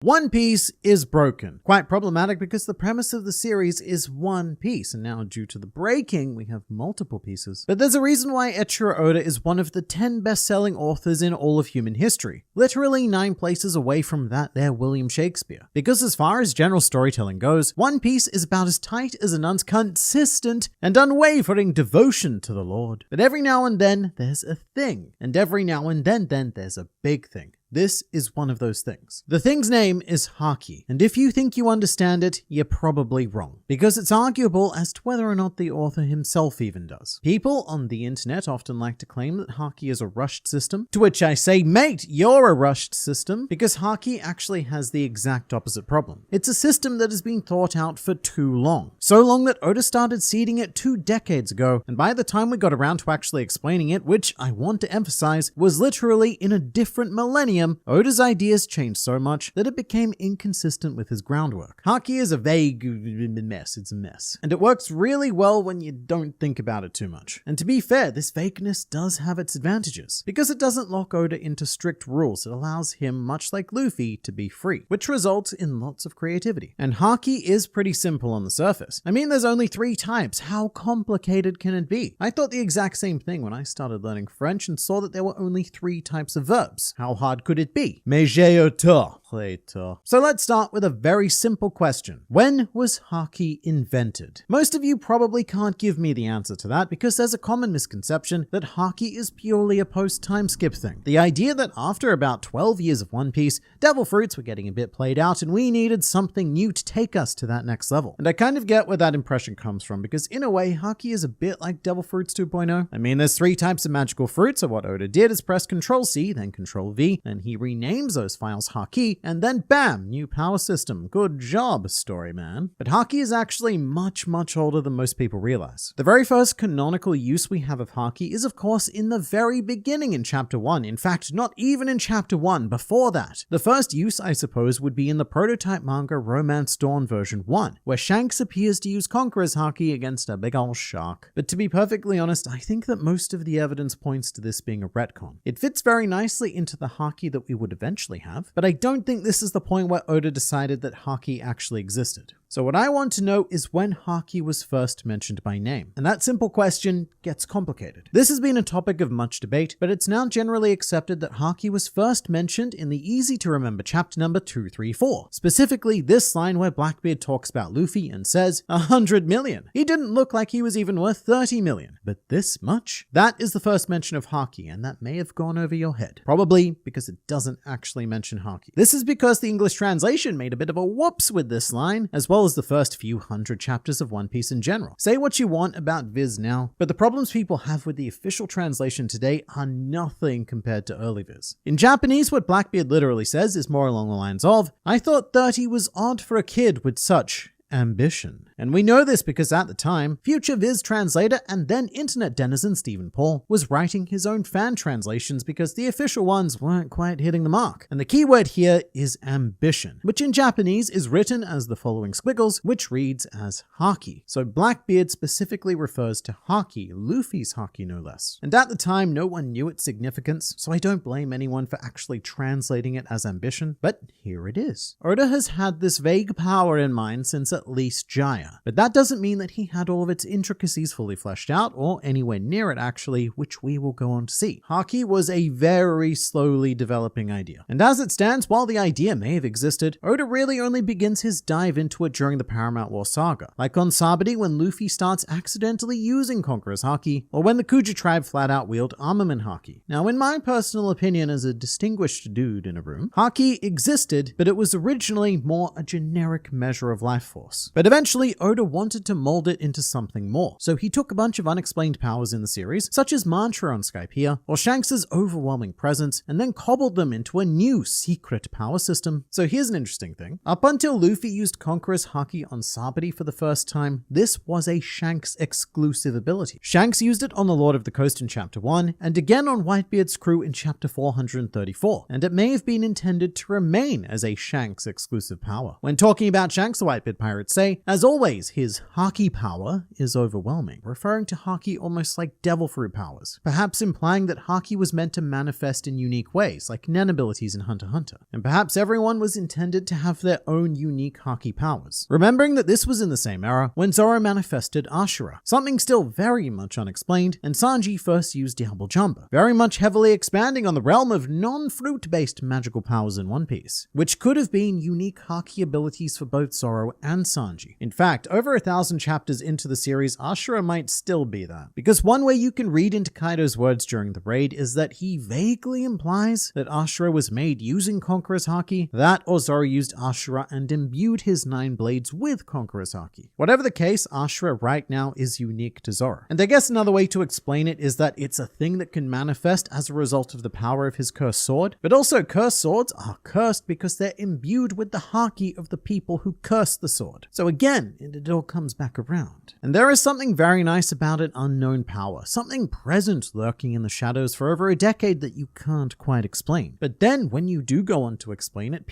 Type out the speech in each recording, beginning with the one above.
One Piece is broken. Quite problematic because the premise of the series is one piece, and now due to the breaking, we have multiple pieces. But there's a reason why Eiichiro Oda is one of the 10 best-selling authors in all of human history. Literally 9 places away from that there William Shakespeare. Because as far as general storytelling goes, One Piece is about as tight as a nun's consistent and unwavering devotion to the Lord. But every now and then, there's a thing. And every now and then there's a big thing. This is one of those things. The thing's name is Haki, and if you think you understand it, you're probably wrong, because it's arguable as to whether or not the author himself even does. People on the internet often like to claim that Haki is a rushed system, to which I say, mate, you're a rushed system, because Haki actually has the exact opposite problem. It's a system that has been thought out for too long. So long that Oda started seeding it 2 decades ago, and by the time we got around to actually explaining it, which I want to emphasize was literally in a different millennium, Oda's ideas changed so much that it became inconsistent with his groundwork. Haki is a vague mess, it's a mess. And it works really well when you don't think about it too much. And to be fair, this vagueness does have its advantages, because it doesn't lock Oda into strict rules. It allows him, much like Luffy, to be free, which results in lots of creativity. And Haki is pretty simple on the surface. I mean, there's only 3 types. How complicated can it be? I thought the exact same thing when I started learning French and saw that there were only 3 types of verbs. How hard could it be? Mais j'ai eu tort. So let's start with a very simple question. When was Haki invented? Most of you probably can't give me the answer to that because there's a common misconception that Haki is purely a post-time skip thing. The idea that after about 12 years of One Piece, Devil Fruits were getting a bit played out and we needed something new to take us to that next level. And I kind of get where that impression comes from because in a way, Haki is a bit like Devil Fruits 2.0. I mean, there's 3 types of magical fruits, so what Oda did is press Ctrl-C, then Ctrl-V, and he renames those files Haki, and then bam, new power system. Good job, story man. But Haki is actually much older than most people realize. The very first canonical use we have of Haki is of course in the very beginning in chapter 1. In fact, not even in chapter 1, before that. The first use, I suppose, would be in the prototype manga Romance Dawn version 1, where Shanks appears to use Conqueror's Haki against a big ol' shark. But to be perfectly honest, I think that most of the evidence points to this being a retcon. It fits very nicely into the Haki that we would eventually have, but I don't think this is the point where Oda decided that Haki actually existed. So what I want to know is when Haki was first mentioned by name. And that simple question gets complicated. This has been a topic of much debate, but it's now generally accepted that Haki was first mentioned in the easy to remember chapter number 234. Specifically this line where Blackbeard talks about Luffy and says, 100 million. He didn't look like he was even worth 30 million. But this much? That is the first mention of Haki, and that may have gone over your head. Probably because it doesn't actually mention Haki. This is because the English translation made a bit of a whoops with this line, as well as the first few hundred chapters of One Piece in general. Say what you want about Viz now, but the problems people have with the official translation today are nothing compared to early Viz. In Japanese, what Blackbeard literally says is more along the lines of, I thought 30 was odd for a kid with such ambition. And we know this because at the time, future Viz translator and then internet denizen Stephen Paul was writing his own fan translations because the official ones weren't quite hitting the mark. And the key word here is ambition, which in Japanese is written as the following squiggles, which reads as Haki. So Blackbeard specifically refers to Haki, Luffy's Haki no less. And at the time, no one knew its significance, so I don't blame anyone for actually translating it as ambition, but here it is. Oda has had this vague power in mind since at least Jaya. But that doesn't mean that he had all of its intricacies fully fleshed out or anywhere near it actually, which we will go on to see. Haki was a very slowly developing idea. And as it stands, while the idea may have existed, Oda really only begins his dive into it during the Paramount War saga. Like on Sabaody when Luffy starts accidentally using Conqueror's Haki, or when the Kuja tribe flat out wield Armament Haki. Now in my personal opinion as a distinguished dude in a room, Haki existed, but it was originally more a generic measure of life force. But eventually, Oda wanted to mold it into something more, so he took a bunch of unexplained powers in the series, such as Mantra on Skypiea, or Shanks' overwhelming presence, and then cobbled them into a new secret power system. So here's an interesting thing. Up until Luffy used Conqueror's Haki on Sabaody for the first time, this was a Shanks exclusive ability. Shanks used it on the Lord of the Coast in chapter 1, and again on Whitebeard's crew in chapter 434, and it may have been intended to remain as a Shanks exclusive power. When talking about Shanks, the Whitebeard pirates say, as always, always, his Haki power is overwhelming, referring to Haki almost like devil fruit powers, perhaps implying that Haki was meant to manifest in unique ways, like Nen abilities in Hunter x Hunter, and perhaps everyone was intended to have their own unique Haki powers. Remembering that this was in the same era when Zoro manifested Ashura, something still very much unexplained, and Sanji first used Diable Jumba, very much heavily expanding on the realm of non-fruit-based magical powers in One Piece, which could have been unique Haki abilities for both Zoro and Sanji. In fact, over 1,000 chapters into the series, Ashura might still be that, because one way you can read into Kaido's words during the raid is that he vaguely implies that Ashura was made using Conqueror's Haki, that or Zoro used Ashura and imbued his 9 blades with Conqueror's Haki. Whatever the case, Ashura right now is unique to Zoro. And I guess another way to explain it is that it's a thing that can manifest as a result of the power of his cursed sword, but also cursed swords are cursed because they're imbued with the Haki of the people who cursed the sword. So again, it all comes back around. And there is something very nice about an unknown power, something present lurking in the shadows for over a decade that you can't quite explain. But then when you do go on to explain it,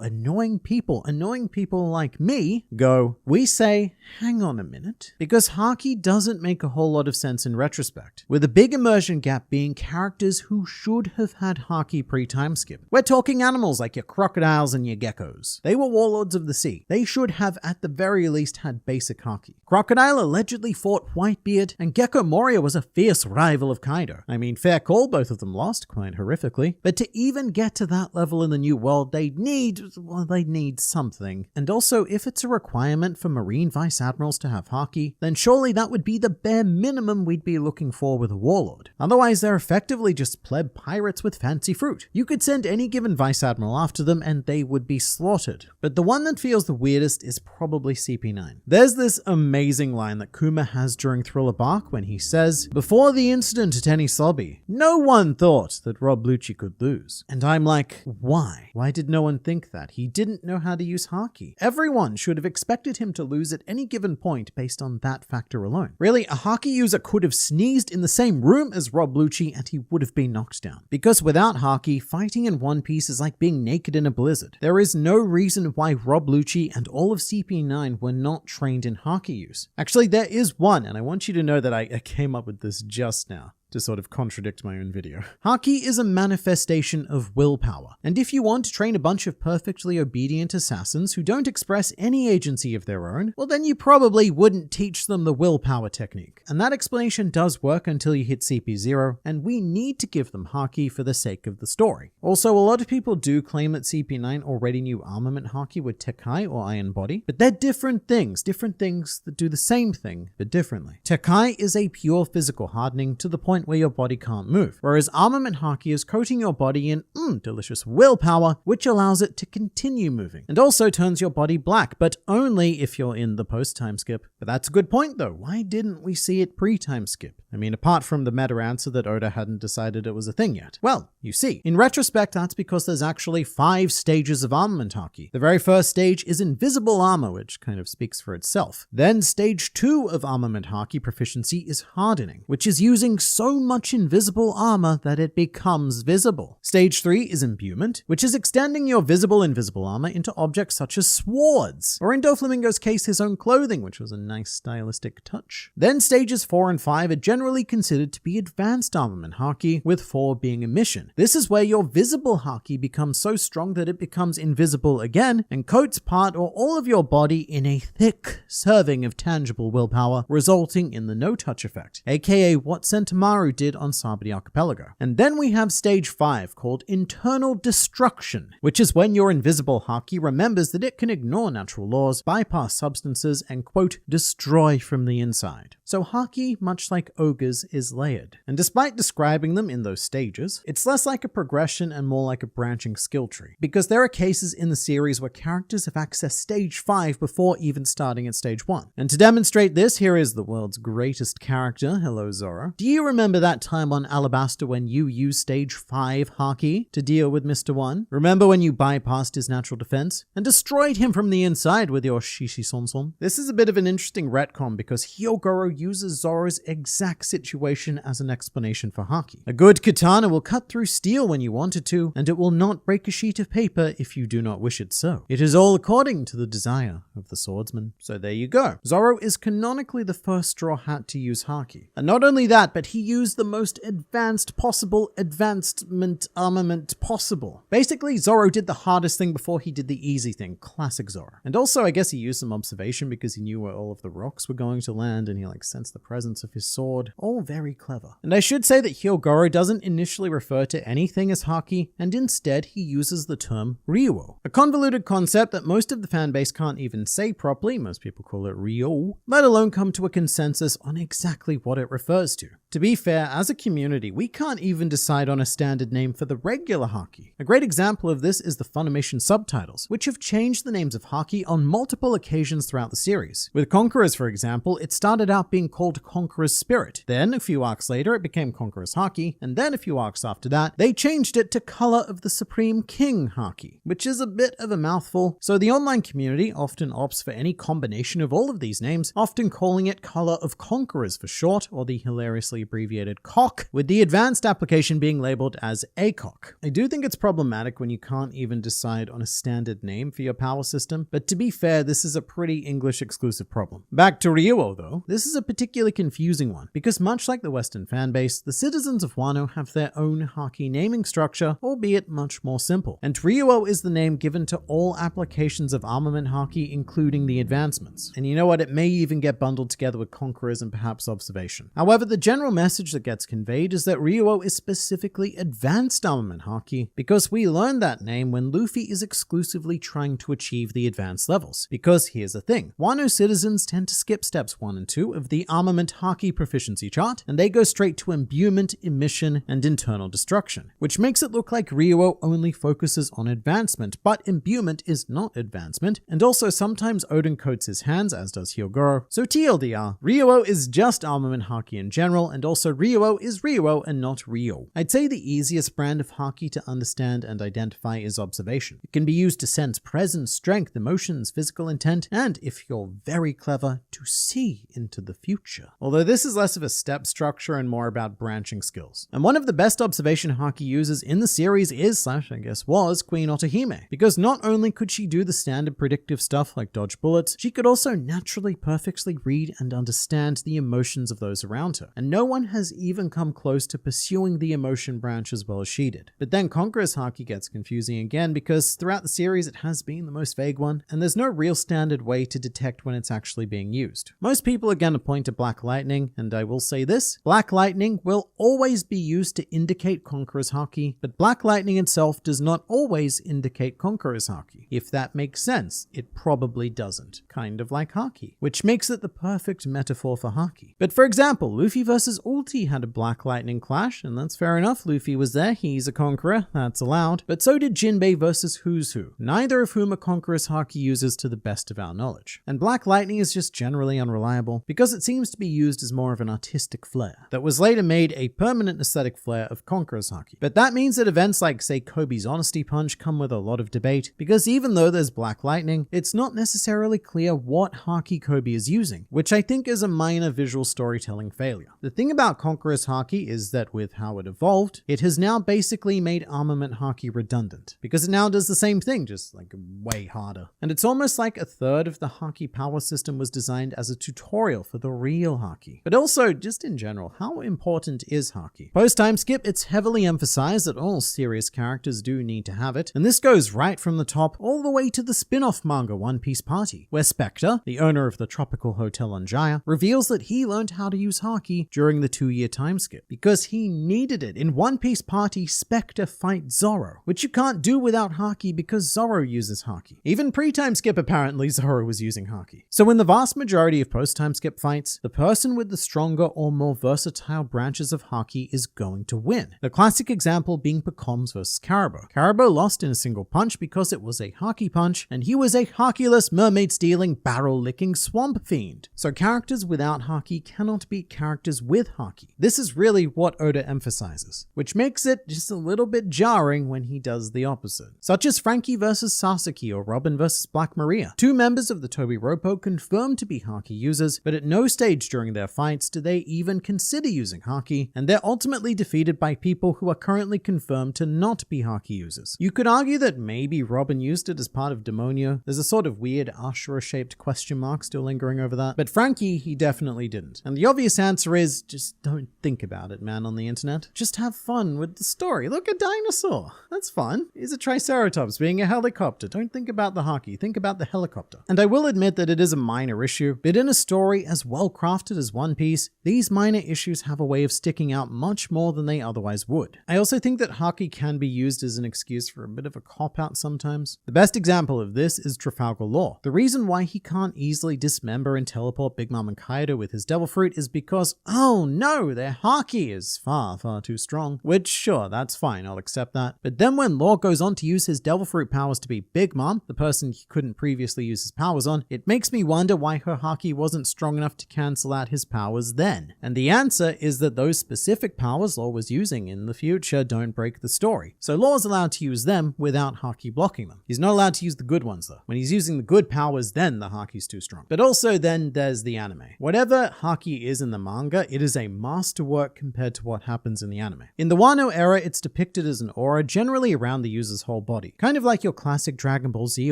annoying people like me go, we say, hang on a minute, because Haki doesn't make a whole lot of sense in retrospect, with a big immersion gap being characters who should have had Haki pre-time skip. We're talking animals like your crocodiles and your geckos. They were warlords of the sea. They should have at the very least had basic Haki. Crocodile allegedly fought Whitebeard, and Gecko Moria was a fierce rival of Kaido. I mean, fair call, both of them lost quite horrifically, but to even get to that level in the New World, they need something. And also, if it's a requirement for Marine Vice Admirals to have Haki, then surely that would be the bare minimum we'd be looking for with a warlord. Otherwise, they're effectively just pleb pirates with fancy fruit. You could send any given Vice Admiral after them and they would be slaughtered. But the one that feels the weirdest is probably CP9. There's this amazing line that Kuma has during Thriller Bark when he says, "Before the incident at Enies Lobby, no one thought that Rob Lucci could lose." And I'm like, why? Why did no one think that? He didn't know how to use Haki. Everyone should have expected him to lose at any given point based on that factor alone. Really, a Haki user could have sneezed in the same room as Rob Lucci and he would have been knocked down. Because without Haki, fighting in One Piece is like being naked in a blizzard. There is no reason why Rob Lucci and all of CP9 were not trained in Haki use. Actually, there is one, and I want you to know that I came up with this just now to sort of contradict my own video. Haki is a manifestation of willpower, and if you want to train a bunch of perfectly obedient assassins who don't express any agency of their own, well then you probably wouldn't teach them the willpower technique. And that explanation does work until you hit CP0, and we need to give them Haki for the sake of the story. Also, a lot of people do claim that CP9 already knew armament Haki with Tekkai or Iron Body, but they're different things that do the same thing, but differently. Tekkai is a pure physical hardening to the point where your body can't move, whereas armament Haki is coating your body in delicious willpower, which allows it to continue moving, and also turns your body black, but only if you're in the post-time skip. But that's a good point though, why didn't we see it pre-time skip? I mean, apart from the meta answer that Oda hadn't decided it was a thing yet. Well, you see, in retrospect, that's because there's actually 5 stages of armament Haki. The very first stage is invisible armor, which kind of speaks for itself. Then stage 2 of armament Haki proficiency is hardening, which is using so much invisible armor that it becomes visible. Stage 3 is imbuement, which is extending your invisible armor into objects such as swords, or in Doflamingo's case, his own clothing, which was a nice stylistic touch. Then stages 4 and 5 are generally considered to be advanced armament Haki, with 4 being emission. This is where your visible Haki becomes so strong that it becomes invisible again and coats part or all of your body in a thick serving of tangible willpower, resulting in the no-touch effect, aka what Sentomaru did on Sabaody Archipelago. And then we have stage 5 called internal destruction, which is when your invisible Haki remembers that it can ignore natural laws, bypass substances, and quote, destroy from the inside. So Haki, much like ogres, is layered. And despite describing them in those stages, it's less like a progression and more like a branching skill tree. Because there are cases in the series where characters have accessed stage 5 before even starting at stage 1. And to demonstrate this, here is the world's greatest character, Hello Zoro. Do you remember that time on Alabasta when you used stage 5 Haki to deal with Mr. 1? Remember when you bypassed his natural defense and destroyed him from the inside with your Shishi Son Son? This is a bit of an interesting retcon because Hyogoro uses Zoro's exact situation as an explanation for haki. A good katana will cut through steel when you want it to, and it will not break a sheet of paper if you do not wish it so. It is all according to the desire of the swordsman. So there you go. Zoro is canonically the first Straw Hat to use haki. And not only that, but he used the most advanced possible advancement armament possible. Basically, Zoro did the hardest thing before he did the easy thing. Classic Zoro. And also, I guess he used some observation because he knew where all of the rocks were going to land and he sensed the presence of his sword. All very clever. And I should say that Hyogoro doesn't initially refer to anything as haki, and instead he uses the term Ryuo, a convoluted concept that most of the fanbase can't even say properly. Most people call it Ryo, let alone come to a consensus on exactly what it refers to. To be fair, as a community, we can't even decide on a standard name for the regular haki. A great example of this is the Funimation subtitles, which have changed the names of haki on multiple occasions throughout the series. With Conquerors, for example, it started out being called Conqueror's Spirit. Then, a few arcs later, it became Conqueror's Haki, and then a few arcs after that, they changed it to Color of the Supreme King Haki, which is a bit of a mouthful, so the online community often opts for any combination of all of these names, often calling it Color of Conquerors for short, or the hilariously abbreviated COC, with the advanced application being labeled as ACOC. I do think it's problematic when you can't even decide on a standard name for your power system, but to be fair, this is a pretty English exclusive problem. Back to Ryuo though, this is a particularly confusing one, because much like the Western fanbase, the citizens of Wano have their own haki naming structure, albeit much more simple. And Ryuo is the name given to all applications of armament haki, including the advancements. And you know what, it may even get bundled together with Conquerors and perhaps Observation. However, the general message that gets conveyed is that Ryuo is specifically advanced armament haki, because we learned that name when Luffy is exclusively trying to achieve the advanced levels. Because here's the thing, Wano citizens tend to skip steps 1 and 2 of the armament haki proficiency chart, and they go straight to imbuement, emission, and internal destruction, which makes it look like Ryuo only focuses on advancement, but imbuement is not advancement, and also sometimes Oden coats his hands, as does Hyogoro. So TLDR, Ryuo is just armament haki in general, and also Ryuo is Ryuo and not Ryo. I'd say the easiest brand of haki to understand and identify is observation. It can be used to sense presence, strength, emotions, physical intent, and if you're very clever, to see into the future. Although this is less of a step structure and more about branching skills. And one of the best observation haki users in the series is, I guess was, Queen Otohime, because not only could she do the standard predictive stuff like dodge bullets, she could also naturally perfectly read and understand the emotions of those around her, and no one has even come close to pursuing the emotion branch as well as she did. But then Conqueror's haki gets confusing again, because throughout the series it has been the most vague one, and there's no real standard way to detect when it's actually being used. Most people are going to point to Black Lightning, and I will say this, Black Lightning will always be used to indicate Conqueror's haki, but Black Lightning itself does not always indicate Conqueror's haki. If that makes sense, it probably doesn't. Kind of like haki, which makes it the perfect metaphor for haki. But for example, Luffy versus Ulti had a Black Lightning clash, and that's fair enough, Luffy was there, he's a conqueror, that's allowed, but so did Jinbei versus Who's Who, neither of whom are Conqueror's haki users to the best of our knowledge. And Black Lightning is just generally unreliable, because it seems to be used as more of an artistic flair, that was later made a permanent aesthetic flair of Conqueror's haki. But that means that events like, say, Kobe's Honesty Punch come with a lot of debate, because even though there's Black Lightning, it's not necessarily clear what haki Kobe is using, which I think is a minor visual storytelling failure. The thing about Conqueror's haki is that with how it evolved, it has now basically made armament haki redundant, because it now does the same thing, just like way harder. And it's almost like a third of the haki power system was designed as a tutorial for the real haki. But also, just in general, how important is haki? Post-time skip, it's heavily emphasized that all serious characters do need to have it, and this goes right from the top all the way to the spin-off manga One Piece Party, where Spectre, the owner of the tropical hotel on Jaya, reveals that he learned how to use haki during the 2-year time skip, because he needed it. In One Piece Party, Spectre fights Zoro, which you can't do without haki because Zoro uses haki. Even pre-time skip, apparently, Zoro was using haki. So in the vast majority of post-time skip fights, the person with the stronger or more versatile branches of haki is going to win. The classic example being Pecoms versus Caribou. Caribou lost in a single punch because it was a haki punch, and he was a haki-less, mermaid-stealing, barrel-licking swamp fiend. So characters without haki cannot beat characters with with Haki. This is really what Oda emphasizes, which makes it just a little bit jarring when he does the opposite. Such as Frankie versus Sasaki or Robin versus Black Maria. Two members of the Toby Roppo confirmed to be Haki users, but at no stage during their fights do they even consider using Haki, and they're ultimately defeated by people who are currently confirmed to not be Haki users. You could argue that maybe Robin used it as part of Demonio. There's a sort of weird Ashura-shaped question mark still lingering over that. But Frankie, he definitely didn't. And the obvious answer is just don't think about it, man, on the internet. Just have fun with the story. Look, a dinosaur. That's fun. He's a Triceratops being a helicopter. Don't think about the Haki. Think about the helicopter. And I will admit that it is a minor issue, but in a story as well crafted as One Piece, these minor issues have a way of sticking out much more than they otherwise would. I also think that Haki can be used as an excuse for a bit of a cop-out sometimes. The best example of this is Trafalgar Law. The reason why he can't easily dismember and teleport Big Mom and Kaido with his Devil Fruit is because, oh no, their Haki is far, far too strong. Which, sure, that's fine, I'll accept that. But then when Law goes on to use his Devil Fruit powers to beat Big Mom, the person he couldn't previously use his powers on, it makes me wonder why her Haki wasn't strong enough to cancel out his powers then. And the answer is that those specific powers Law was using in the future don't break the story. So Law is allowed to use them without Haki blocking them. He's not allowed to use the good ones though. When he's using the good powers, then the Haki's too strong. But also then there's the anime. Whatever Haki is in the manga, it is a masterwork compared to what happens in the anime. In the Wano era, it's depicted as an aura generally around the user's whole body, kind of like your classic Dragon Ball Z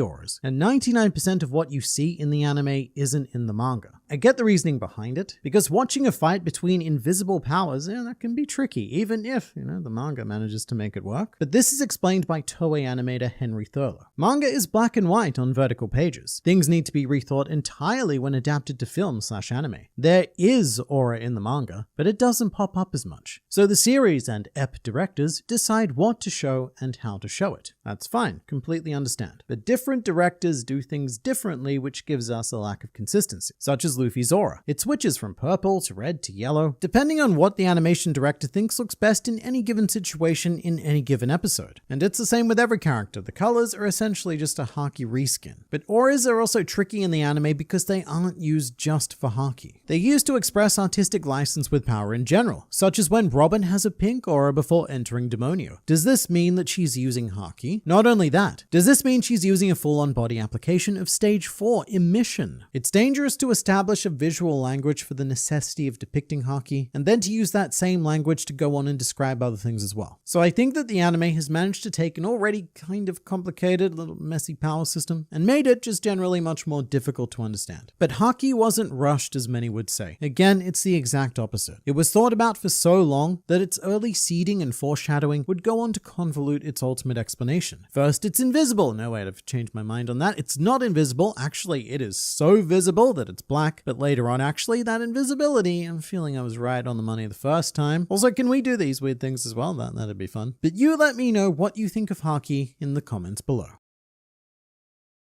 auras. And 99% of what you see in the anime isn't in the manga. I get the reasoning behind it, because watching a fight between invisible powers, that can be tricky, even if, the manga manages to make it work. But this is explained by Toei animator Henry Thurlow. Manga is black and white on vertical pages. Things need to be rethought entirely when adapted to film/anime. There is aura in the manga, but it doesn't pop up as much. So the series and EP directors decide what to show and how to show it. That's fine, completely understand. But different directors do things differently, which gives us a lack of consistency, such as Luffy's aura. It switches from purple to red to yellow, depending on what the animation director thinks looks best in any given situation in any given episode. And it's the same with every character. The colors are essentially just a Haki reskin. But auras are also tricky in the anime because they aren't used just for Haki. They're used to express artistic license with power in general, such as when Robin has a pink aura before entering Demonio. Does this mean that she's using Haki? Not only that, does this mean she's using a full-on body application of stage 4, emission? It's dangerous to establish a visual language for the necessity of depicting Haki, and then to use that same language to go on and describe other things as well. So I think that the anime has managed to take an already kind of complicated, little messy power system and made it just generally much more difficult to understand. But Haki wasn't rushed as many would say. Again, it's the exact opposite. It was thought about for so long that its early seeding and foreshadowing would go on to convolute its ultimate explanation. First, it's invisible. No, wait, I've changed my mind on that. It's not invisible. Actually, it is so visible that it's black. But later on, actually, that invisibility, I'm feeling I was right on the money the first time. Also, can we do these weird things as well? That'd be fun. But you let me know what you think of Haki in the comments below.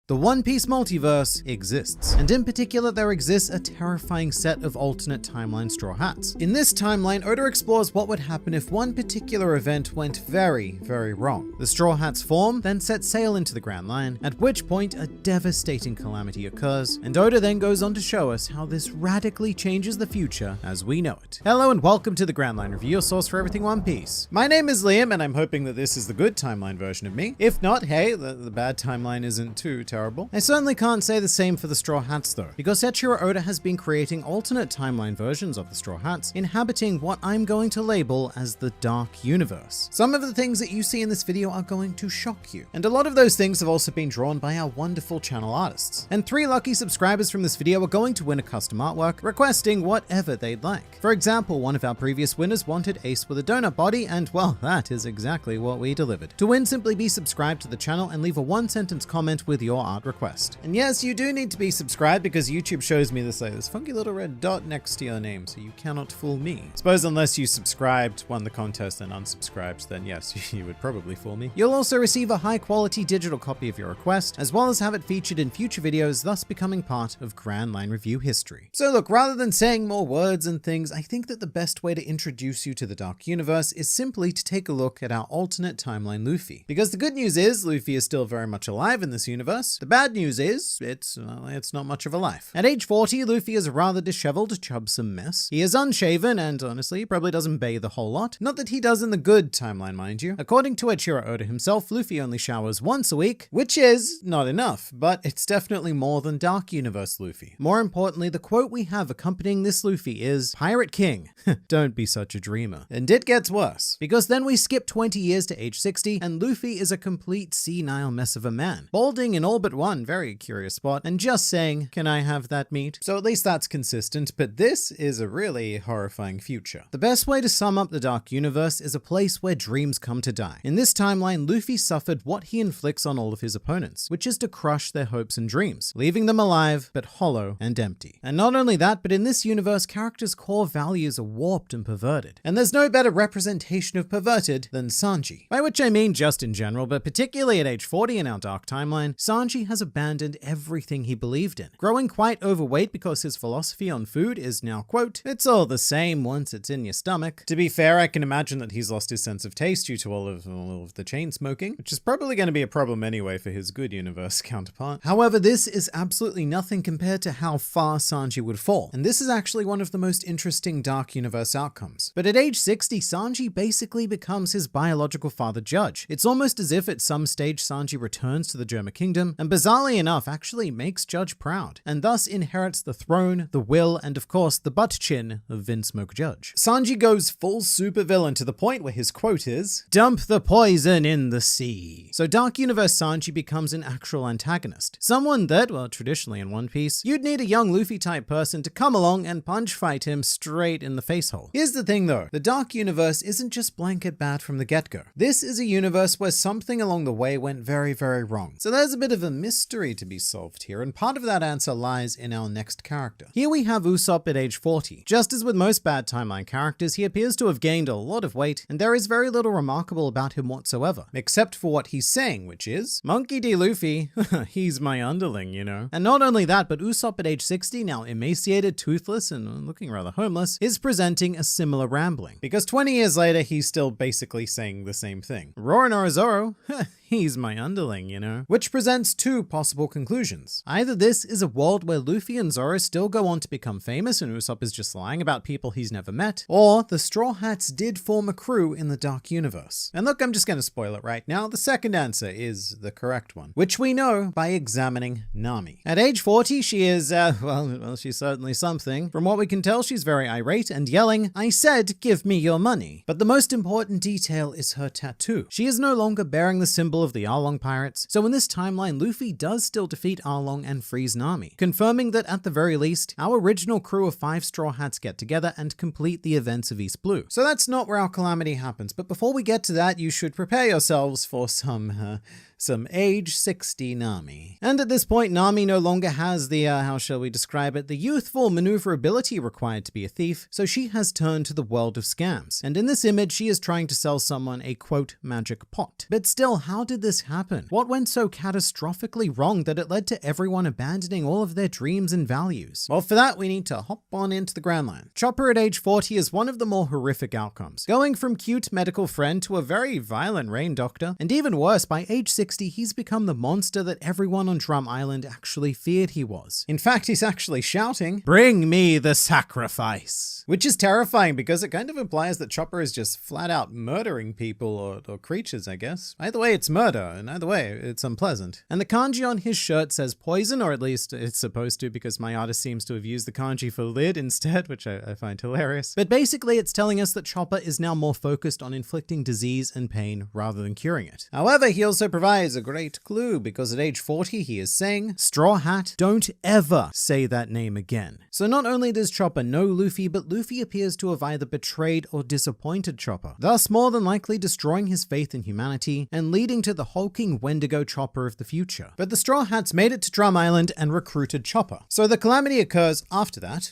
The One Piece multiverse exists, and in particular there exists a terrifying set of alternate timeline Straw Hats. In this timeline, Oda explores what would happen if one particular event went very, very wrong. The Straw Hats form, then set sail into the Grand Line, at which point a devastating calamity occurs, and Oda then goes on to show us how this radically changes the future as we know it. Hello and welcome to the Grand Line Review, your source for everything One Piece. My name is Liam, and I'm hoping that this is the good timeline version of me. If not, hey, the bad timeline isn't too terrible. I certainly can't say the same for the Straw Hats though, because Eiichiro Oda has been creating alternate timeline versions of the Straw Hats, inhabiting what I'm going to label as the Dark Universe. Some of the things that you see in this video are going to shock you, and a lot of those things have also been drawn by our wonderful channel artists. And 3 lucky subscribers from this video are going to win a custom artwork, requesting whatever they'd like. For example, one of our previous winners wanted Ace with a donut body, and well, that is exactly what we delivered. To win, simply be subscribed to the channel and leave a 1-sentence comment with your art request. And yes, you do need to be subscribed because YouTube shows me this funky little red dot next to your name, so you cannot fool me. Suppose unless you subscribed, won the contest, and unsubscribed, then yes, you would probably fool me. You'll also receive a high-quality digital copy of your request, as well as have it featured in future videos, thus becoming part of Grand Line Review history. So look, rather than saying more words and things, I think that the best way to introduce you to the Dark Universe is simply to take a look at our alternate timeline Luffy. Because the good news is, Luffy is still very much alive in this universe. The bad news is, it's not much of a life. At age 40, Luffy is a rather disheveled, chubsome mess. He is unshaven and, honestly, probably doesn't bathe a whole lot. Not that he does in the good timeline, mind you. According to Eiichiro Oda himself, Luffy only showers once a week, which is not enough, but it's definitely more than Dark Universe Luffy. More importantly, the quote we have accompanying this Luffy is, "Pirate King, don't be such a dreamer." And it gets worse, because then we skip 20 years to age 60, and Luffy is a complete senile mess of a man, balding in all but one very curious spot, and just saying, "Can I have that meat?" So at least that's consistent, but this is a really horrifying future. The best way to sum up the Dark Universe is a place where dreams come to die. In this timeline, Luffy suffered what he inflicts on all of his opponents, which is to crush their hopes and dreams, leaving them alive, but hollow and empty. And not only that, but in this universe, characters' core values are warped and perverted. And there's no better representation of perverted than Sanji. By which I mean just in general, but particularly at age 40 in our Dark timeline, Sanji has abandoned everything he believed in, growing quite overweight because his philosophy on food is now, quote, "It's all the same once it's in your stomach." To be fair, I can imagine that he's lost his sense of taste due to all of the chain smoking, which is probably going to be a problem anyway for his good universe counterpart. However, this is absolutely nothing compared to how far Sanji would fall, and this is actually one of the most interesting Dark Universe outcomes. But at age 60, Sanji basically becomes his biological father Judge. It's almost as if at some stage Sanji returns to the Germa Kingdom, and bizarrely enough actually makes Judge proud, and thus inherits the throne, the will, and of course the butt chin of Vince Smoke Judge. Sanji goes full supervillain to the point where his quote is, "Dump the poison in the sea." So Dark Universe Sanji becomes an actual antagonist. Someone that, well, traditionally in One Piece, you'd need a young Luffy type person to come along and punch fight him straight in the face hole. Here's the thing though, the Dark Universe isn't just blanket bad from the get-go. This is a universe where something along the way went very, very wrong. So there's a bit of a mystery to be solved here, and part of that answer lies in our next character. Here we have Usopp at age 40. Just as with most bad timeline characters, he appears to have gained a lot of weight, and there is very little remarkable about him whatsoever, except for what he's saying, which is, "Monkey D. Luffy, he's my underling, you know." And not only that, but Usopp at age 60, now emaciated, toothless, and looking rather homeless, is presenting a similar rambling. Because 20 years later, he's still basically saying the same thing. Roronoa Zoro, he's my underling, you know. Which presents two possible conclusions. Either this is a world where Luffy and Zoro still go on to become famous and Usopp is just lying about people he's never met, or the Straw Hats did form a crew in the Dark Universe. And look, I'm just going to spoil it right now. The second answer is the correct one, which we know by examining Nami. At age 40, she is, well, she's certainly something. From what we can tell, she's very irate and yelling, "I said, give me your money." But the most important detail is her tattoo. She is no longer bearing the symbol of the Arlong pirates, so in this timeline, Luffy does still defeat Arlong and frees Nami, confirming that at the very least, our original crew of 5 Straw Hats get together and complete the events of East Blue. So that's not where our calamity happens, but before we get to that, you should prepare yourselves for some age 60 Nami. And at this point, Nami no longer has the, how shall we describe it, the youthful maneuverability required to be a thief, so she has turned to the world of scams. And in this image, she is trying to sell someone a, quote, magic pot. But still, how did this happen? What went so catastrophically wrong that it led to everyone abandoning all of their dreams and values? Well, for that, we need to hop on into the Grand Line. Chopper at age 40 is one of the more horrific outcomes, going from cute medical friend to a very violent rain doctor, and even worse, by age 60, he's become the monster that everyone on Drum Island actually feared he was. In fact, he's actually shouting, "Bring me the sacrifice!" Which is terrifying because it kind of implies that Chopper is just flat out murdering people or creatures, I guess. Either way, it's murder, and either way, it's unpleasant. And the kanji on his shirt says poison, or at least it's supposed to, because my artist seems to have used the kanji for lid instead, which I find hilarious. But basically, it's telling us that Chopper is now more focused on inflicting disease and pain rather than curing it. However, he also provides a great clue, because at age 40, he is saying, "Straw Hat, don't ever say that name again." So not only does Chopper know Luffy, but Luffy appears to have either betrayed or disappointed Chopper, thus more than likely destroying his faith in humanity and leading to the hulking Wendigo Chopper of the future. But the Straw Hats made it to Drum Island and recruited Chopper. So the calamity occurs after that.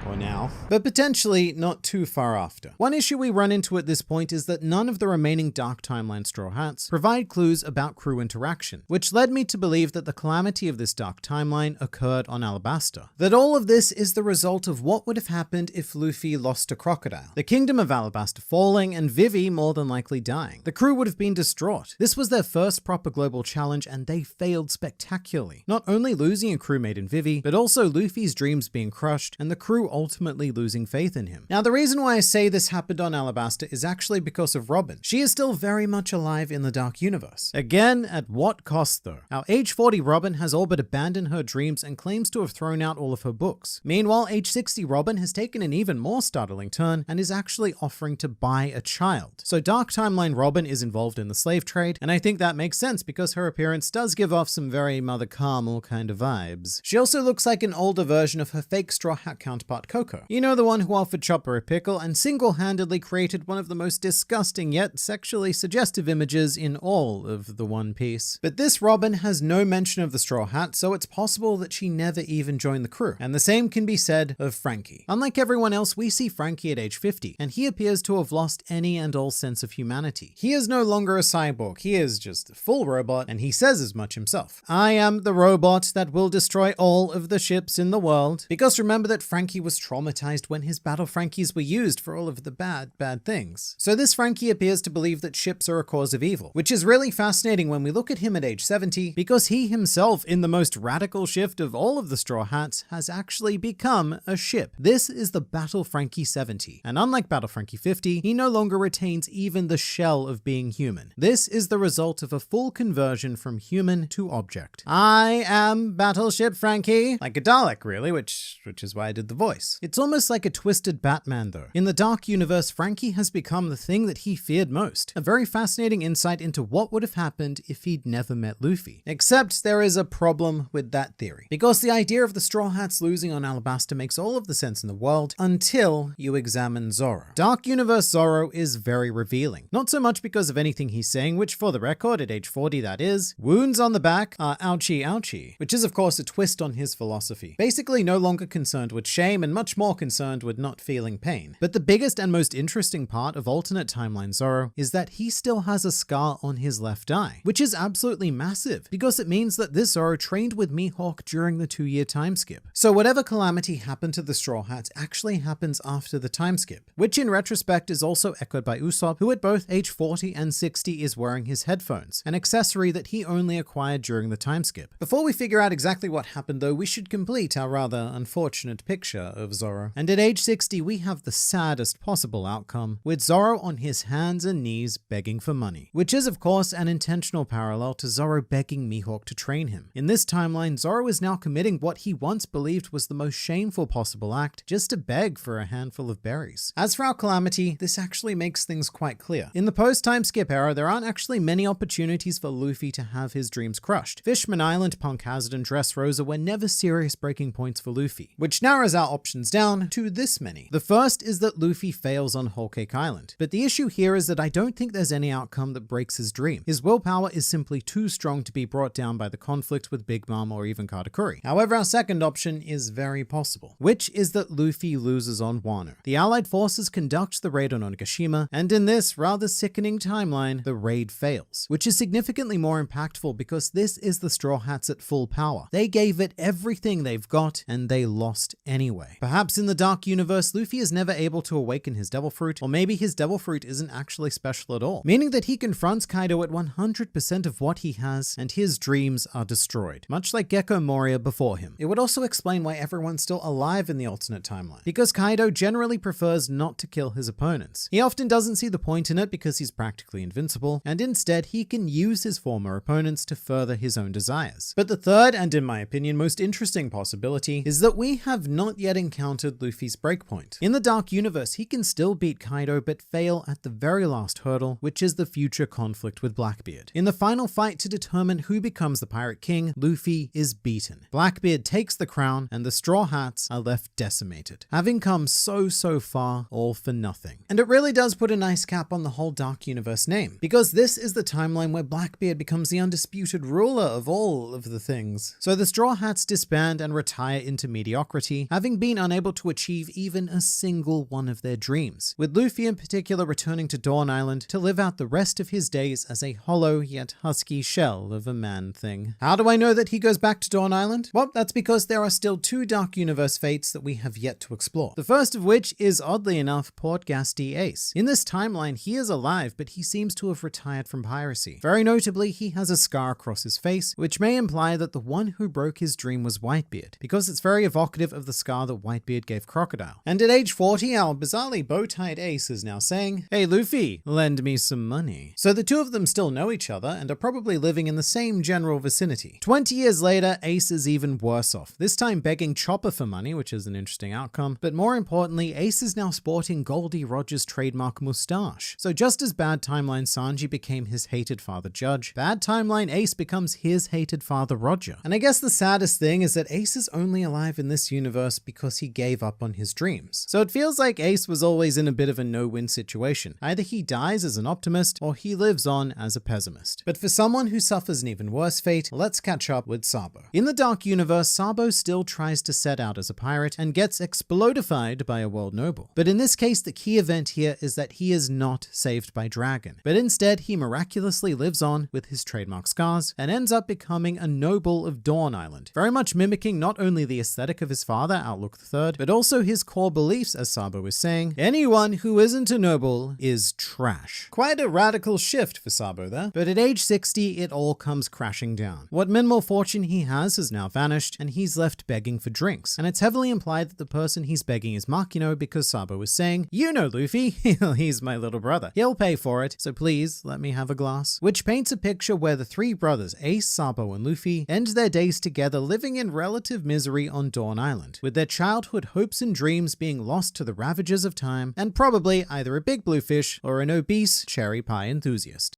or now, but potentially not too far after. One issue we run into at this point is that none of the remaining Dark Timeline Straw Hats provide clues about crew interaction, which led me to believe that the calamity of this Dark Timeline occurred on Alabasta. That all of this is the result of what would have happened if Luffy lost to Crocodile, the kingdom of Alabasta falling, and Vivi more than likely dying. The crew would have been distraught. This was their first proper global challenge, and they failed spectacularly. Not only losing a crewmate in Vivi, but also Luffy's dreams being crushed, and the crew ultimately losing faith in him. Now, the reason why I say this happened on Alabasta is actually because of Robin. She is still very much alive in the Dark Universe. Again, at what cost though? Our age 40 Robin has all but abandoned her dreams and claims to have thrown out all of her books. Meanwhile, age 60 Robin has taken an even more startling turn and is actually offering to buy a child. So Dark Timeline Robin is involved in the slave trade, and I think that makes sense because her appearance does give off some very Mother Carmel kind of vibes. She also looks like an older version of her fake Straw Hat counterpart Coco. You know, the one who offered Chopper a pickle and single-handedly created one of the most disgusting yet sexually suggestive images in all of the One Piece. But this Robin has no mention of the Straw Hat, so it's possible that she never even joined the crew. And the same can be said of Franky. Unlike everyone else, we see Franky at age 50, and he appears to have lost any and all sense of humanity. He is no longer a cyborg, he is just a full robot, and he says as much himself. I am the robot that will destroy all of the ships in the world. Because remember that Franky was traumatized when his battle Frankies were used for all of the bad things. So this Franky appears to believe that ships are a cause of evil, which is really fascinating when we look at him at age 70, because he himself, in the most radical shift of all of the Straw Hats, has actually become a ship. This is the Battle Franky 70, and unlike Battle Franky 50, he no longer retains even the shell of being human. This is the result of a full conversion from human to object. I am Battleship Franky, like a Dalek really, which is why I did the voice. It's almost like a twisted Batman though. In the Dark Universe, Franky has become the thing that he feared most. A very fascinating insight into what would have happened if he'd never met Luffy. Except there is a problem with that theory, because the idea of the Straw Hats losing on Alabasta makes all of the sense in the world until you examine Zoro. Dark Universe Zoro is very revealing. Not so much because of anything he's saying, which for the record, at age 40 that is, wounds on the back are ouchie ouchie, which is of course a twist on his philosophy. Basically no longer concerned with shame and much more concerned with not feeling pain. But the biggest and most interesting part of alternate timeline Zoro is that he still has a scar on his left eye, which is absolutely massive because it means that this Zoro trained with Mihawk during the 2-year time skip. So whatever calamity happened to the Straw Hats actually happens after the time skip, which in retrospect is also echoed by Usopp, who at both age 40 and 60 is wearing his headphones, an accessory that he only acquired during the time skip. Before we figure out exactly what happened though, we should complete our rather unfortunate picture of Zoro. And at age 60, we have the saddest possible outcome, with Zoro on his hands and knees begging for money, which is of course an intentional parallel to Zoro begging Mihawk to train him. In this timeline, Zoro is now committing what he once believed was the most shameful possible act, just to beg for a handful of berries. As for our calamity, this actually makes things quite clear. In the post-time skip era, there aren't actually many opportunities for Luffy to have his dreams crushed. Fishman Island, Punk Hazard, and Dressrosa were never serious breaking points for Luffy, which narrows our options down to this many. The first is that Luffy fails on Whole Cake Island, but the issue here is that I don't think there's any outcome that breaks his dream. His willpower is simply too strong to be brought down by the conflict with Big Mom or even Katakuri. However, our second option is very possible, which is that Luffy loses on Wano. The Allied forces conduct the raid on Onigashima, and in this rather sickening timeline, the raid fails, which is significantly more impactful because this is the Straw Hats at full power. They gave it everything they've got, and they lost anyway. Perhaps in the Dark Universe, Luffy is never able to awaken his Devil Fruit, or maybe his Devil Fruit isn't actually special at all, meaning that he confronts Kaido at 100% of what he has, and his dreams are destroyed, much like Gecko Moria before him. It would also explain why everyone's still alive in the alternate timeline, because Kaido generally prefers not to kill his opponents. He often doesn't see the point in it because he's practically invincible, and instead he can use his former opponents to further his own desires. But the third, and in my opinion most interesting possibility, is that we have not yet encountered Luffy's breakpoint. In the Dark Universe, he can still beat Kaido but fail at the very last hurdle, which is the future conflict with Blackbeard. In the final fight to determine who becomes the Pirate King, Luffy is beaten. Blackbeard takes the crown, and the Straw Hats are left decimated, having come so far, all for nothing. And it really does put a nice cap on the whole Dark Universe name, because this is the timeline where Blackbeard becomes the undisputed ruler of all of the things. So the Straw Hats disband and retire into mediocrity, having been remain unable to achieve even a single one of their dreams, with Luffy in particular returning to Dawn Island to live out the rest of his days as a hollow yet husky shell of a man-thing. How do I know that he goes back to Dawn Island? Well, that's because there are still 2 Dark Universe fates that we have yet to explore. The first of which is, oddly enough, Port Ghasty Ace. In this timeline, he is alive, but he seems to have retired from piracy. Very notably, he has a scar across his face, which may imply that the one who broke his dream was Whitebeard, because it's very evocative of the scar that Whitebeard gave Crocodile. And at age 40, our bizarrely bow-tied Ace is now saying, "Hey Luffy, lend me some money." So the 2 of them still know each other and are probably living in the same general vicinity. 20 years later, Ace is even worse off, this time begging Chopper for money, which is an interesting outcome, but more importantly, Ace is now sporting Goldie Roger's trademark mustache. So just as Bad Timeline Sanji became his hated father Judge, Bad Timeline Ace becomes his hated father Roger. And I guess the saddest thing is that Ace is only alive in this universe because he gave up on his dreams. So it feels like Ace was always in a bit of a no-win situation. Either he dies as an optimist, or he lives on as a pessimist. But for someone who suffers an even worse fate, let's catch up with Sabo. In the Dark Universe, Sabo still tries to set out as a pirate and gets explodified by a world noble. But in this case, the key event here is that he is not saved by Dragon, but instead he miraculously lives on with his trademark scars and ends up becoming a noble of Dawn Island, very much mimicking not only the aesthetic of his father, Outlook III, but also his core beliefs, as Sabo is saying, anyone who isn't a noble is trash. Quite a radical shift for Sabo there, but at age 60, it all comes crashing down. What minimal fortune he has now vanished, and he's left begging for drinks, and it's heavily implied that the person he's begging is Makino because Sabo is saying, "You know Luffy, he's my little brother. He'll pay for it, so please let me have a glass." Which paints a picture where the 3 brothers, Ace, Sabo, and Luffy, end their days together living in relative misery on Dawn Island, with their childhood hopes and dreams being lost to the ravages of time, and probably either a big blue fish or an obese cherry pie enthusiast.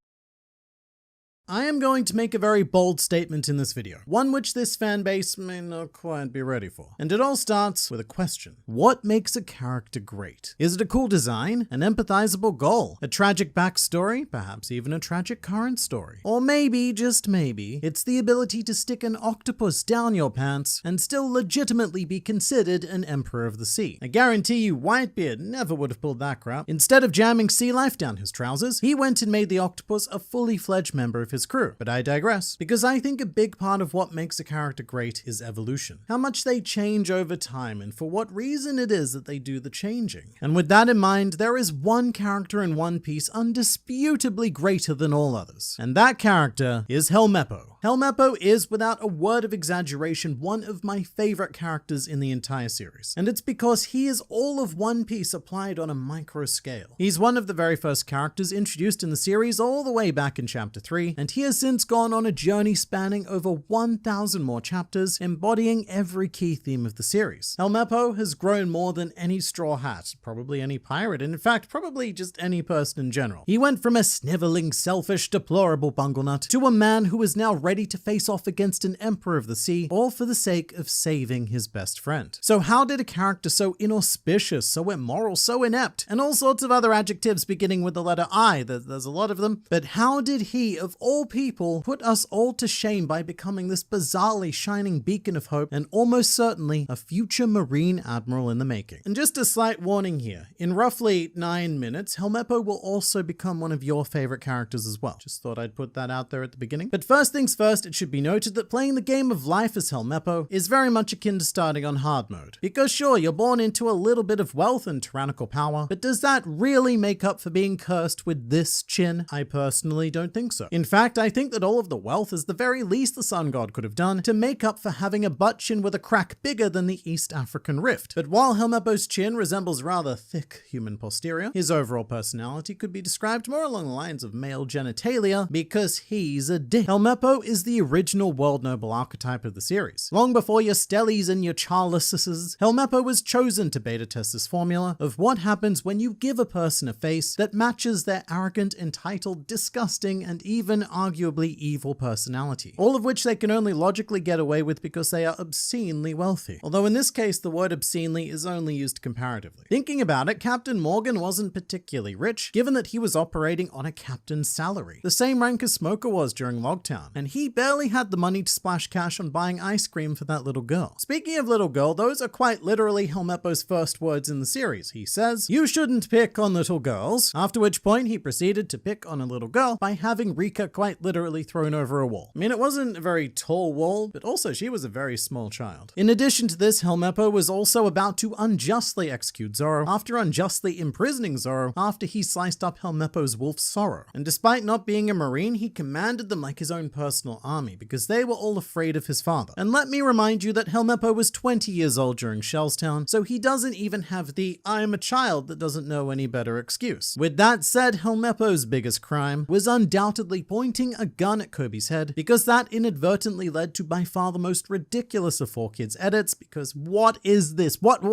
I am going to make a very bold statement in this video, one which this fanbase may not quite be ready for. And it all starts with a question. What makes a character great? Is it a cool design? An empathizable goal? A tragic backstory? Perhaps even a tragic current story? Or maybe, just maybe, it's the ability to stick an octopus down your pants and still legitimately be considered an emperor of the sea. I guarantee you Whitebeard never would have pulled that crap. Instead of jamming sea life down his trousers, he went and made the octopus a fully fledged member of his crew. But I digress, because I think a big part of what makes a character great is evolution. How much they change over time and for what reason it is that they do the changing. And with that in mind, there is one character in One Piece undisputably greater than all others. And that character is Helmeppo. Helmeppo is, without a word of exaggeration, one of my favorite characters in the entire series. And it's because he is all of One Piece applied on a micro scale. He's one of the very first characters introduced in the series all the way back in Chapter 3, and he has since gone on a journey spanning over 1,000 more chapters, embodying every key theme of the series. Helmeppo has grown more than any Straw Hat, probably any pirate, and in fact, probably just any person in general. He went from a sniveling, selfish, deplorable bunglenut to a man who is now ready to face off against an emperor of the sea, all for the sake of saving his best friend. So how did a character so inauspicious, so immoral, so inept, and all sorts of other adjectives beginning with the letter I, there's a lot of them, but how did he, of all people, put us all to shame by becoming this bizarrely shining beacon of hope and almost certainly a future Marine Admiral in the making? And just a slight warning here, in roughly 9 minutes, Helmeppo will also become one of your favorite characters as well. Just thought I'd put that out there at the beginning. But first things first, it should be noted that playing the game of life as Helmeppo is very much akin to starting on hard mode. Because sure, you're born into a little bit of wealth and tyrannical power, but does that really make up for being cursed with this chin? I personally don't think so. In fact, I think that all of the wealth is the very least the Sun God could have done to make up for having a butt chin with a crack bigger than the East African rift. But while Helmeppo's chin resembles rather thick human posterior, his overall personality could be described more along the lines of male genitalia because he's a dick. Helmeppo is the original world noble archetype of the series. Long before your Stellies and your Charleses, Helmeppo was chosen to beta test this formula of what happens when you give a person a face that matches their arrogant, entitled, disgusting, and even arguably evil personality, all of which they can only logically get away with because they are obscenely wealthy. Although in this case, the word obscenely is only used comparatively. Thinking about it, Captain Morgan wasn't particularly rich, given that he was operating on a captain's salary, the same rank as Smoker was during Logtown, and he barely had the money to splash cash on buying ice cream for that little girl. Speaking of little girl, those are quite literally Helmeppo's first words in the series. He says, "You shouldn't pick on little girls," after which point he proceeded to pick on a little girl by having Rika quite literally thrown over a wall. I mean, it wasn't a very tall wall, but also she was a very small child. In addition to this, Helmeppo was also about to unjustly execute Zoro after unjustly imprisoning Zoro after he sliced up Helmeppo's wolf Sorrow. And despite not being a Marine, he commanded them like his own personal army because they were all afraid of his father. And let me remind you that Helmeppo was 20 years old during Shellstown, so he doesn't even have the "I'm a child that doesn't know any better" excuse. With that said, Helmeppo's biggest crime was undoubtedly pointing a gun at Kobe's head, because that inadvertently led to by far the most ridiculous of 4Kids edits, because what is this? What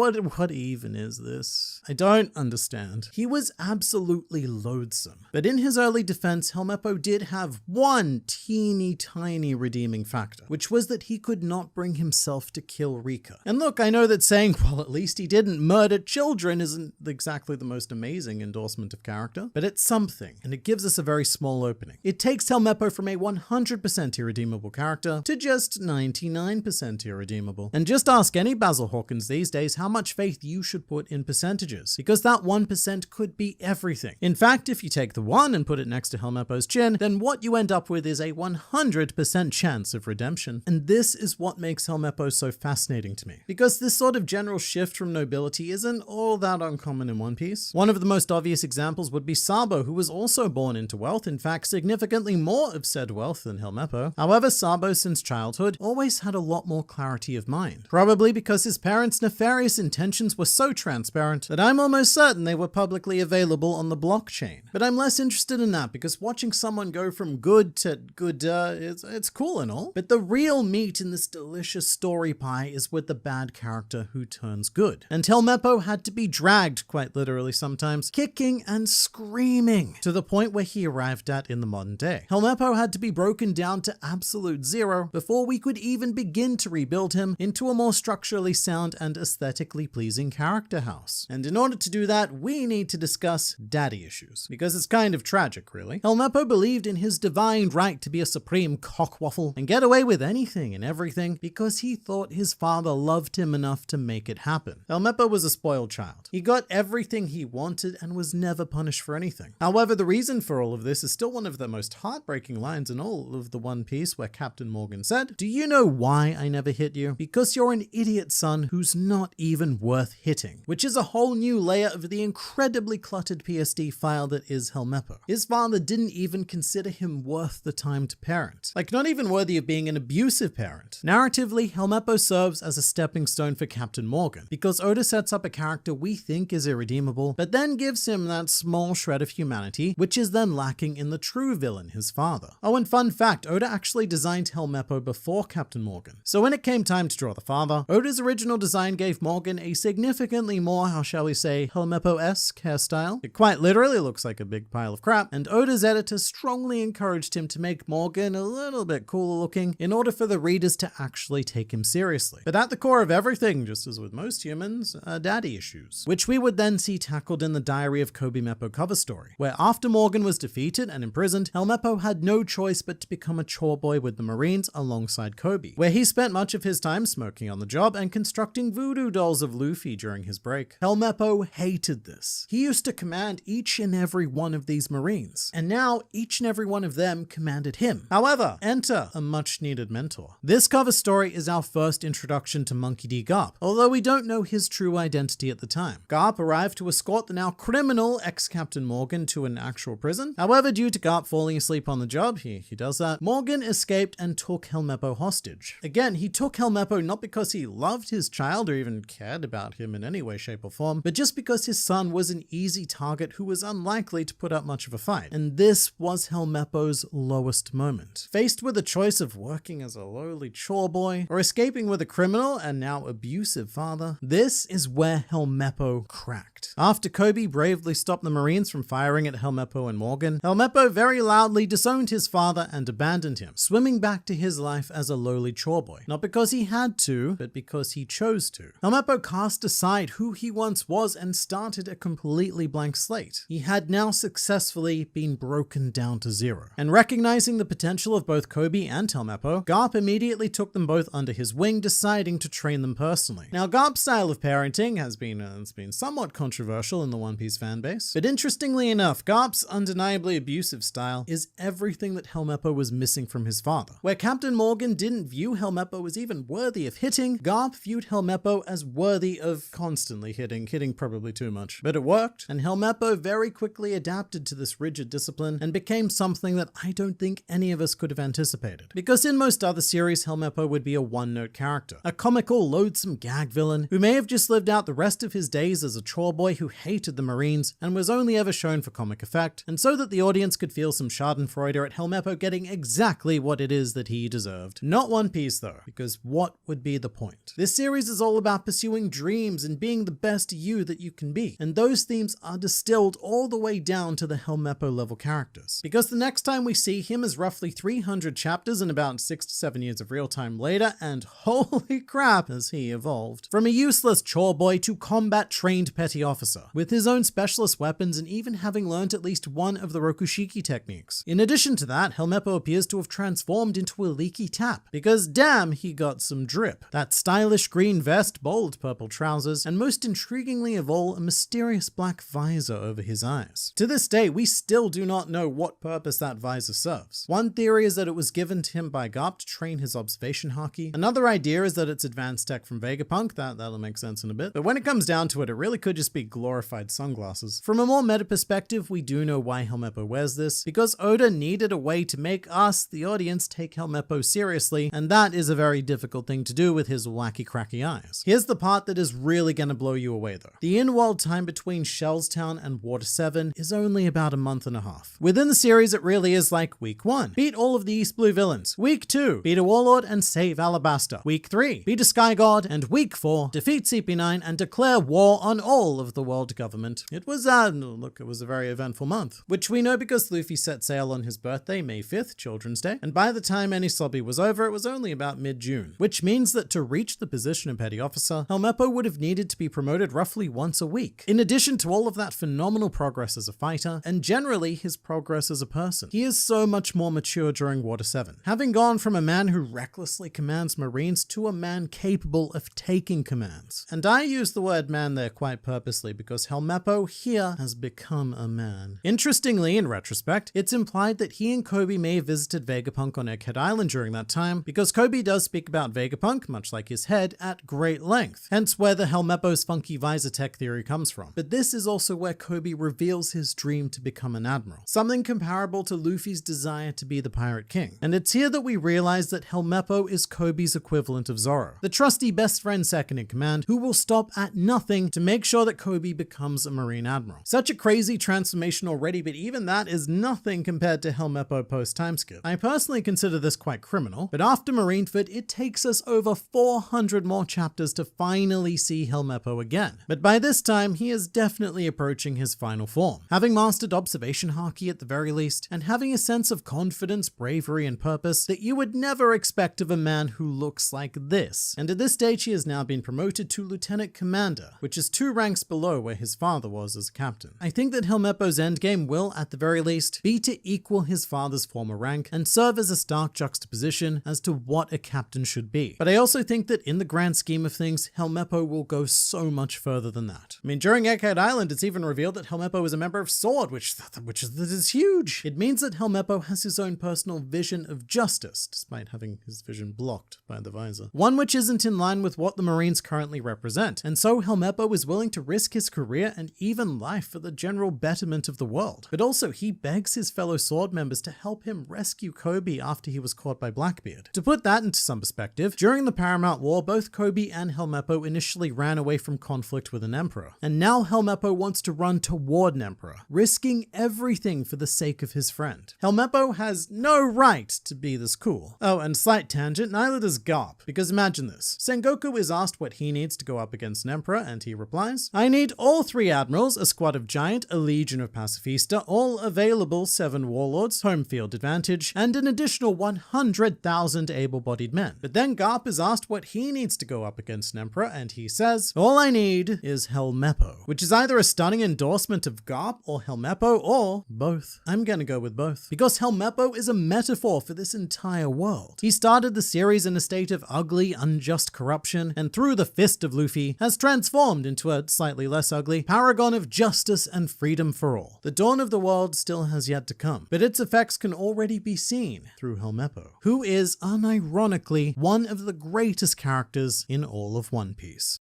even is this? I don't understand. He was absolutely loathsome. But in his early defense, Helmeppo did have one teeny tiny redeeming factor, which was that he could not bring himself to kill Rika. And look, I know that saying, well, at least he didn't murder children isn't exactly the most amazing endorsement of character, but it's something, and it gives us a very small opening. It takes Helmeppo from a 100% irredeemable character to just 99% irredeemable. And just ask any Basil Hawkins these days how much faith you should put in percentages, because that 1% could be everything. In fact, if you take the 1 and put it next to Helmeppo's chin, then what you end up with is a 100% chance of redemption. And this is what makes Helmeppo so fascinating to me, because this sort of general shift from nobility isn't all that uncommon in One Piece. One of the most obvious examples would be Sabo, who was also born into wealth, in fact significantly more of said wealth than Helmeppo. However, Sabo since childhood always had a lot more clarity of mind, probably because his parents' nefarious intentions were so transparent that I'm almost certain they were publicly available on the blockchain. But I'm less interested in that, because watching someone go from good to gooder, it's cool and all, but the real meat in this delicious story pie is with the bad character who turns good. And Helmeppo had to be dragged, quite literally sometimes, kicking and screaming, to the point where he arrived at in the modern day. Helmeppo had to be broken down to absolute zero before we could even begin to rebuild him into a more structurally sound and aesthetically pleasing character house. And in order to do that, we need to discuss daddy issues, because it's kind of tragic, really. Helmeppo believed in his divine right to be a supreme cockwaffle and get away with anything and everything because he thought his father loved him enough to make it happen. Helmeppo was a spoiled child. He got everything he wanted and was never punished for anything. However, the reason for all of this is still one of the most heartbreaking lines in all of the One Piece, where Captain Morgan said, "Do you know why I never hit you? Because you're an idiot son who's not even worth hitting." Which is a whole new layer of the incredibly cluttered PSD file that is Helmeppo. His father didn't even consider him worth the time to parent. Like, not even worthy of being an abusive parent. Narratively, Helmeppo serves as a stepping stone for Captain Morgan, because Oda sets up a character we think is irredeemable, but then gives him that small shred of humanity, which is then lacking in the true villain, his father. Oh, and fun fact, Oda actually designed Helmeppo before Captain Morgan. So when it came time to draw the father, Oda's original design gave Morgan a significantly more, how shall we say, Helmeppo-esque hairstyle. It quite literally looks like a big pile of crap, and Oda's editor strongly encouraged him to make Morgan a little bit cooler looking in order for the readers to actually take him seriously. But at the core of everything, just as with most humans, are daddy issues, which we would then see tackled in the Diary of Kobe Meppo cover story, where after Morgan was defeated and imprisoned, Helmeppo had no choice but to become a chore boy with the Marines alongside Kobe, where he spent much of his time smoking on the job and constructing voodoo dolls of Luffy during his break. Helmeppo hated this. He used to command each and every one of these Marines, and now each and every one of them commanded him. However, enter a much needed mentor. This cover story is our first introduction to Monkey D. Garp, although we don't know his true identity at the time. Garp arrived to escort the now criminal ex-Captain Morgan to an actual prison. However, due to Garp falling asleep on the job, he does that, Morgan escaped and took Helmeppo hostage. Again, he took Helmeppo not because he loved his child or even cared about him in any way, shape, or form, but just because his son was an easy target who was unlikely to put up much of a fight. And this was Helmeppo's lowest moment. Faced with a choice of working as a lowly chore boy or escaping with a criminal and now abusive father, this is where Helmeppo cracked. After Kobe bravely stopped the Marines from firing at Helmeppo and Morgan, Helmeppo very loudly simply disowned his father and abandoned him, swimming back to his life as a lowly chore boy. Not because he had to, but because he chose to. Helmeppo cast aside who he once was and started a completely blank slate. He had now successfully been broken down to zero. And recognizing the potential of both Koby and Helmeppo, Garp immediately took them both under his wing, deciding to train them personally. Now, Garp's style of parenting has been somewhat controversial in the One Piece fanbase, but interestingly enough, Garp's undeniably abusive style is everything that Helmeppo was missing from his father. Where Captain Morgan didn't view Helmeppo as even worthy of hitting, Garp viewed Helmeppo as worthy of constantly hitting probably too much. But it worked, and Helmeppo very quickly adapted to this rigid discipline and became something that I don't think any of us could have anticipated. Because in most other series, Helmeppo would be a one-note character, a comical, loathsome gag villain who may have just lived out the rest of his days as a chore boy who hated the Marines and was only ever shown for comic effect, and so that the audience could feel some schadenfreude at Helmeppo getting exactly what it is that he deserved. Not One Piece though, because what would be the point? This series is all about pursuing dreams and being the best you that you can be, and those themes are distilled all the way down to the Helmeppo level characters. Because the next time we see him is roughly 300 chapters and about 6 to 7 years of real time later, and holy crap has he evolved. From a useless chore boy to combat trained petty officer, with his own specialist weapons and even having learned at least one of the Rokushiki techniques. In addition to that, Helmeppo appears to have transformed into a leaky tap, because damn, he got some drip. That stylish green vest, bold purple trousers, and most intriguingly of all, a mysterious black visor over his eyes. To this day, we still do not know what purpose that visor serves. One theory is that it was given to him by Garp to train his observation haki. Another idea is that it's advanced tech from Vegapunk, that'll make sense in a bit. But when it comes down to it, it really could just be glorified sunglasses. From a more meta perspective, we do know why Helmeppo wears this, because Oda needed a way to make us, the audience, take Helmeppo seriously, and that is a very difficult thing to do with his wacky cracky eyes. Here's the part that is really gonna blow you away though. The in-world time between Shellstown and Water 7 is only about a month and a half. Within the series, it really is like week 1, beat all of the East Blue villains. Week 2, beat a warlord and save Alabasta. Week 3, beat a sky god, and week 4, defeat CP9 and declare war on all of the world government. It was it was a very eventful month, which we know because Luffy set sail on his birthday, May 5th, Children's Day, and by the time Enisobi was over, it was only about mid-June, which means that to reach the position of petty officer, Helmeppo would have needed to be promoted roughly once a week. In addition to all of that phenomenal progress as a fighter, and generally his progress as a person, he is so much more mature during Water 7, having gone from a man who recklessly commands Marines to a man capable of taking commands. And I use the word man there quite purposely because Helmeppo here has become a man. Interestingly, in retrospect, it's implied that he and Koby may have visited Vegapunk on Egghead Island during that time, because Koby does speak about Vegapunk, much like his head, at great length, hence where the Helmeppo's funky visor tech theory comes from. But this is also where Koby reveals his dream to become an admiral, something comparable to Luffy's desire to be the Pirate King. And it's here that we realize that Helmeppo is Koby's equivalent of Zoro, the trusty best friend second in command who will stop at nothing to make sure that Koby becomes a Marine Admiral. Such a crazy transformation already, but even that is nothing compared to Helmeppo post-time skip. I personally consider this quite criminal, but after Marineford, it takes us over 400 more chapters to finally see Helmeppo again. But by this time, he is definitely approaching his final form, having mastered observation haki at the very least, and having a sense of confidence, bravery, and purpose that you would never expect of a man who looks like this. And at this stage, he has now been promoted to Lieutenant Commander, which is 2 ranks below where his father was as a captain. I think that Helmeppo's endgame will, at the very least, be to equal his father's former rank and serve as a stark juxtaposition as to what a captain should be. But I also think that in the grand scheme of things, Helmeppo will go so much further than that. I mean, during Egghead Island, it's even revealed that Helmeppo is a member of SWORD, which is huge. It means that Helmeppo has his own personal vision of justice, despite having his vision blocked by the visor. One which isn't in line with what the Marines currently represent, and so Helmeppo is willing to risk his career and even life for the general betterment of the world. But also, he begs his fellow SWORD members to help him rescue Koby after he was caught by Blackbeard. To put that into some perspective, during the Paramount War, both Koby and Helmeppo initially ran away from conflict with an emperor, and now Helmeppo wants to run toward an emperor, risking everything for the sake of his friend. Helmeppo has no right to be this cool. Oh, and slight tangent, neither does Garp, because imagine this. Sengoku is asked what he needs to go up against an emperor, and he replies, "I need all 3 admirals, a squad of giant, a legion of pacifista, all available 7 warlords, home field advantage, and an additional 100,000 able-bodied men. But then Garp is asked what he needs to go up against an emperor, and he says, "All I need is Helmeppo," which is either a stunning endorsement of Garp or Helmeppo, or both. I'm gonna go with both, because Helmeppo is a metaphor for this entire world. He started the series in a state of ugly, unjust corruption, and through the fist of Luffy, has transformed into a slightly less ugly paragon of justice and freedom for all. The dawn of the world still has yet to come, but its effects can already be seen through Helmeppo, who is unironically one of the greatest characters in all of One Piece.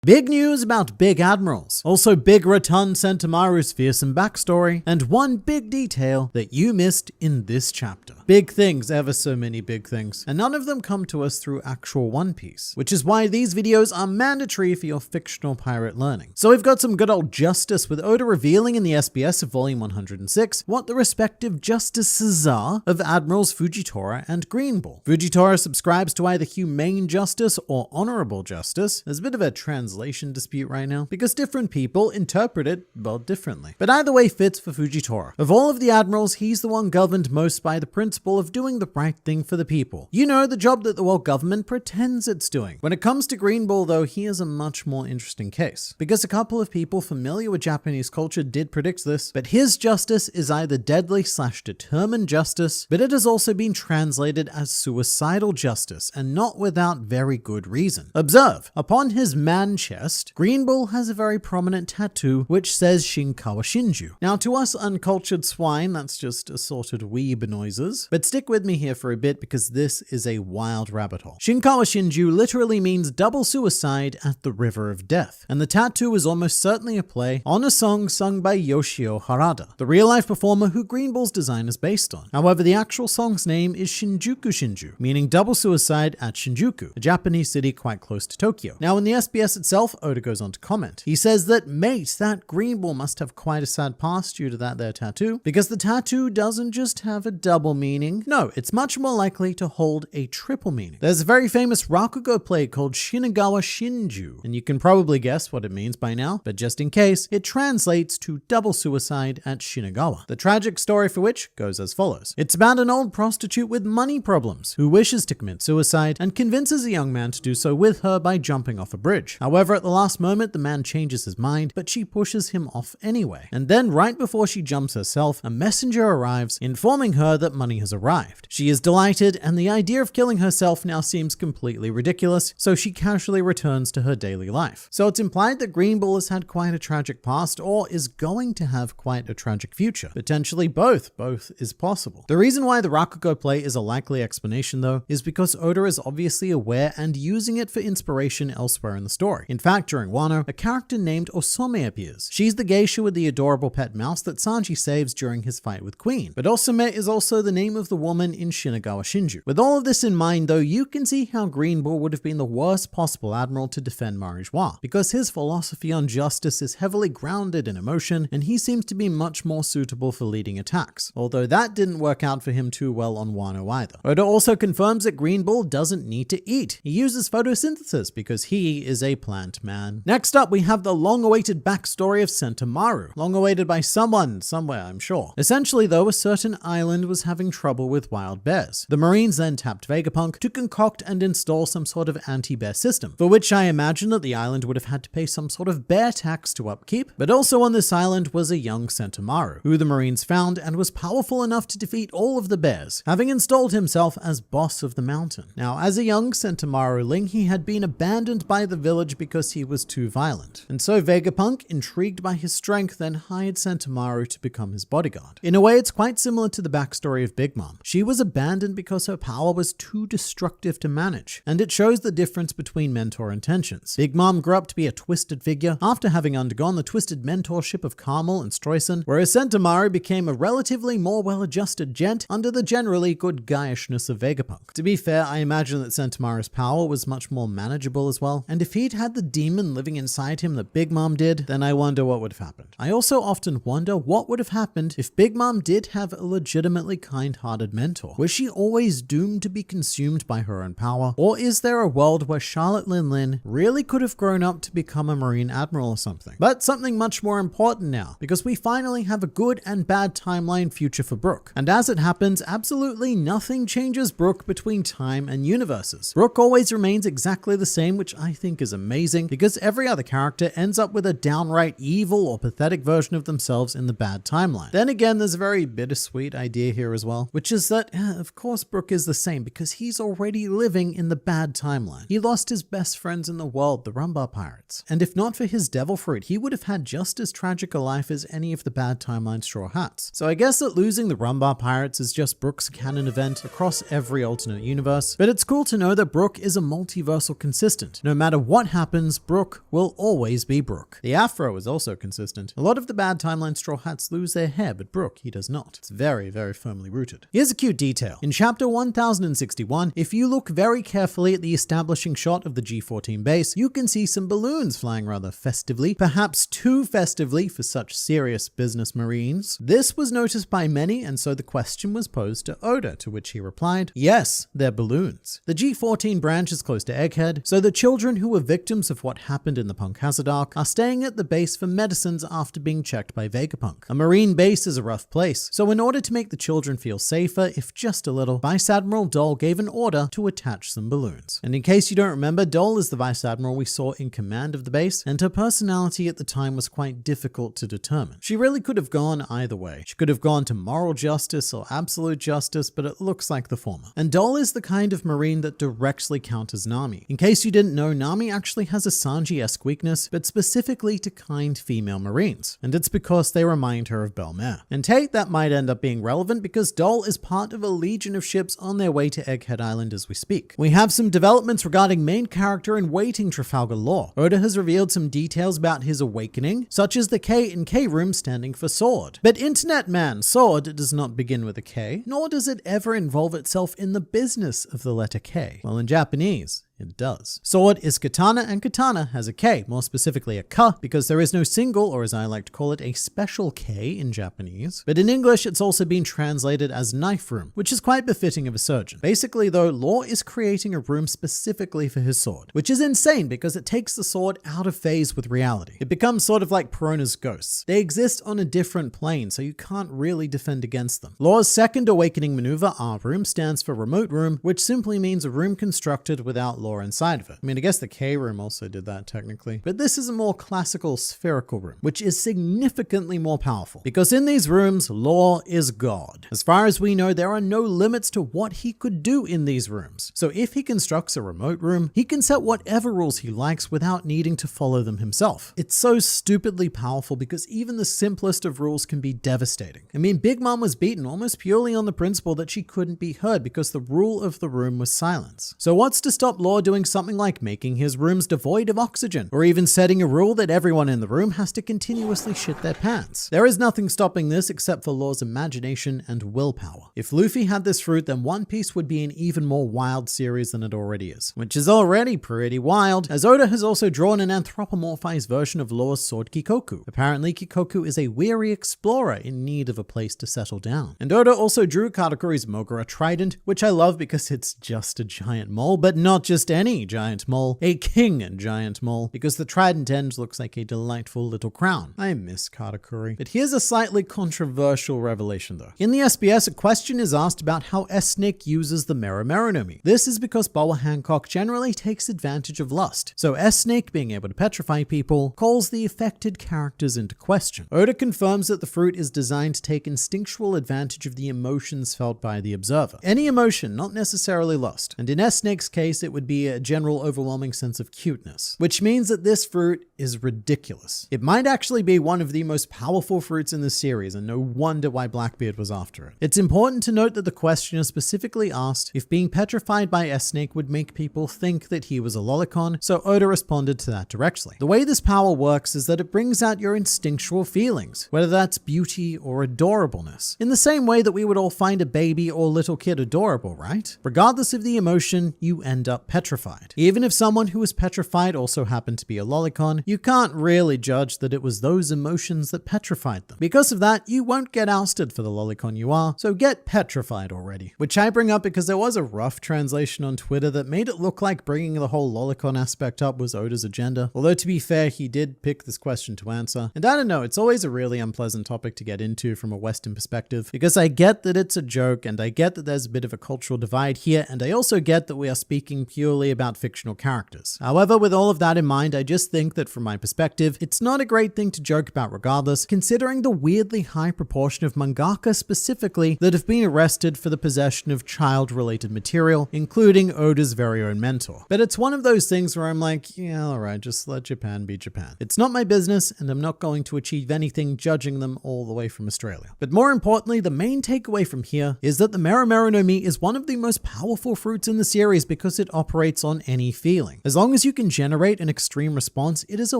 Big news about Big Admirals, also Big Rotund Sentomaru's fearsome backstory, and one big detail that you missed in this chapter. Big things, ever so many big things, and none of them come to us through actual One Piece, which is why these videos are mandatory for your fictional pirate learning. So we've got some good old justice, with Oda revealing in the SBS of volume 106 what the respective justices are of Admirals Fujitora and Greenbull. Fujitora subscribes to either humane justice or honorable justice. There's a bit of a translation dispute right now, because different people interpret it, well, differently. But either way fits for Fujitora. Of all of the admirals, he's the one governed most by the principle of doing the right thing for the people. You know, the job that the world government pretends it's doing. When it comes to Greenbull, though, he is a much more interesting case, because a couple of people familiar with Japanese culture did predict this, but his justice is either deadly/determined justice, but it has also been translated as suicidal justice, and not without very good reason. Observe, upon his man chest, Greenbull has a very prominent tattoo which says Shinkawa Shinju. Now, to us uncultured swine, that's just assorted weeb noises, but stick with me here for a bit because this is a wild rabbit hole. Shinkawa Shinju literally means double suicide at the River of Death, and the tattoo is almost certainly a play on a song sung by Yoshio Harada, the real-life performer who Greenbull's design is based on. However, the actual song's name is Shinjuku Shinju, meaning double suicide at Shinjuku, a Japanese city quite close to Tokyo. Now, in the SBS itself, Oda goes on to comment. He says that, "Mate, that Greenbull must have quite a sad past due to that there tattoo, because the tattoo doesn't just have a double meaning. No, it's much more likely to hold a triple meaning. There's a very famous Rakugo play called Shinagawa Shinju, and you can probably guess what it means by now, but just in case, it translates to double suicide at Shinagawa. The tragic story for which goes as follows. It's about an old prostitute with money problems who wishes to commit suicide and convinces a young man to do so with her by jumping off a bridge. However, at the last moment, the man changes his mind, but she pushes him off anyway. And then, right before she jumps herself, a messenger arrives, informing her that money has arrived. She is delighted, and the idea of killing herself now seems completely ridiculous, so she casually returns to her daily life. So it's implied that Greenbull has had quite a tragic past, or is going to have quite a tragic future. Potentially both. Both is possible. The reason why the Rakugo play is a likely explanation, though, is because Oda is obviously aware and using it for inspiration elsewhere in the story. In fact, during Wano, a character named Osome appears. She's the geisha with the adorable pet mouse that Sanji saves during his fight with Queen. But Osome is also the name of the woman in Shinagawa Shinju. With all of this in mind, though, you can see how Greenbull would have been the worst possible admiral to defend Marijois, because his philosophy on justice is heavily grounded in emotion, and he seems to be much more suitable for leading attacks. Although that didn't work out for him too well on Wano either. Oda also confirms that Greenbull doesn't need to eat. He uses photosynthesis because he is a plant man. Next up, we have the long-awaited backstory of Sentomaru. Long-awaited by someone, somewhere, I'm sure. Essentially, though, a certain island was having trouble with wild bears. The Marines then tapped Vegapunk to concoct and install some sort of anti-bear system, for which I imagine that the island would have had to pay some sort of bear tax to upkeep. But also on this island was a young Sentomaru, who the Marines found and was powerful enough to defeat all of the bears, having installed himself as boss of the mountain. Now, as a young Sentomaru-ling, he had been abandoned by the village because he was too violent. And so Vegapunk, intrigued by his strength, then hired Sentomaru to become his bodyguard. In a way, it's quite similar to the backstory of Big Mom. She was abandoned because her power was too destructive to manage, and it shows the difference between mentor intentions. Big Mom grew up to be a twisted figure after having undergone the twisted mentorship of Carmel and Streusen, whereas Sentomaru became a relatively more well-adjusted gent under the generally good guyishness of Vegapunk. To be fair, I imagine that Sentomaru's power was much more manageable as well, and if he'd had the demon living inside him that Big Mom did, then I wonder what would have happened. I also often wonder what would have happened if Big Mom did have a legitimately kind-hearted mentor. Was she always doomed to be consumed by her own power? Or is there a world where Charlotte Lin really could have grown up to become a Marine Admiral or something? But something much more important now, because we finally have a good and bad timeline future for Brooke. And as it happens, absolutely nothing changes Brooke between time and universes. Brooke always remains exactly the same, which I think is amazing, because every other character ends up with a downright evil or pathetic version of themselves in the bad timeline. Then again, there's a very bittersweet idea here as well, which is that, of course, Brooke is the same because he's already living in the bad timeline. He lost his best friends in the world, the Rumbar Pirates. And if not for his devil fruit, he would have had just as tragic a life as any of the bad timeline Straw Hats. So I guess that losing the Rumbar Pirates is just Brooke's canon event across every alternate universe, but it's cool to know that Brooke is a multiversal consistent. No matter what happens, Brooke will always be Brooke. The afro is also consistent. A lot of the bad timeline Straw Hats lose their hair, but Brooke, he does not. It's very, very firmly rooted. Here's a cute detail. In chapter 1061, if you look very carefully at the establishing shot of the G14 base, you can see some balloons flying rather festively, perhaps too festively for such serious business Marines. This was noticed by many, and so the question was posed to Oda, to which he replied, yes, they're balloons. The G14 branch is close to Egghead, so the children who were victims of what happened in the Punk Hazard arc are staying at the base for medicines after being checked by Vegapunk. A Marine base is a rough place, so in order to make the children feel safer, if just a little, Vice Admiral Dole gave an order to attach some balloons. And in case you don't remember, Dole is the Vice Admiral we saw in command of the base, and her personality at the time was quite difficult to determine. She really could have gone either way. She could have gone to moral justice or absolute justice, but it looks like the former. And Dole is the kind of Marine that directly counters Nami. In case you didn't know, Nami actually has a Sanji-esque weakness, but specifically to kind female Marines, and it's because they remind her of Belmare. And Tate, that might end up being relevant because Dole is part of a legion of ships on their way to Egghead Island as we speak. We have some developments regarding main character in waiting Trafalgar Law. Oda has revealed some details about his awakening, such as the K in K room standing for sword. But Internet Man, sword does not begin with a K, nor does it ever involve itself in the business of the letter K. Well, in Japanese, it does. Sword is katana, and katana has a K, more specifically a ka, because there is no single, or as I like to call it, a special K in Japanese. But in English, it's also been translated as knife room, which is quite befitting of a surgeon. Basically though, Law is creating a room specifically for his sword, which is insane because it takes the sword out of phase with reality. It becomes sort of like Perona's ghosts. They exist on a different plane, so you can't really defend against them. Law's second awakening maneuver, R-room, stands for remote room, which simply means a room constructed without Law inside of it. I mean, I guess the K room also did that technically, but this is a more classical spherical room, which is significantly more powerful because in these rooms, Law is God. As far as we know, there are no limits to what he could do in these rooms. So if he constructs a remote room, he can set whatever rules he likes without needing to follow them himself. It's so stupidly powerful because even the simplest of rules can be devastating. I mean, Big Mom was beaten almost purely on the principle that she couldn't be heard because the rule of the room was silence. So what's to stop Law doing something like making his rooms devoid of oxygen, or even setting a rule that everyone in the room has to continuously shit their pants? There is nothing stopping this except for Law's imagination and willpower. If Luffy had this fruit, then One Piece would be an even more wild series than it already is, which is already pretty wild, as Oda has also drawn an anthropomorphized version of Law's sword Kikoku. Apparently, Kikoku is a weary explorer in need of a place to settle down. And Oda also drew Katakuri's Mogura Trident, which I love because it's just a giant mole, but not just any giant mole, a king giant mole, because the trident end looks like a delightful little crown. I miss Katakuri. But here's a slightly controversial revelation though. In the SBS, a question is asked about how S-Snake uses the Mera Meronomi. This is because Boa Hancock generally takes advantage of lust, so S-Snake, being able to petrify people, calls the affected characters into question. Oda confirms that the fruit is designed to take instinctual advantage of the emotions felt by the observer. Any emotion, not necessarily lust. And in S-Snake's case, it would be a general overwhelming sense of cuteness, which means that this fruit is ridiculous. It might actually be one of the most powerful fruits in the series, and no wonder why Blackbeard was after it. It's important to note that the questioner specifically asked if being petrified by S-Snake would make people think that he was a lolicon, so Oda responded to that directly. The way this power works is that it brings out your instinctual feelings, whether that's beauty or adorableness, in the same way that we would all find a baby or little kid adorable, right? Regardless of the emotion, you end up petrified. petrified. Even if someone who was petrified also happened to be a lolicon, you can't really judge that it was those emotions that petrified them. Because of that, you won't get ousted for the lolicon you are, so get petrified already. Which I bring up because there was a rough translation on Twitter that made it look like bringing the whole lolicon aspect up was Oda's agenda. Although to be fair, he did pick this question to answer. And I don't know, it's always a really unpleasant topic to get into from a Western perspective, because I get that it's a joke and I get that there's a bit of a cultural divide here, and I also get that we are speaking purely about fictional characters. However, with all of that in mind, I just think that from my perspective, it's not a great thing to joke about regardless, considering the weirdly high proportion of mangaka specifically that have been arrested for the possession of child-related material, including Oda's very own mentor. But it's one of those things where I'm like, yeah, alright, just let Japan be Japan. It's not my business, and I'm not going to achieve anything judging them all the way from Australia. But more importantly, the main takeaway from here is that the Meru Meru no Mi is one of the most powerful fruits in the series because it operates on any feeling. As long as you can generate an extreme response, it is a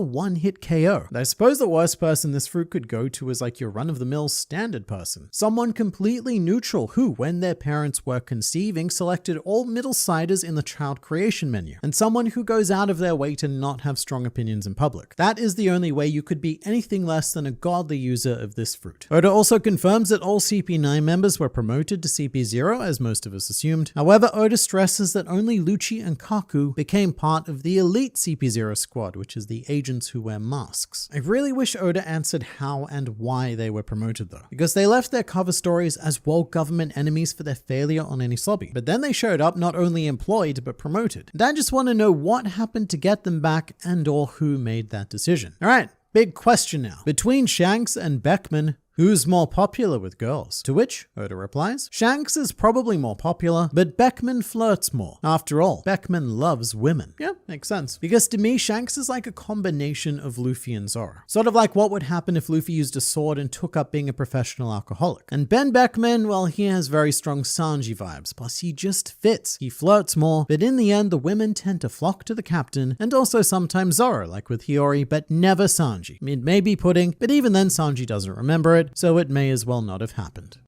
one-hit KO. And I suppose the worst person this fruit could go to is like your run-of-the-mill standard person. Someone completely neutral who, when their parents were conceiving, selected all middle ciders in the child creation menu. And someone who goes out of their way to not have strong opinions in public. That is the only way you could be anything less than a godly user of this fruit. Oda also confirms that all CP9 members were promoted to CP0, as most of us assumed. However, Oda stresses that only Lucci and Kaku became part of the elite CP0 squad, which is the agents who wear masks. I really wish Oda answered how and why they were promoted though, because they left their cover stories as world government enemies for their failure on Enisobi. But then they showed up not only employed, but promoted. And I just want to know what happened to get them back and or who made that decision. Alright, big question now. Between Shanks and Beckman, who's more popular with girls? To which Oda replies, Shanks is probably more popular, but Beckman flirts more. After all, Beckman loves women. Yeah, makes sense. Because to me, Shanks is like a combination of Luffy and Zoro. Sort of like what would happen if Luffy used a sword and took up being a professional alcoholic. And Ben Beckman, well, he has very strong Sanji vibes, plus he just fits. He flirts more, but in the end, the women tend to flock to the captain, and also sometimes Zoro, like with Hiyori, but never Sanji. It may be Pudding, but even then Sanji doesn't remember it, so it may as well not have happened.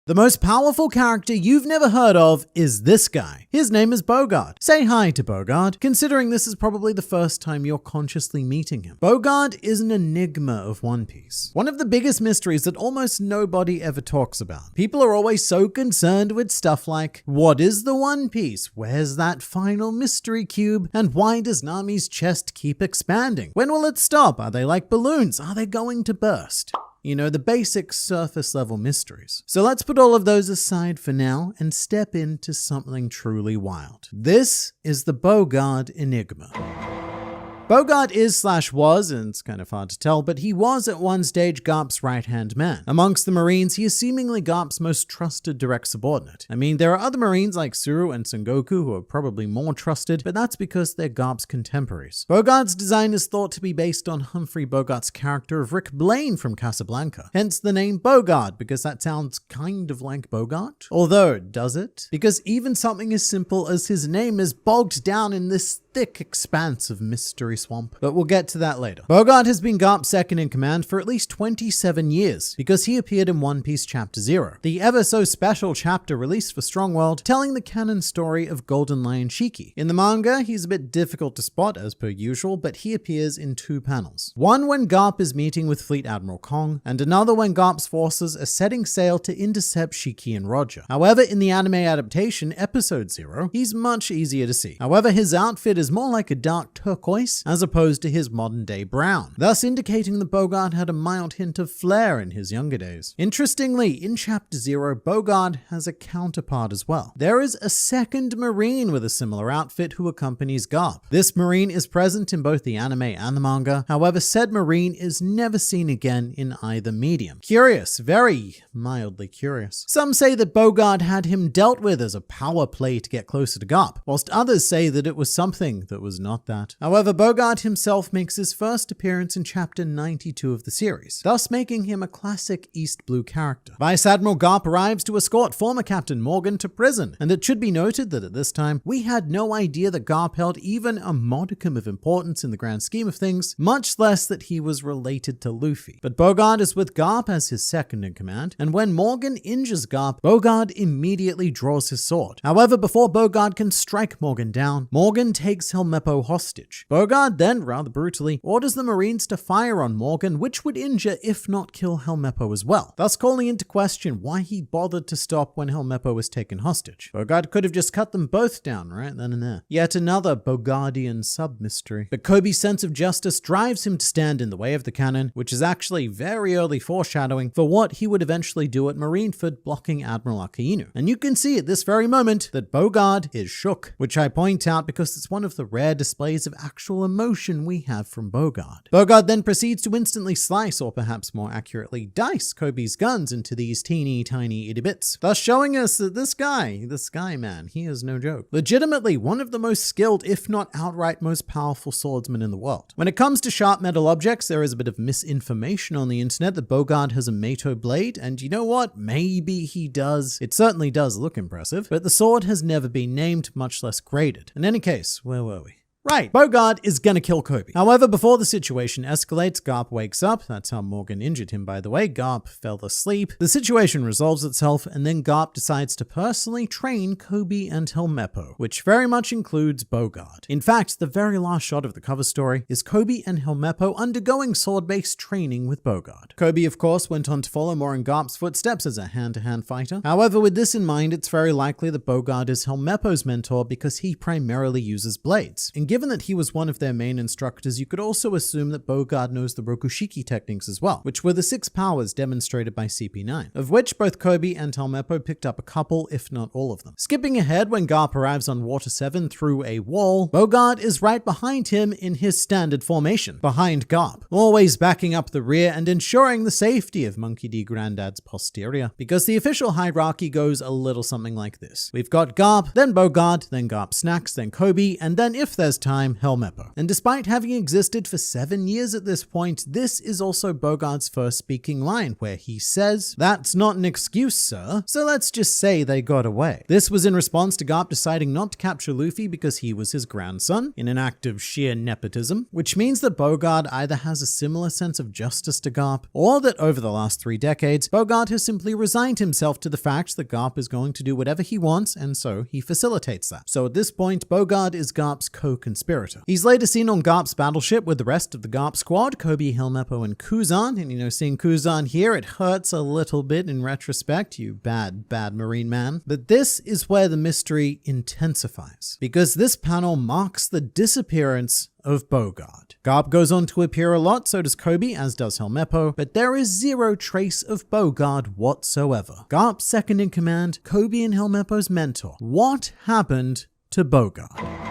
The most powerful character you've never heard of is this guy. His name is Bogard. Say hi to Bogard, considering this is probably the first time you're consciously meeting him. Bogard is an enigma of One Piece. One of the biggest mysteries that almost nobody ever talks about. People are always so concerned with stuff like, what is the One Piece? Where's that final mystery cube? And why does Nami's chest keep expanding? When will it stop? Are they like balloons? Are they going to burst? You know, the basic surface level mysteries. So let's put all of those aside for now and step into something truly wild. This is the Bogard Enigma. Bogard is/was, and it's kind of hard to tell, but he was at one stage Garp's right-hand man. Amongst the Marines, he is seemingly Garp's most trusted direct subordinate. I mean, there are other Marines like Suru and Sengoku who are probably more trusted, but that's because they're Garp's contemporaries. Bogard's design is thought to be based on Humphrey Bogart's character of Rick Blaine from Casablanca. Hence the name Bogard, because that sounds kind of like Bogart. Although, does it? Because even something as simple as his name is bogged down in this thick expanse of mystery swamp. But we'll get to that later. Bogard has been Garp's second in command for at least 27 years, because he appeared in One Piece Chapter 0, the ever so special chapter released for Strongworld, telling the canon story of Golden Lion Shiki. In the manga, he's a bit difficult to spot as per usual, but he appears in two panels. One when Garp is meeting with Fleet Admiral Kong, and another when Garp's forces are setting sail to intercept Shiki and Roger. However, in the anime adaptation, Episode 0, he's much easier to see. However, his outfit is more like a dark turquoise as opposed to his modern day brown, thus indicating that Bogard had a mild hint of flair in his younger days. Interestingly, in Chapter 0, Bogard has a counterpart as well. There is a second Marine with a similar outfit who accompanies Garp. This Marine is present in both the anime and the manga, however said Marine is never seen again in either medium. Curious, very mildly curious. Some say that Bogard had him dealt with as a power play to get closer to Garp, whilst others say that it was something that was not that. However, Bogard Bogard himself makes his first appearance in chapter 92 of the series, thus making him a classic East Blue character. Vice Admiral Garp arrives to escort former Captain Morgan to prison, and it should be noted that at this time, we had no idea that Garp held even a modicum of importance in the grand scheme of things, much less that he was related to Luffy. But Bogard is with Garp as his second in command, and when Morgan injures Garp, Bogard immediately draws his sword. However, before Bogard can strike Morgan down, Morgan takes Helmeppo hostage. Bogard then, rather brutally, orders the Marines to fire on Morgan, which would injure if not kill Helmeppo as well, thus calling into question why he bothered to stop when Helmeppo was taken hostage. Bogard could have just cut them both down right then and there. Yet another Bogardian sub-mystery. But Kobe's sense of justice drives him to stand in the way of the cannon, which is actually very early foreshadowing for what he would eventually do at Marineford blocking Admiral Akainu. And you can see at this very moment that Bogard is shook, which I point out because it's one of the rare displays of actual emotion we have from Bogard. Bogard then proceeds to instantly slice, or perhaps more accurately, dice Kobe's guns into these teeny tiny itty bits, thus showing us that this guy, man, he is no joke. Legitimately one of the most skilled, if not outright most powerful swordsmen in the world. When it comes to sharp metal objects, there is a bit of misinformation on the internet that Bogard has a Mato blade, and you know what? Maybe he does. It certainly does look impressive, but the sword has never been named, much less graded. In any case, where were we? Right, Bogard is gonna kill Kobe. However, before the situation escalates, Garp wakes up. That's how Morgan injured him, by the way. Garp fell asleep. The situation resolves itself, and then Garp decides to personally train Kobe and Helmeppo, which very much includes Bogard. In fact, the very last shot of the cover story is Kobe and Helmeppo undergoing sword-based training with Bogard. Kobe, of course, went on to follow more in Garp's footsteps as a hand-to-hand fighter. However, with this in mind, it's very likely that Bogard is Helmeppo's mentor because he primarily uses blades. And given that he was one of their main instructors, you could also assume that Bogard knows the Rokushiki techniques as well, which were the 6 powers demonstrated by CP9, of which both Kobe and Helmeppo picked up a couple, if not all of them. Skipping ahead, when Garp arrives on Water 7 through a wall, Bogard is right behind him in his standard formation, behind Garp, always backing up the rear and ensuring the safety of Monkey D. Grandad's posterior, because the official hierarchy goes a little something like this. We've got Garp, then Bogard, then Garp Snacks, then Kobe, and then if there's time, Helmeppo. And despite having existed for 7 years at this point, this is also Bogard's first speaking line, where he says, "That's not an excuse, sir, so let's just say they got away." This was in response to Garp deciding not to capture Luffy because he was his grandson, in an act of sheer nepotism, which means that Bogard either has a similar sense of justice to Garp, or that over the last 3 decades, Bogard has simply resigned himself to the fact that Garp is going to do whatever he wants, and so he facilitates that. So at this point, Bogard is Garp's co-conspirator. He's later seen on Garp's battleship with the rest of the Garp squad, Kobe, Helmeppo, and Kuzan. And seeing Kuzan here, it hurts a little bit in retrospect, you bad Marine man. But this is where the mystery intensifies, because this panel marks the disappearance of Bogard. Garp goes on to appear a lot, so does Kobe, as does Helmeppo, but there is zero trace of Bogard whatsoever. Garp's second in command, Kobe and Helmeppo's mentor. What happened to Bogard?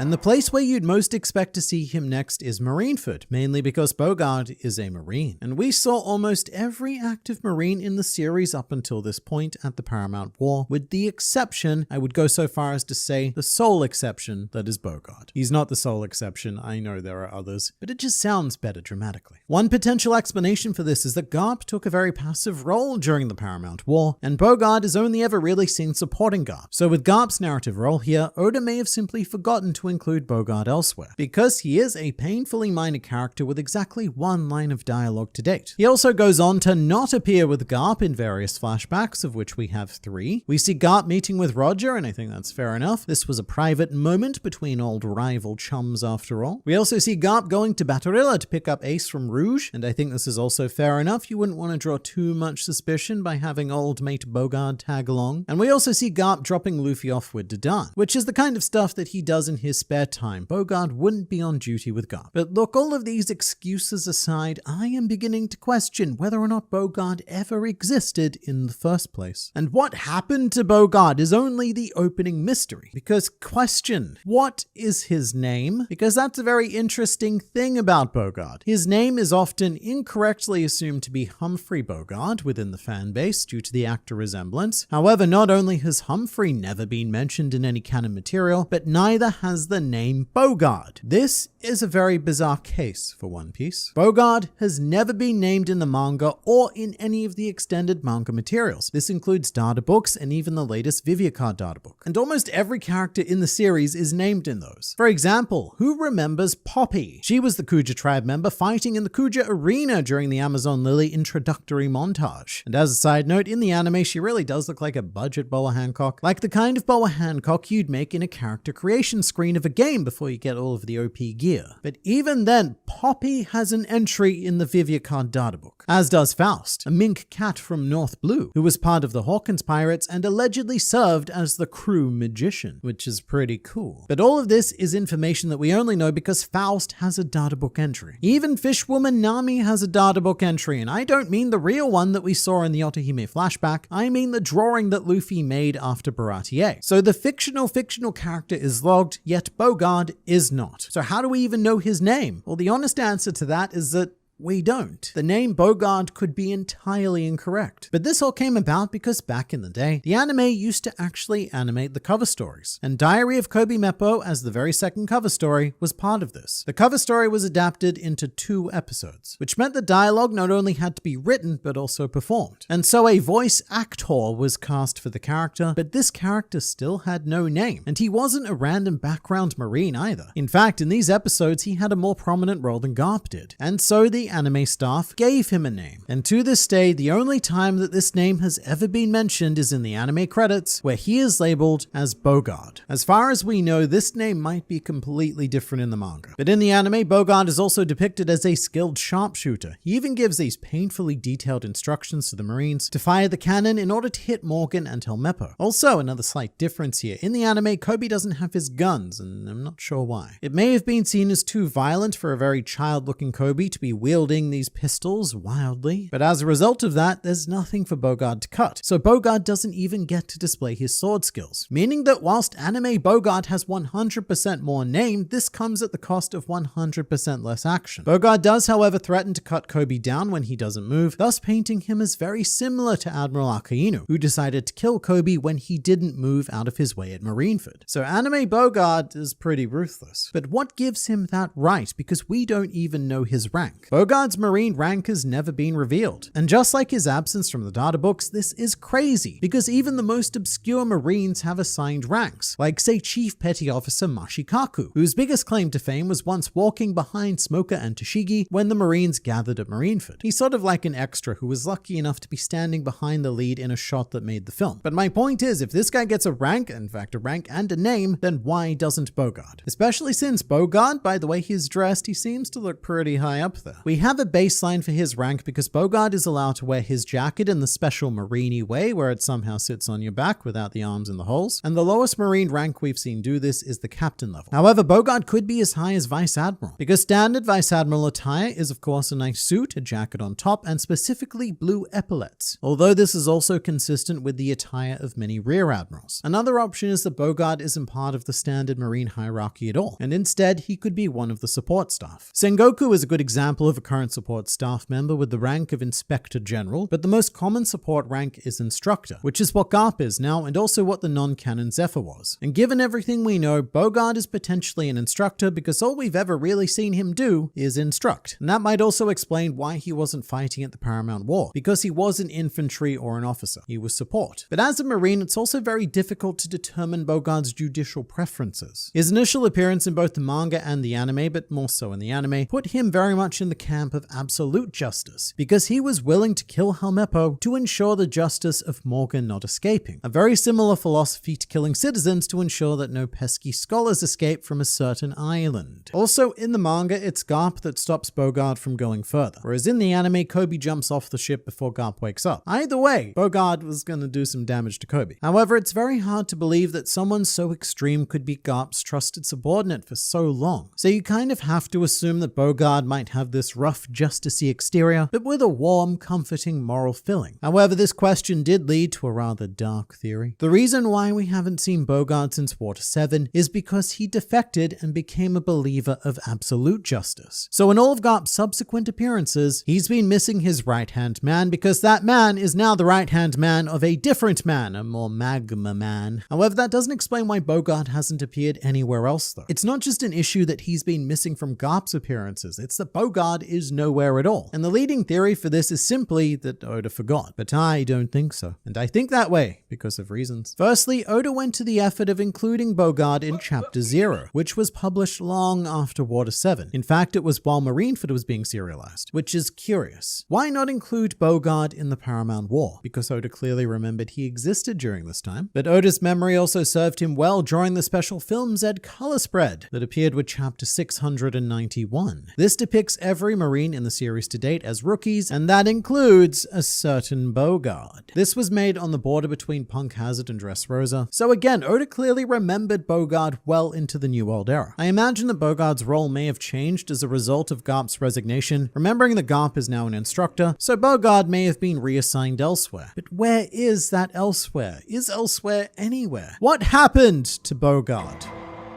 And the place where you'd most expect to see him next is Marineford, mainly because Bogard is a Marine. And we saw almost every active Marine in the series up until this point at the Paramount War, with the exception, I would go so far as to say, the sole exception, that is Bogard. He's not the sole exception, I know there are others, but it just sounds better dramatically. One potential explanation for this is that Garp took a very passive role during the Paramount War, and Bogard is only ever really seen supporting Garp. So with Garp's narrative role here, Oda may have simply forgotten to include Bogard elsewhere, because he is a painfully minor character with exactly 1 line of dialogue to date. He also goes on to not appear with Garp in various flashbacks, of which we have 3. We see Garp meeting with Roger, and I think that's fair enough. This was a private moment between old rival chums after all. We also see Garp going to Batarilla to pick up Ace from Rouge, and I think this is also fair enough. You wouldn't want to draw too much suspicion by having old mate Bogard tag along. And we also see Garp dropping Luffy off with Dadan, which is the kind of stuff that he does in his spare time. Bogard wouldn't be on duty with Garp. But look, all of these excuses aside, I am beginning to question whether or not Bogard ever existed in the first place. And what happened to Bogard is only the opening mystery. Because question, what is his name? Because that's a very interesting thing about Bogard. His name is often incorrectly assumed to be Humphrey Bogard within the fan base due to the actor resemblance. However, not only has Humphrey never been mentioned in any canon material, but neither has was the name Bogard. This is a very bizarre case for One Piece. Bogard has never been named in the manga or in any of the extended manga materials. This includes data books and even the latest Viviacard data book. And almost every character in the series is named in those. For example, who remembers Poppy? She was the Kuja tribe member fighting in the Kuja arena during the Amazon Lily introductory montage. And as a side note, in the anime, she really does look like a budget Boa Hancock, like the kind of Boa Hancock you'd make in a character creation screen of a game before you get all of the OP gear. But even then, Poppy has an entry in the Viviacard databook, as does Faust, a mink cat from North Blue, who was part of the Hawkins Pirates and allegedly served as the crew magician, which is pretty cool. But all of this is information that we only know because Faust has a databook entry. Even Fishwoman Nami has a databook entry, and I don't mean the real one that we saw in the Otohime flashback, I mean the drawing that Luffy made after Baratie. So the fictional character is logged, yet Bogard is not. So how do we even know his name? Well, the honest answer to that is that we don't. The name Bogard could be entirely incorrect. But this all came about because back in the day, the anime used to actually animate the cover stories. And Diary of Koby Meppo, as the very second cover story, was part of this. The cover story was adapted into 2 episodes, which meant the dialogue not only had to be written, but also performed. And so a voice actor was cast for the character, but this character still had no name. And he wasn't a random background Marine either. In fact, in these episodes, he had a more prominent role than Garp did. And so the anime staff gave him a name. And to this day, the only time that this name has ever been mentioned is in the anime credits, where he is labeled as Bogard. As far as we know, this name might be completely different in the manga. But in the anime, Bogard is also depicted as a skilled sharpshooter. He even gives these painfully detailed instructions to the Marines to fire the cannon in order to hit Morgan and Helmeppo. Also, another slight difference here. In the anime, Koby doesn't have his guns, and I'm not sure why. It may have been seen as too violent for a very child-looking Koby to be wielding these pistols wildly, but as a result of that, there's nothing for Bogard to cut, so Bogard doesn't even get to display his sword skills, meaning that whilst anime Bogard has 100% more name, this comes at the cost of 100% less action. Bogard does, however, threaten to cut Koby down when he doesn't move, thus painting him as very similar to Admiral Akainu, who decided to kill Koby when he didn't move out of his way at Marineford. So anime Bogard is pretty ruthless. But what gives him that right? Because we don't even know his rank. Bogard's Marine rank has never been revealed. And just like his absence from the data books, this is crazy, because even the most obscure Marines have assigned ranks, like say Chief Petty Officer Mashikaku, whose biggest claim to fame was once walking behind Smoker and Toshigi when the Marines gathered at Marineford. He's sort of like an extra who was lucky enough to be standing behind the lead in a shot that made the film. But my point is, if this guy gets a rank, in fact a rank and a name, then why doesn't Bogard? Especially since Bogard, by the way he's dressed, he seems to look pretty high up there. We have a baseline for his rank because Bogard is allowed to wear his jacket in the special Marine-y way, where it somehow sits on your back without the arms in the holes, and the lowest Marine rank we've seen do this is the captain level. However, Bogard could be as high as Vice Admiral, because standard Vice Admiral attire is of course a nice suit, a jacket on top, and specifically blue epaulets, although this is also consistent with the attire of many Rear Admirals. Another option is that Bogard isn't part of the standard Marine hierarchy at all, and instead he could be one of the support staff. Sengoku is a good example of a current support staff member with the rank of Inspector General, but the most common support rank is Instructor, which is what Garp is now and also what the non-canon Zephyr was. And given everything we know, Bogard is potentially an instructor because all we've ever really seen him do is instruct. And that might also explain why he wasn't fighting at the Paramount War, because he wasn't infantry or an officer. He was support. But as a Marine, it's also very difficult to determine Bogard's judicial preferences. His initial appearance in both the manga and the anime, but more so in the anime, put him very much in the camp of absolute justice, because he was willing to kill Helmeppo to ensure the justice of Morgan not escaping. A very similar philosophy to killing citizens to ensure that no pesky scholars escape from a certain island. Also, in the manga, it's Garp that stops Bogard from going further, whereas in the anime, Koby jumps off the ship before Garp wakes up. Either way, Bogard was going to do some damage to Koby. However, it's very hard to believe that someone so extreme could be Garp's trusted subordinate for so long. So you kind of have to assume that Bogard might have this rough justicey exterior, but with a warm, comforting moral filling. However, this question did lead to a rather dark theory. The reason why we haven't seen Bogard since Water 7 is because he defected and became a believer of absolute justice. So in all of Garp's subsequent appearances, he's been missing his right-hand man because that man is now the right-hand man of a different man, a more magma man. However, that doesn't explain why Bogard hasn't appeared anywhere else though. It's not just an issue that he's been missing from Garp's appearances, it's that Bogard is nowhere at all. And the leading theory for this is simply that Oda forgot. But I don't think so. And I think that way because of reasons. Firstly, Oda went to the effort of including Bogard in Chapter 0, which was published long after Water 7. In fact, it was while Marineford was being serialized, which is curious. Why not include Bogard in the Paramount War? Because Oda clearly remembered he existed during this time. But Oda's memory also served him well during the special film Zed Color Spread that appeared with Chapter 691. This depicts every Marine in the series to date as rookies, and that includes a certain Bogard. This was made on the border between Punk Hazard and Dressrosa, so again, Oda clearly remembered Bogard well into the New World era. I imagine that Bogard's role may have changed as a result of Garp's resignation, remembering that Garp is now an instructor, so Bogard may have been reassigned elsewhere. But where is that elsewhere? Is elsewhere anywhere? What happened to Bogard?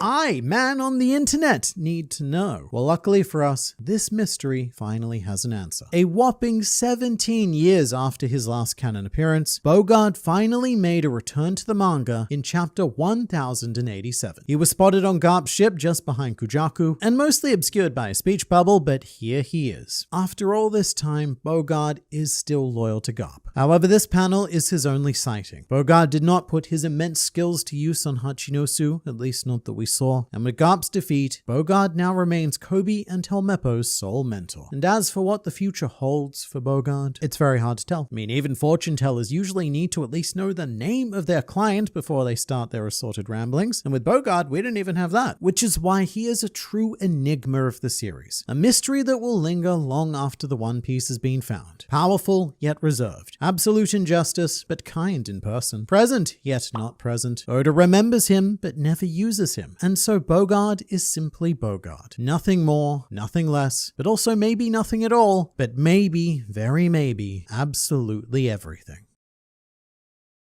I, man on the internet, need to know. Well, luckily for us, this mystery finally has an answer. A whopping 17 years after his last canon appearance, Bogard finally made a return to the manga in chapter 1087. He was spotted on Garp's ship just behind Kujaku, and mostly obscured by a speech bubble, but here he is. After all this time, Bogard is still loyal to Garp. However, this panel is his only sighting. Bogard did not put his immense skills to use on Hachinosu, at least not that we saw, and with Garp's defeat, Bogard now remains Koby and Helmeppo's sole mentor. And as for what the future holds for Bogard, it's very hard to tell. I mean, even fortune tellers usually need to at least know the name of their client before they start their assorted ramblings, and with Bogard, we don't even have that, which is why he is a true enigma of the series, a mystery that will linger long after the One Piece has been found. Powerful, yet reserved. Absolute injustice, but kind in person. Present, yet not present. Oda remembers him, but never uses him. And so Bogard is simply Bogard. Nothing more, nothing less, but also maybe nothing at all, but maybe, very maybe, absolutely everything.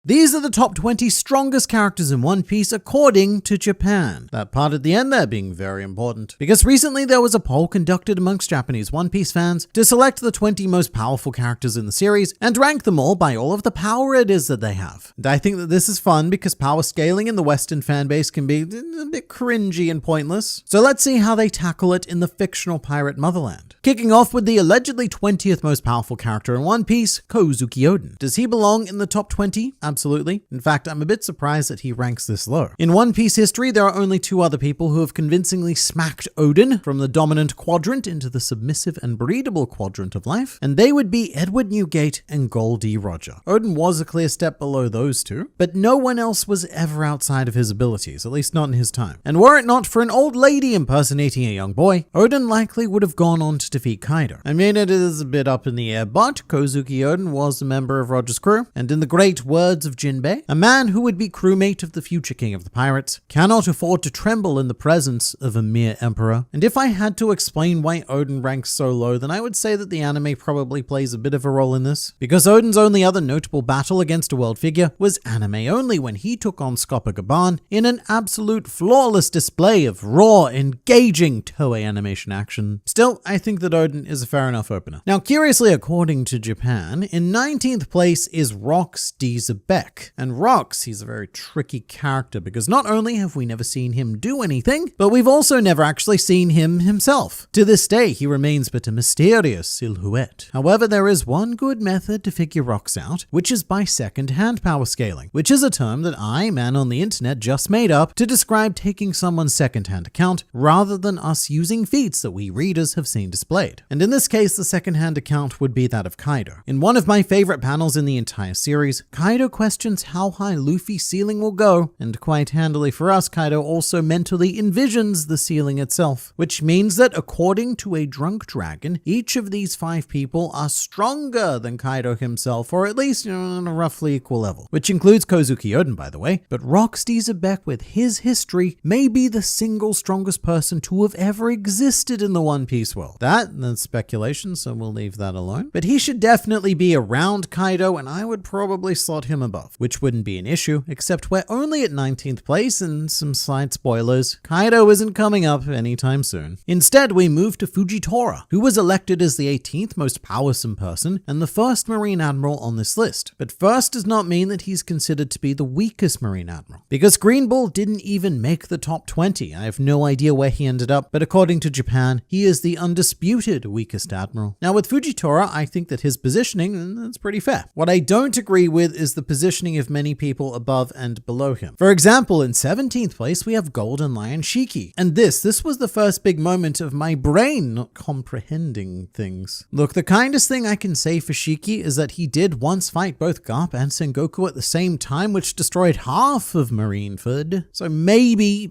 These are the top 20 strongest characters in One Piece according to Japan. That part at the end there being very important, because recently there was a poll conducted amongst Japanese One Piece fans to select the 20 most powerful characters in the series and rank them all by all of the power it is that they have. And I think that this is fun because power scaling in the Western fanbase can be a bit cringy and pointless. So let's see how they tackle it in the fictional pirate motherland. Kicking off with the allegedly 20th most powerful character in One Piece, Kozuki Oden. Does he belong in the top 20? Absolutely. In fact, I'm a bit surprised that he ranks this low. In One Piece history, there are only two other people who have convincingly smacked Oden from the dominant quadrant into the submissive and breedable quadrant of life, and they would be Edward Newgate and Gol D. Roger. Oden was a clear step below those two, but no one else was ever outside of his abilities, at least not in his time. And were it not for an old lady impersonating a young boy, Oden likely would have gone on to defeat Kaido. I mean, it is a bit up in the air, but Kozuki Oden was a member of Roger's crew, and in the great words of Jinbei, a man who would be crewmate of the future king of the pirates cannot afford to tremble in the presence of a mere emperor. And if I had to explain why Oden ranks so low, then I would say that the anime probably plays a bit of a role in this, because Oden's only other notable battle against a world figure was anime only when he took on Copacabana in an absolute flawless display of raw, engaging Toei animation action. Still, I think that Oden is a fair enough opener. Now, curiously, according to Japan, in 19th place is Rox D. Zebek. And Rox, he's a very tricky character because not only have we never seen him do anything, but we've also never actually seen him himself. To this day, he remains but a mysterious silhouette. However, there is one good method to figure Rox out, which is by second-hand power scaling, which is a term that I, man on the internet, just made up to describe taking someone's second-hand account rather than us using feats that we readers have seen displayed. And in this case, the second-hand account would be that of Kaido. In one of my favorite panels in the entire series, Kaido questions how high Luffy's ceiling will go, and quite handily for us, Kaido also mentally envisions the ceiling itself, which means that according to a drunk dragon, each of these 5 people are stronger than Kaido himself, or at least on a roughly equal level, which includes Kozuki Oden, by the way. But Rocksteady Zebek, with his history, may be the single strongest person to have ever existed in the One Piece world. That's speculation, so we'll leave that alone. But he should definitely be around Kaido, and I would probably slot him above, which wouldn't be an issue, except we're only at 19th place, and some slight spoilers, Kaido isn't coming up anytime soon. Instead, we move to Fujitora, who was elected as the 18th most powersome person and the first Marine Admiral on this list. But first does not mean that he's considered to be the weakest Marine Admiral, because Green Bull didn't even make the top 20. I have no idea where he ended up, but according to Japan, he is the undisputed weakest admiral. Now with Fujitora, I think that his positioning, that's pretty fair. What I don't agree with is the positioning of many people above and below him. For example, in 17th place, we have Golden Lion Shiki. And this was the first big moment of my brain not comprehending things. Look, the kindest thing I can say for Shiki is that he did once fight both Garp and Sengoku at the same time, which destroyed half of Marineford. So maybe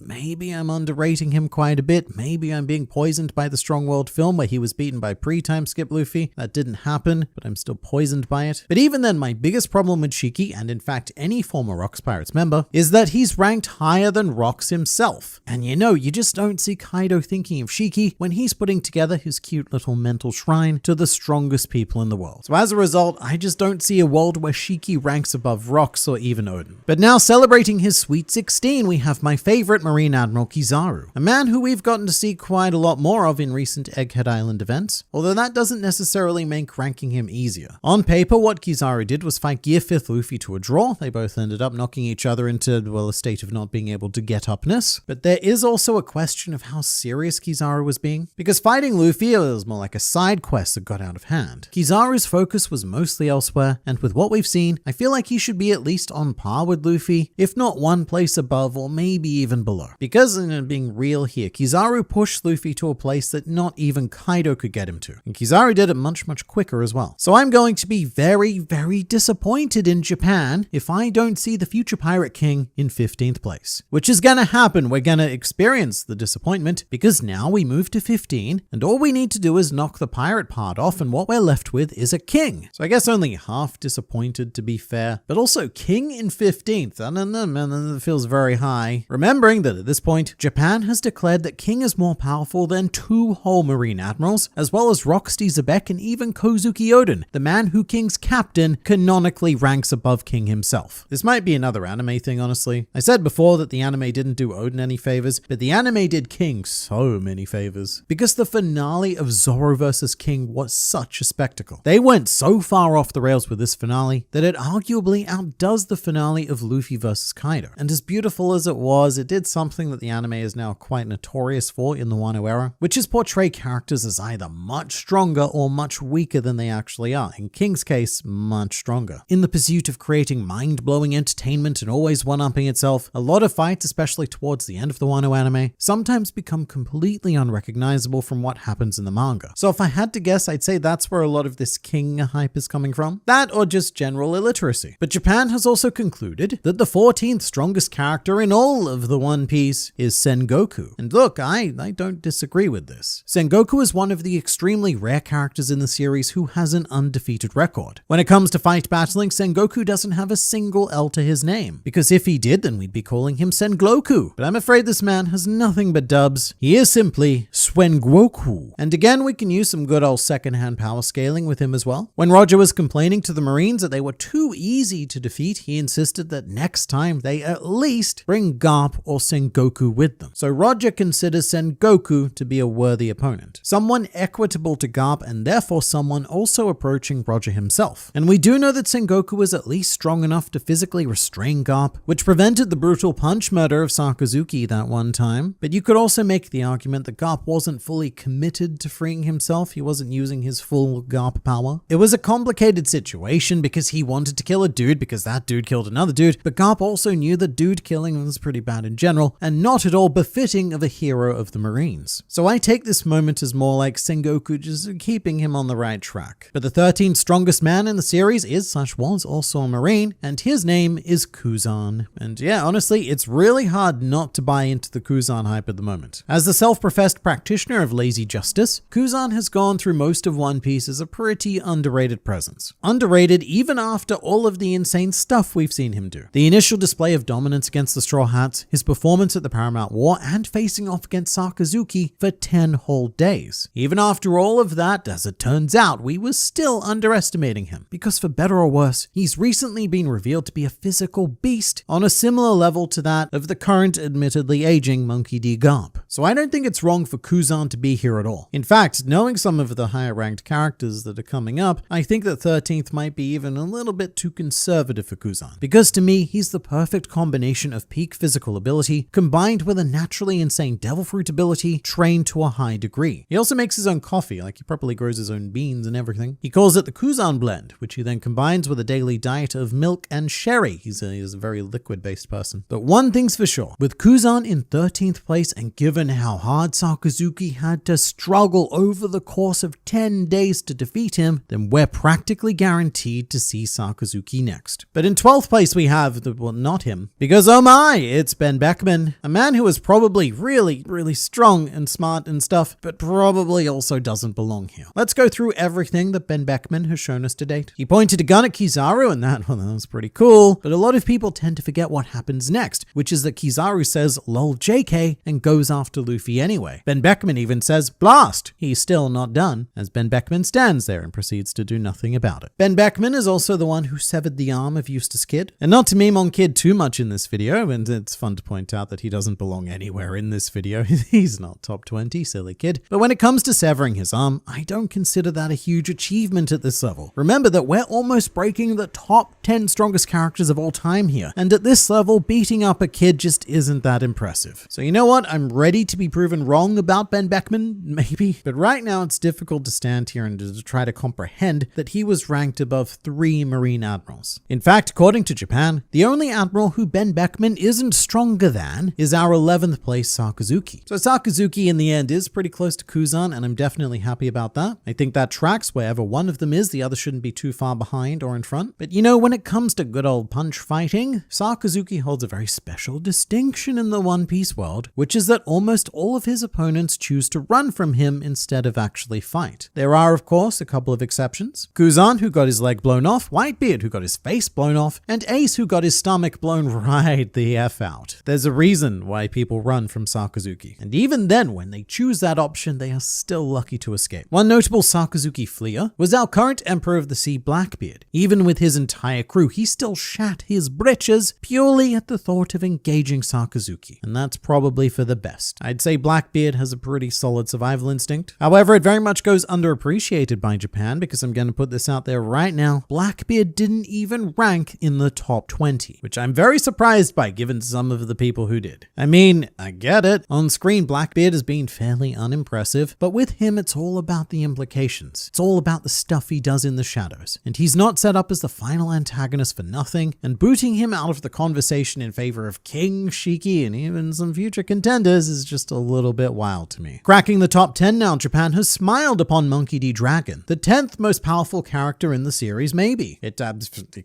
I'm underrating him quite a bit. Maybe I'm being poisoned by the Strong World film where he was beaten by pre-time skip Luffy. That didn't happen, but I'm still poisoned by it. But even then, my biggest problem with Shiki, and in fact any former Rocks Pirates member, is that he's ranked higher than Rocks himself. And you just don't see Kaido thinking of Shiki when he's putting together his cute little mental shrine to the strongest people in the world. So as a result, I just don't see a world where Shiki ranks above Rocks or even Oden. But now celebrating his Sweet 16, we have my favorite Marine Admiral Kizaru, a man who we've gotten to see quite a lot more of in recent Egghead Island events, although that doesn't necessarily make ranking him easier. On paper, what Kizaru did was fight Gear 5th Luffy to a draw. They both ended up knocking each other into, well, a state of not being able to get upness. But there is also a question of how serious Kizaru was being, because fighting Luffy was more like a side quest that got out of hand. Kizaru's focus was mostly elsewhere, and with what we've seen, I feel like he should be at least on par with Luffy, if not one place above or maybe even below. Because, being real here, Kizaru pushed Luffy to a place that not even Kaido could get him to, and Kizaru did it much quicker as well. So I'm going to be very disappointed in Japan if I don't see the future Pirate King in 15th place. Which is gonna happen, we're gonna experience the disappointment, because now we move to 15, and all we need to do is knock the pirate part off, and what we're left with is a king. So I guess only half disappointed, to be fair, but also king in 15th, I don't know, man, that feels very high. Remembering that at this point, Japan has declared that King is more powerful than 2 whole Marine Admirals, as well as Rocksteady Zebek and even Kozuki Oden, the man who King's captain canonically ranks above King himself. This might be another anime thing, honestly. I said before that the anime didn't do Oden any favors, but the anime did King so many favors, because the finale of Zoro vs. King was such a spectacle. They went so far off the rails with this finale that it arguably outdoes the finale of Luffy vs. Kaido. And as beautiful as it was, it did something that the anime is now quite notorious for in the Wano era, which is portray characters as either much stronger or much weaker than they actually are. In King's case, much stronger. In the pursuit of creating mind-blowing entertainment and always one-upping itself, a lot of fights, especially towards the end of the Wano anime, sometimes become completely unrecognizable from what happens in the manga. So if I had to guess, I'd say that's where a lot of this King hype is coming from. That or just general illiteracy. But Japan has also concluded that the 14th strongest character in all of the One Piece is Sengoku. And look, I don't disagree with this. Sengoku is one of the extremely rare characters in the series who has an undefeated record. When it comes to fight battling, Sengoku doesn't have a single L to his name, because if he did, then we'd be calling him Sengloku. But I'm afraid this man has nothing but dubs. He is simply Swengoku. And again, we can use some good old secondhand power scaling with him as well. When Roger was complaining to the Marines that they were too easy to defeat, he insisted that next time they at least bring Garp or Sengoku with them. So Roger considers Sengoku to be a worthy opponent. Someone equitable to Garp, and therefore someone also approaching Roger himself. And we do know that Sengoku was at least strong enough to physically restrain Garp, which prevented the brutal punch murder of Sakazuki that one time. But you could also make the argument that Garp wasn't fully committed to freeing himself. He wasn't using his full Garp power. It was a complicated situation because he wanted to kill a dude because that dude killed another dude, but Garp also knew that dude killing was pretty bad in general and not at all befitting of a hero of the Marines. So I take this moment as more like Sengoku just keeping him on the right track. But the 13th strongest man in the series is/was also a Marine, and his name is Kuzan. And yeah, honestly, it's really hard not to buy into the Kuzan hype at the moment. As the self-professed practitioner of lazy justice, Kuzan has gone through most of One Piece as a pretty underrated presence. Underrated even after all of the insane stuff we've seen him do. The initial display of dominance against the Straw Hats, his performance at the Paramount War, and facing off against Sakazuki for 10 whole days. Even after all of that, as it turns out, we were still underestimating him. Because for better or worse, he's recently been revealed to be a physical beast on a similar level to that of the current admittedly aging Monkey D. Garp. So I don't think it's wrong for Kuzan to be here at all. In fact, knowing some of the higher ranked characters that are coming up, I think that 13th might be even a little bit too conservative for Kuzan. Because to me, he's the perfect combination of peak physical ability combined with a naturally insane devil fruit ability trained to a high degree. He also makes his own coffee, like he properly grows his own beans and everything. He calls it the Kuzan blend, which he then combines with a daily diet of milk and sherry. He's a very liquid-based person. But one thing's for sure, with Kuzan in 13th place and given how hard Sakazuki had to struggle over the course of 10 days to defeat him, then we're practically guaranteed to see Sakazuki next. But in 12th place we have, well, not him, because oh my, it's Ben Beckman, a man who is probably really strong and smart and stuff, but probably also doesn't belong here. Let's go through everything that Ben Beckman has shown us to date. He pointed a gun at Kizaru, and that was pretty cool, but a lot of people tend to forget what happens next, which is that Kizaru says lol JK and goes after Luffy anyway. Ben Beckman even says blast. He's still not done, as Ben Beckman stands there and proceeds to do nothing about it. Ben Beckman is also the one who severed the arm of Eustace Kid. And not to meme on Kid too much in this video, and it's fun to point out that he doesn't belong anywhere in this video. He's not top 20, silly kid. But when it comes to severing his arm, I don't consider that a huge achievement at this level. Remember that we're almost breaking the top 10 strongest characters of all time here, and at this level, beating up a kid just isn't that impressive. So you know what? I'm ready to be proven wrong about Ben Beckman, maybe. But right now, it's difficult to stand here and to try to comprehend that he was ranked above 3 Marine admirals. In fact, according to Japan, the only admiral who Ben Beckman isn't stronger than is our 11th place Sakazuki. So Sakazuki in the end is pretty close to Kuzan, and I'm definitely happy about that. I think that tracks. Wherever one of them is, the other shouldn't be too far behind or in front. But you know, when it comes to good old punch fighting, Sakazuki holds a very special distinction in the One Piece world, which is that almost all of his opponents choose to run from him instead of actually fight. There are, of course, a couple of exceptions. Kuzan, who got his leg blown off, Whitebeard, who got his face blown off, and Ace, who got his stomach blown right the F out. There's a reason why people run from Sakazuki. And even then, when they choose that option, they are still lucky to escape. One notable Sakazuki fleer was our current Emperor of the Sea, Blackbeard. Even with his entire crew, he still shat his britches purely at the thought of engaging Sakazuki. And that's probably for the best. I'd say Blackbeard has a pretty solid survival instinct. However, it very much goes underappreciated by Japan, because I'm going to put this out there right now. Blackbeard didn't even rank in the top 20, which I'm very surprised by given some of the people who did. I mean, I get it. On screen, Blackbeard has been fairly unimpressive, but with him, it's all about the implications. It's all about the stuff he does in the shadows. And he's not set up as the final antagonist for nothing, and booting him out of the conversation in favor of King, Shiki, and even some future contenders is just a little bit wild to me. Cracking the top 10 now, Japan has smiled upon Monkey D. Dragon, the 10th most powerful character in the series, maybe. It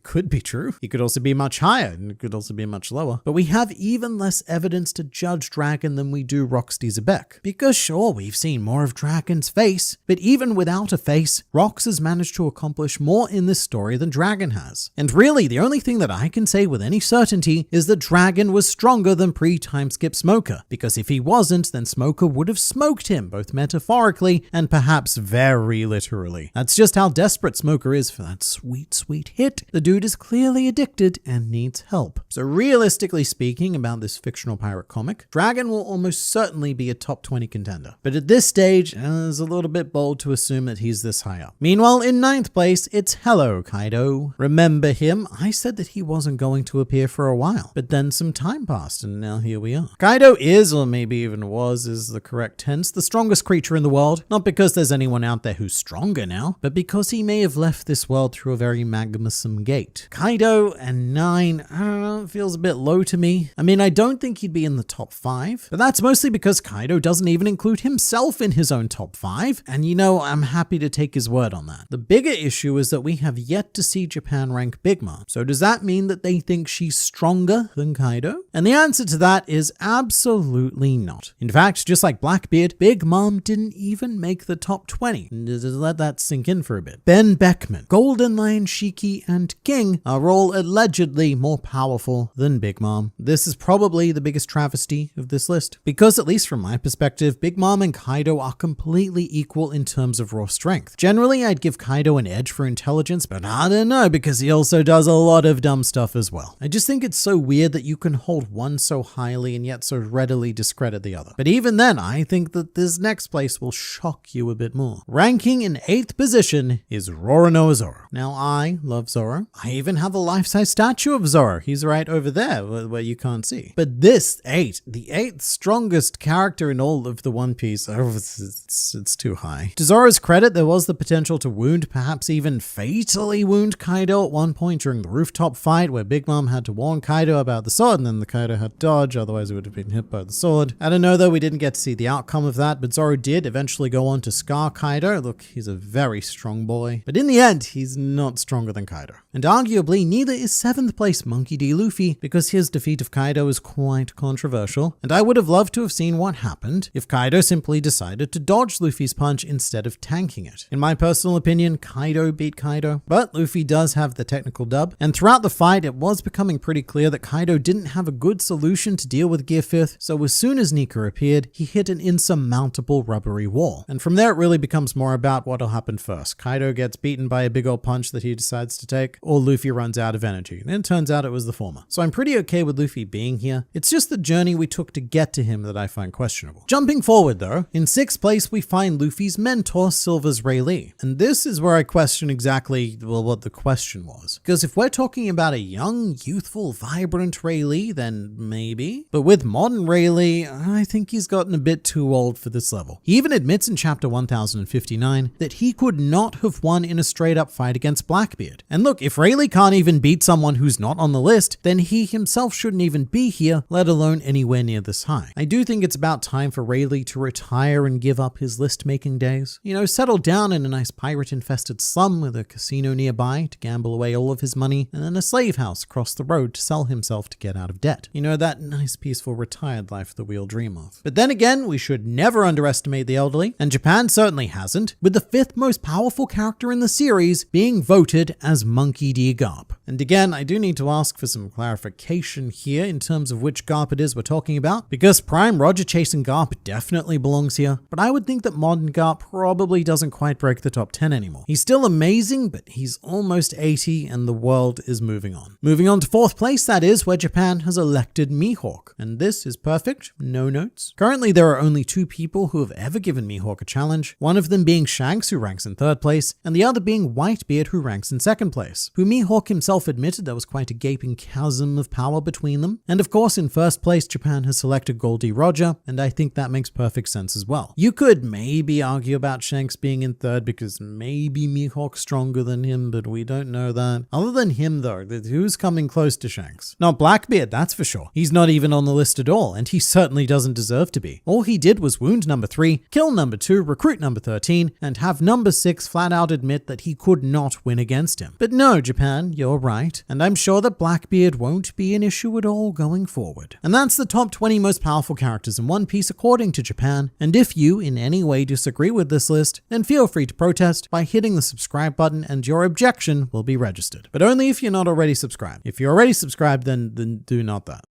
could be true. He could also be much higher, and it could also be much lower. But we have even less evidence to judge Dragon than we do Roxy Zebek. Because sure, we've seen more of Dragon's face, but even without a face, Rox has managed to accomplish more in this story than Dragon has. And really, the only thing that I can say with any certainty is that Dragon was stronger than pre-time skip Smoker, because if he wasn't, then Smoker would have smoked him, both metaphorically and perhaps very literally. That's just how desperate Smoker is for that sweet hit. The dude is clearly addicted and needs help. So realistically speaking about this fictional pirate comic, Dragon will almost certainly be a top 20 contender. But at this stage, it's a little bit bold to assume that he's this high up. Meanwhile, in 9th place, it's Hello Kaido. Remember him? I said that he wasn't going to appear for a while, but then some time passed and now here we are. Kaido is, or maybe even was, is the correct tense, the strongest creature in the world. Not because there's anyone out there who's stronger now, but because he may have left this world through a very magmasome gate. Kaido and 9, I don't know, it feels a bit low to me. I mean, I don't think he'd be in the top 5, but that's mostly because Kaido doesn't even include himself in his own top 5, and you know, I'm happy to take his word on that. The bigger issue is that we have yet to see Japan rank Big Mom. So does that mean that they think she's stronger than Kaido? And the answer to that is absolutely not. In fact, just like Blackbeard, Big Mom didn't even make the top 20. Just let that sink in for a bit. Ben Beckman, Golden Lion, Shiki, and King are all allegedly more powerful than Big Mom. This is probably the biggest travesty of this list, because at least from my perspective, Big Mom and Kaido are completely equal in terms of raw strength. Generally, I'd give Kaido an edge for intelligence, but I don't know, because he also does a lot of dumb stuff as well. I just think it's so weird that you can hold one so highly and yet so readily discredit the other. But even then, I think that this next place will shock you a bit more. Ranking in 8th position is Roronoa Zoro. Now, I love Zoro. I even have a life-size statue of Zoro. He's right over there where you can't see. But this 8, the 8th strongest character in all of the One Piece, it's too high. To Zoro's credit, there was the potential to wound, perhaps even fatally wound Kaido at one point during the rooftop fight where Big Mom had to warn Kaido about the sword and then the Kaido had to dodge, otherwise it would have been hit by the sword. I don't know though, we didn't get to see the outcome of that, but Zoro did eventually go on to scar Kaido. Look, he's a very strong boy. But in the end, he's not stronger than Kaido. And arguably, neither is 7th place Monkey D. Luffy, because his defeat of Kaido is quite controversial, and I would have loved to have seen what happened if Kaido simply decided to dodge Luffy's punch instead of tanking it. In my personal opinion, Kaido beat Kaido, but Luffy does have the technical dub, and throughout the fight, it was becoming pretty clear that Kaido didn't have a good solution to deal with Gear 5th, so as soon as Nika appeared, he hit an insurmountable rubbery wall. And from there, it really becomes more about what'll happen first. Kaido gets beaten by a big old punch that he decides to take, or Luffy runs out of energy. And it turns out it was the former. So I'm pretty okay with Luffy being here. It's just the journey we took to get to him that I find questionable. Jumping forward though, in 6th place we find Luffy's mentor, Silver's Rayleigh. And this is where I question exactly, well, what the question was. Because if we're talking about a young, youthful, vibrant Rayleigh, then maybe. But with modern Rayleigh, I think he's gotten a bit too old for this level. He even admits in chapter 1059 that he could not have won in a straight up fight against Blackbeard. And look, if Rayleigh can't even beat someone who's not on the list, then he himself shouldn't even be here, let alone anywhere near this high. I do think it's about time for Rayleigh to retire and give up his list-making days. You know, settle down in a nice pirate-infested slum with a casino nearby to gamble away all of his money, and then a slave house across the road to sell himself to get out of debt. You know, that nice, peaceful, retired life that we all dream of. But then again, we should never underestimate the elderly, and Japan certainly hasn't, with the 5th most powerful character in the series being voted as Monkey D. Garp. And again, I do need to ask for some clarification here in terms of which Garp it is we're talking about, because Prime Roger chasing Garp definitely belongs here, but I would think that modern Garp probably doesn't quite break the top 10 anymore. He's still amazing, but he's almost 80 and the world is moving on. Moving on to 4th place, that is where Japan has elected Mihawk. And this is perfect, no notes. Currently, there are only 2 people who have ever given Mihawk a challenge, one of them being Shanks, who ranks in 3rd place, and the other being Whitebeard, who ranks in 2nd place, who Mihawk himself admitted there was quite a gaping chasm of power between them. And of course, in 1st place, Japan has selected Goldie Roger, and I think that makes perfect sense as well. You could maybe argue about Shanks being in 3rd because maybe Mihawk's stronger than him, but we don't know that. Other than him though, who's coming close to Shanks? Not Blackbeard, that's for sure. He's not even on the list at all, and he certainly doesn't deserve to be. All he did was wound number 3, kill number 2, recruit number 13, and have number 6 flat out admit that he could not win against him. But no, Japan, you're right, and I'm sure that Blackbeard won't be an issue at all going forward. And that's the top 20 most powerful characters in One Piece according to Japan, and if you in any way disagree with this list, then feel free to protest by hitting the subscribe button and your objection will be registered. But only if you're not already subscribed. If you're already subscribed, then do not that.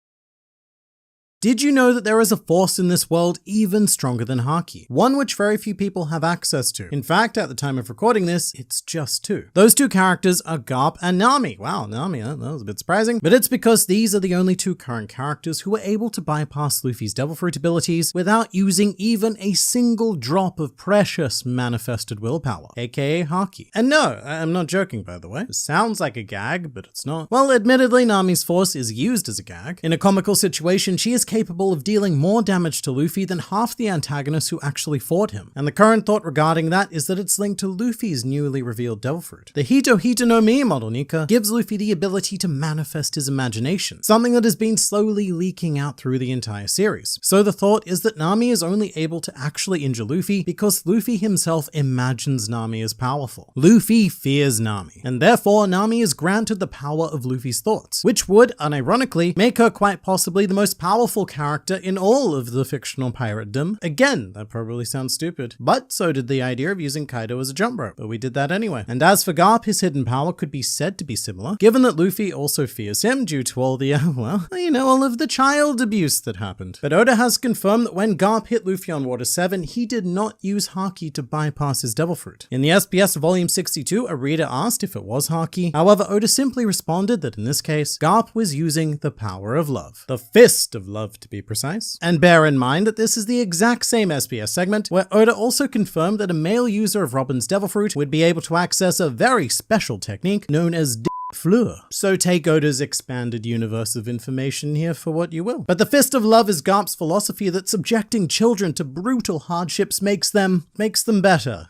Did you know that there is a force in this world even stronger than Haki? One which very few people have access to. In fact, at the time of recording this, it's just 2. Those 2 characters are Garp and Nami. Wow, Nami, that was a bit surprising. But it's because these are the only 2 current characters who were able to bypass Luffy's Devil Fruit abilities without using even a single drop of precious manifested willpower, aka Haki. And no, I'm not joking by the way. It sounds like a gag, but it's not. Well, admittedly, Nami's force is used as a gag. In a comical situation, she is capable of dealing more damage to Luffy than half the antagonists who actually fought him. And the current thought regarding that is that it's linked to Luffy's newly revealed Devil Fruit. The Hito Hito no Mi model Nika gives Luffy the ability to manifest his imagination, something that has been slowly leaking out through the entire series. So the thought is that Nami is only able to actually injure Luffy because Luffy himself imagines Nami as powerful. Luffy fears Nami, and therefore Nami is granted the power of Luffy's thoughts, which would, unironically, make her quite possibly the most powerful character in all of the fictional piratedom. Again, that probably sounds stupid, but so did the idea of using Kaido as a jump rope, but we did that anyway. And as for Garp, his hidden power could be said to be similar, given that Luffy also fears him due to all the, all of the child abuse that happened. But Oda has confirmed that when Garp hit Luffy on Water 7, he did not use Haki to bypass his Devil Fruit. In the SBS Volume 62, a reader asked if it was Haki. However, Oda simply responded that in this case, Garp was using the power of love. The fist of love, to be precise. And bear in mind that this is the exact same SBS segment where Oda also confirmed that a male user of Robin's Devil Fruit would be able to access a very special technique known as Fleur. So take Oda's expanded universe of information here for what you will. But the Fist of Love is Garp's philosophy that subjecting children to brutal hardships makes them better? ?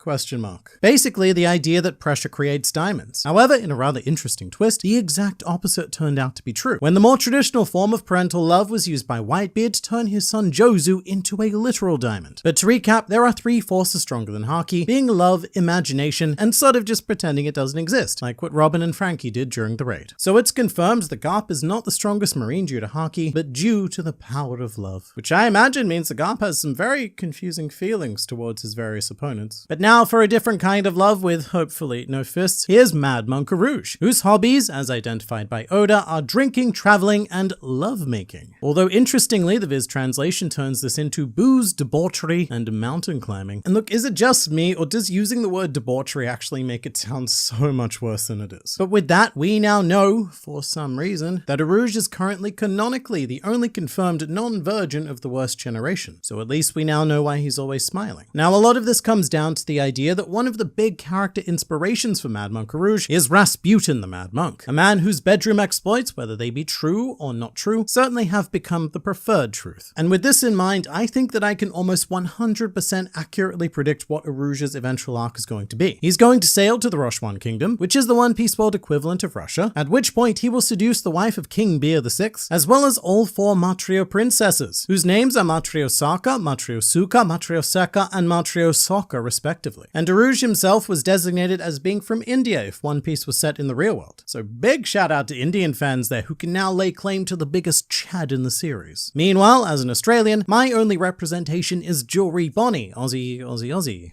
Basically, the idea that pressure creates diamonds. However, in a rather interesting twist, the exact opposite turned out to be true, when the more traditional form of parental love was used by Whitebeard to turn his son Jozu into a literal diamond. But to recap, there are 3 forces stronger than Haki, being love, imagination, and sort of just pretending it doesn't exist, like what Robin and Frankie did during the raid. So it's confirmed that Garp is not the strongest marine due to Haki, but due to the power of love, which I imagine means that Garp has some very confusing feelings towards his various opponents. But now for a different kind of love with hopefully no fists, here's Mad Monk Rouge, whose hobbies, as identified by Oda, are drinking, traveling, and lovemaking. Although interestingly, the Viz translation turns this into booze, debauchery, and mountain climbing. And look, is it just me, or does using the word debauchery actually make it sound so much worse than it is? But with that, we now know, for some reason, that Rouge is currently canonically the only confirmed non-virgin of the worst generation. So at least we now know why he's always smiling. Now, a lot of this comes down to the idea that one of the big character inspirations for Mad Monk Rouge is Rasputin the Mad Monk, a man whose bedroom exploits, whether they be true or not true, certainly have become the preferred truth. And with this in mind, I think that I can almost 100% accurately predict what Rouge's eventual arc is going to be. He's going to sail to the Roshuan Kingdom, which is the One Piece world equivalent of Russia, at which point he will seduce the wife of King Beer VI, as well as all 4 Matrio princesses, whose names are Matrio Saka, Matrio Suka, Matrio Seka, and Matrio Sokka respectively. And Rouge himself was designated as being from India if One Piece was set in the real world. So big shout out to Indian fans there who can now lay claim to the biggest Chad in the series. Meanwhile, as an Australian, my only representation is Jory Bonnie, Aussie,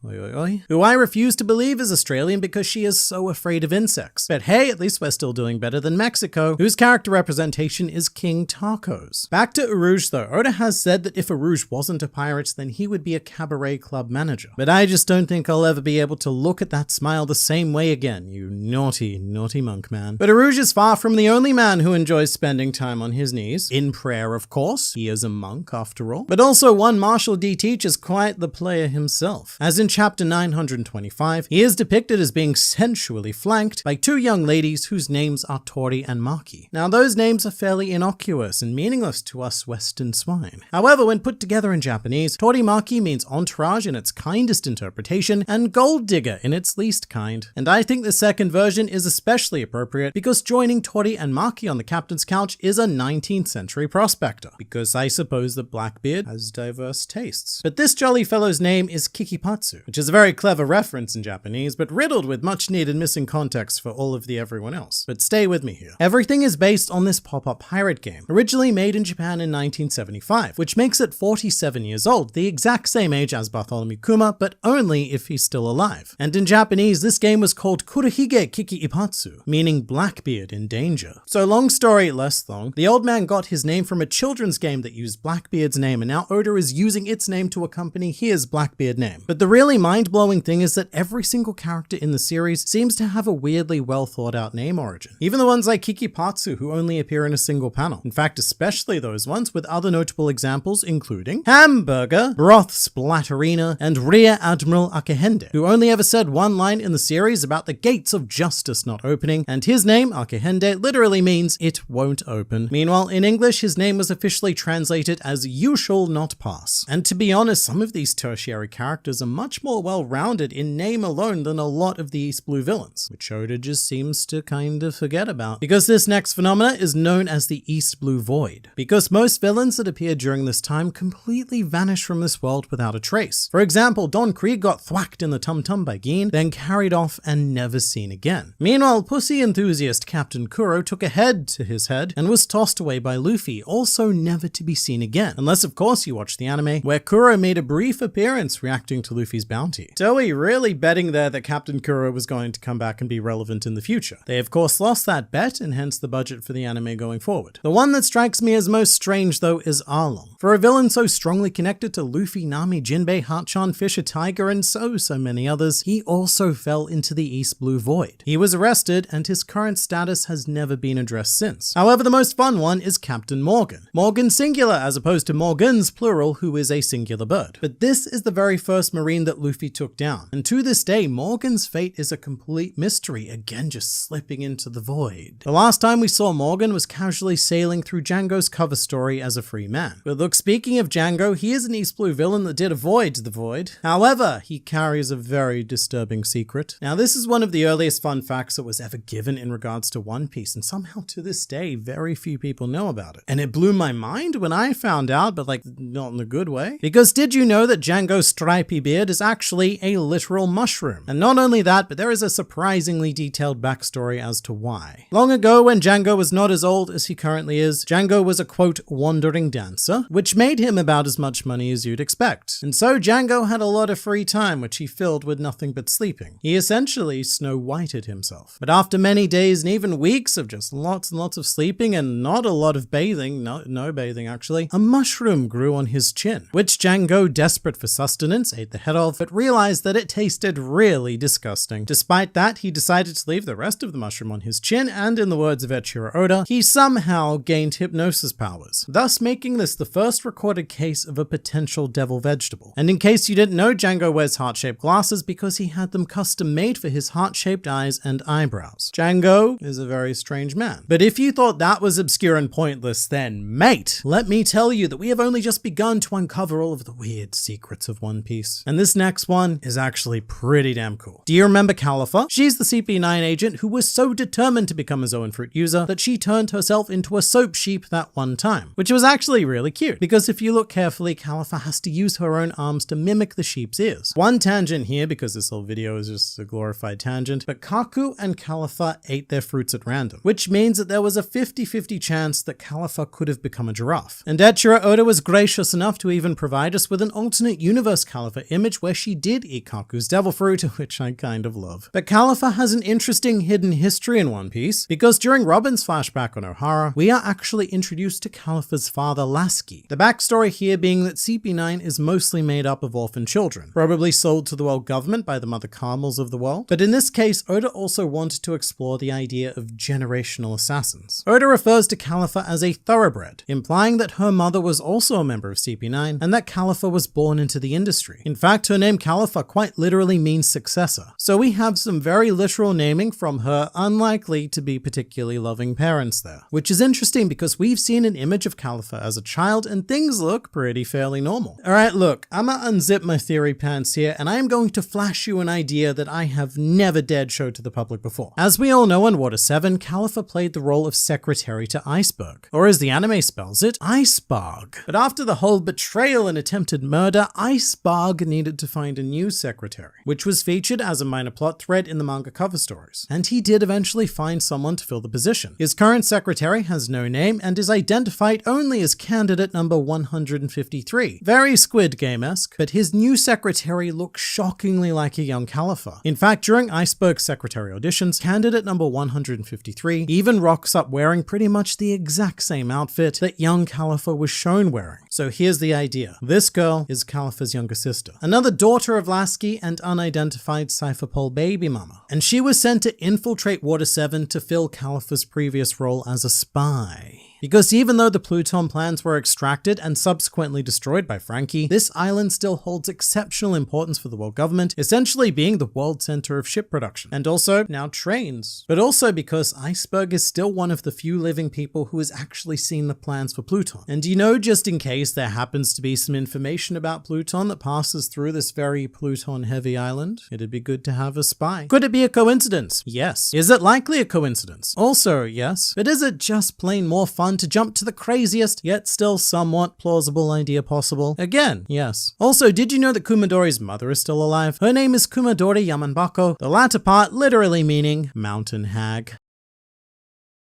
who I refuse to believe is Australian because she is so afraid of insects. But hey, at least we're still doing better than Mexico, whose character representation is King Tacos. Back to Rouge though, Oda has said that if Rouge wasn't a pirate, then he would be a cabaret club manager. But I just don't think I'll ever be able to look at that smile the same way again, you naughty, naughty monk man. But Rouge is far from the only man who enjoys spending time on his knees, in prayer of course, he is a monk after all. But also one Marshall D. Teach is quite the player himself, as in chapter 925, he is depicted as being sensually flanked by 2 young ladies whose names are Tori and Maki. Now those names are fairly innocuous and meaningless to us Western swine. However, when put together in Japanese, Tori Maki means entourage in its kindest interpretation and gold digger in its least kind. And I think the second version is especially appropriate because joining Tori and Maki on the captain's couch is a 19th century prospector, because I suppose that Blackbeard has diverse tastes. But this jolly fellow's name is Kikipatsu, which is a very clever reference in Japanese, but riddled with much needed missing context for all of the everyone else. But stay with me here. Everything is based on this pop-up pirate game, originally made in Japan in 1975, which makes it 47 years old, the exact same age as Bartholomew Kuma, but only if he's still alive. And in Japanese, this game was called Kurohige Kiki Ipatsu, meaning Blackbeard in danger. So long story less long, the old man got his name from a children's game that used Blackbeard's name, and now Oda is using its name to accompany his Blackbeard name. But the really mind-blowing thing is that every single character in the series seems to have a weirdly well thought out name name origin. Even the ones like Kikipatsu, who only appear in a single panel. In fact, especially those ones, with other notable examples including Hamburger, Broth Splatterina, and Rear Admiral Akehende, who only ever said one line in the series about the gates of justice not opening, and his name, Akehende, literally means it won't open. Meanwhile, in English, his name was officially translated as you shall not pass. And to be honest, some of these tertiary characters are much more well-rounded in name alone than a lot of the East Blue villains, which Oda just seems to kind of forget about. Because this next phenomena is known as the East Blue Void. Because most villains that appeared during this time completely vanish from this world without a trace. For example, Don Krieg got thwacked in the Tum Tum by Gin, then carried off and never seen again. Meanwhile, pussy enthusiast Captain Kuro took a head to his head and was tossed away by Luffy, also never to be seen again. Unless of course you watch the anime, where Kuro made a brief appearance reacting to Luffy's bounty. Toei really betting there that Captain Kuro was going to come back and be relevant in the future. They of course lost that bet, and hence the budget for the anime going forward. The one that strikes me as most strange though is Arlong. For a villain so strongly connected to Luffy, Nami, Jinbei, Hachan, Fisher Tiger, and so many others, he also fell into the East Blue Void. He was arrested, and his current status has never been addressed since. However, the most fun one is Captain Morgan. Morgan singular as opposed to Morgans plural, who is a singular bird. But this is the very first Marine that Luffy took down, and to this day, Morgan's fate is a complete mystery, again just slipping into the void. The last time we saw Morgan was casually sailing through Django's cover story as a free man. But look, speaking of Django, he is an East Blue villain that did avoid the void. However, he carries a very disturbing secret. Now, this is one of the earliest fun facts that was ever given in regards to One Piece, and somehow to this day, very few people know about it. And it blew my mind when I found out, but like, not in a good way. Because did you know that Django's stripy beard is actually a literal mushroom? And not only that, but there is a surprisingly detailed backstory as to why. Long ago, when Django was not as old as he currently is, Django was a quote, wandering dancer, which made him about as much money as you'd expect. And so Django had a lot of free time, which he filled with nothing but sleeping. He essentially Snow Whited himself. But after many days and even weeks of just lots and lots of sleeping and not a lot of bathing, no bathing actually, a mushroom grew on his chin, which Django, desperate for sustenance, ate the head of, but realized that it tasted really disgusting. Despite that, he decided to leave the rest of the mushroom on his chin, and in the words of Eiichiro Oda, he somehow gained hypnosis powers, thus making this the first recorded case of a potential devil vegetable. And in case you didn't know, Django wears heart-shaped glasses because he had them custom made for his heart-shaped eyes and eyebrows. Django is a very strange man. But if you thought that was obscure and pointless, then mate, let me tell you that we have only just begun to uncover all of the weird secrets of One Piece. And this next one is actually pretty damn cool. Do you remember Califa? She's the CP9 agent who was so determined to become a Zoan Fruit user that she turned herself into a soap sheep that one time, which was actually really cute, because if you look carefully, Califa has to use her own arms to mimic the sheep's ears. One tangent here, because this whole video is just a glorified tangent, but Kaku and Califa ate their fruits at random, which means that there was a 50-50 chance that Califa could have become a giraffe. And Eiichiro Oda was gracious enough to even provide us with an alternate universe Califa image where she did eat Kaku's devil fruit, which I kind of love. But Califa has an interesting hidden history in One Piece, because during Robin's flashback on Ohara, we are actually introduced to Califa's father Lasky. The backstory here being that CP9 is mostly made up of orphan children, probably sold to the world government by the Mother Carmels of the world. But in this case, Oda also wanted to explore the idea of generational assassins. Oda refers to Califa as a thoroughbred, implying that her mother was also a member of CP9 and that Califa was born into the industry. In fact, her name Califa quite literally means successor. So we have some very literal naming from her unlikely to be particularly loving parents there, which is interesting because we've seen an image of Califa as a child and things look pretty fairly normal. Alright, look, I'ma unzip my theory pants here and I am going to flash you an idea that I have never dared show to the public before. As we all know in Water 7, Califa played the role of secretary to Iceberg, or as the anime spells it, Icebarg. But after the whole betrayal and attempted murder, Icebarg needed to find a new secretary, which was featured as a minor plot thread in the manga cover stories. And he did eventually find someone to fill the position. His current secretary has no name and is identified only as candidate number 153. Very Squid Game-esque, but his new secretary looks shockingly like a young Califa. In fact, during Iceberg's secretary auditions, candidate number 153 even rocks up wearing pretty much the exact same outfit that young Califa was shown wearing. So here's the idea. This girl is Califa's younger sister, another daughter of Lasky and unidentified Cypher Pole baby mama. And she was sent to infiltrate Water 7 to fill Caliph's previous role as a spy. Because even though the Pluton plans were extracted and subsequently destroyed by Frankie, this island still holds exceptional importance for the world government, essentially being the world center of ship production, and also now trains. But also because Iceberg is still one of the few living people who has actually seen the plans for Pluton. And just in case there happens to be some information about Pluton that passes through this very Pluton-heavy island, it'd be good to have a spy. Could it be a coincidence? Yes. Is it likely a coincidence? Also, yes. But is it just plain more fun to jump to the craziest, yet still somewhat plausible idea possible? Again, yes. Also, did you know that Kumadori's mother is still alive? Her name is Kumadori Yamanbako, the latter part literally meaning mountain hag.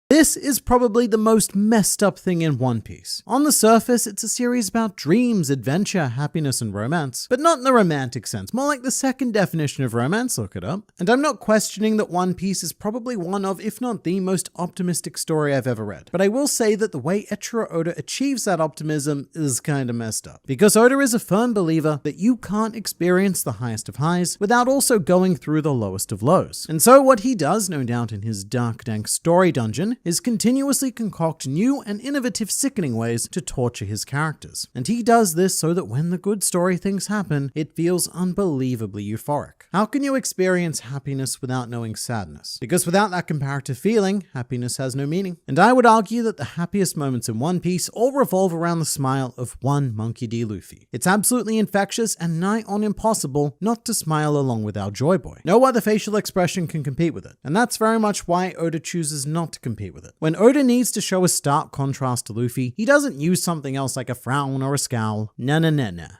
This is probably the most messed up thing in One Piece. On the surface, it's a series about dreams, adventure, happiness, and romance, but not in the romantic sense, more like the second definition of romance, look it up. And I'm not questioning that One Piece is probably one of, if not the most optimistic story I've ever read, but I will say that the way Eiichiro Oda achieves that optimism is kinda messed up. Because Oda is a firm believer that you can't experience the highest of highs without also going through the lowest of lows. And so what he does, no doubt in his dark, dank story dungeon, is continuously concoct new and innovative sickening ways to torture his characters. And he does this so that when the good story things happen, it feels unbelievably euphoric. How can you experience happiness without knowing sadness? Because without that comparative feeling, happiness has no meaning. And I would argue that the happiest moments in One Piece all revolve around the smile of one Monkey D. Luffy. It's absolutely infectious and nigh on impossible not to smile along with our Joy Boy. No other facial expression can compete with it. And that's very much why Oda chooses not to compete with it. When Oda needs to show a stark contrast to Luffy, he doesn't use something else like a frown or a scowl. Nah.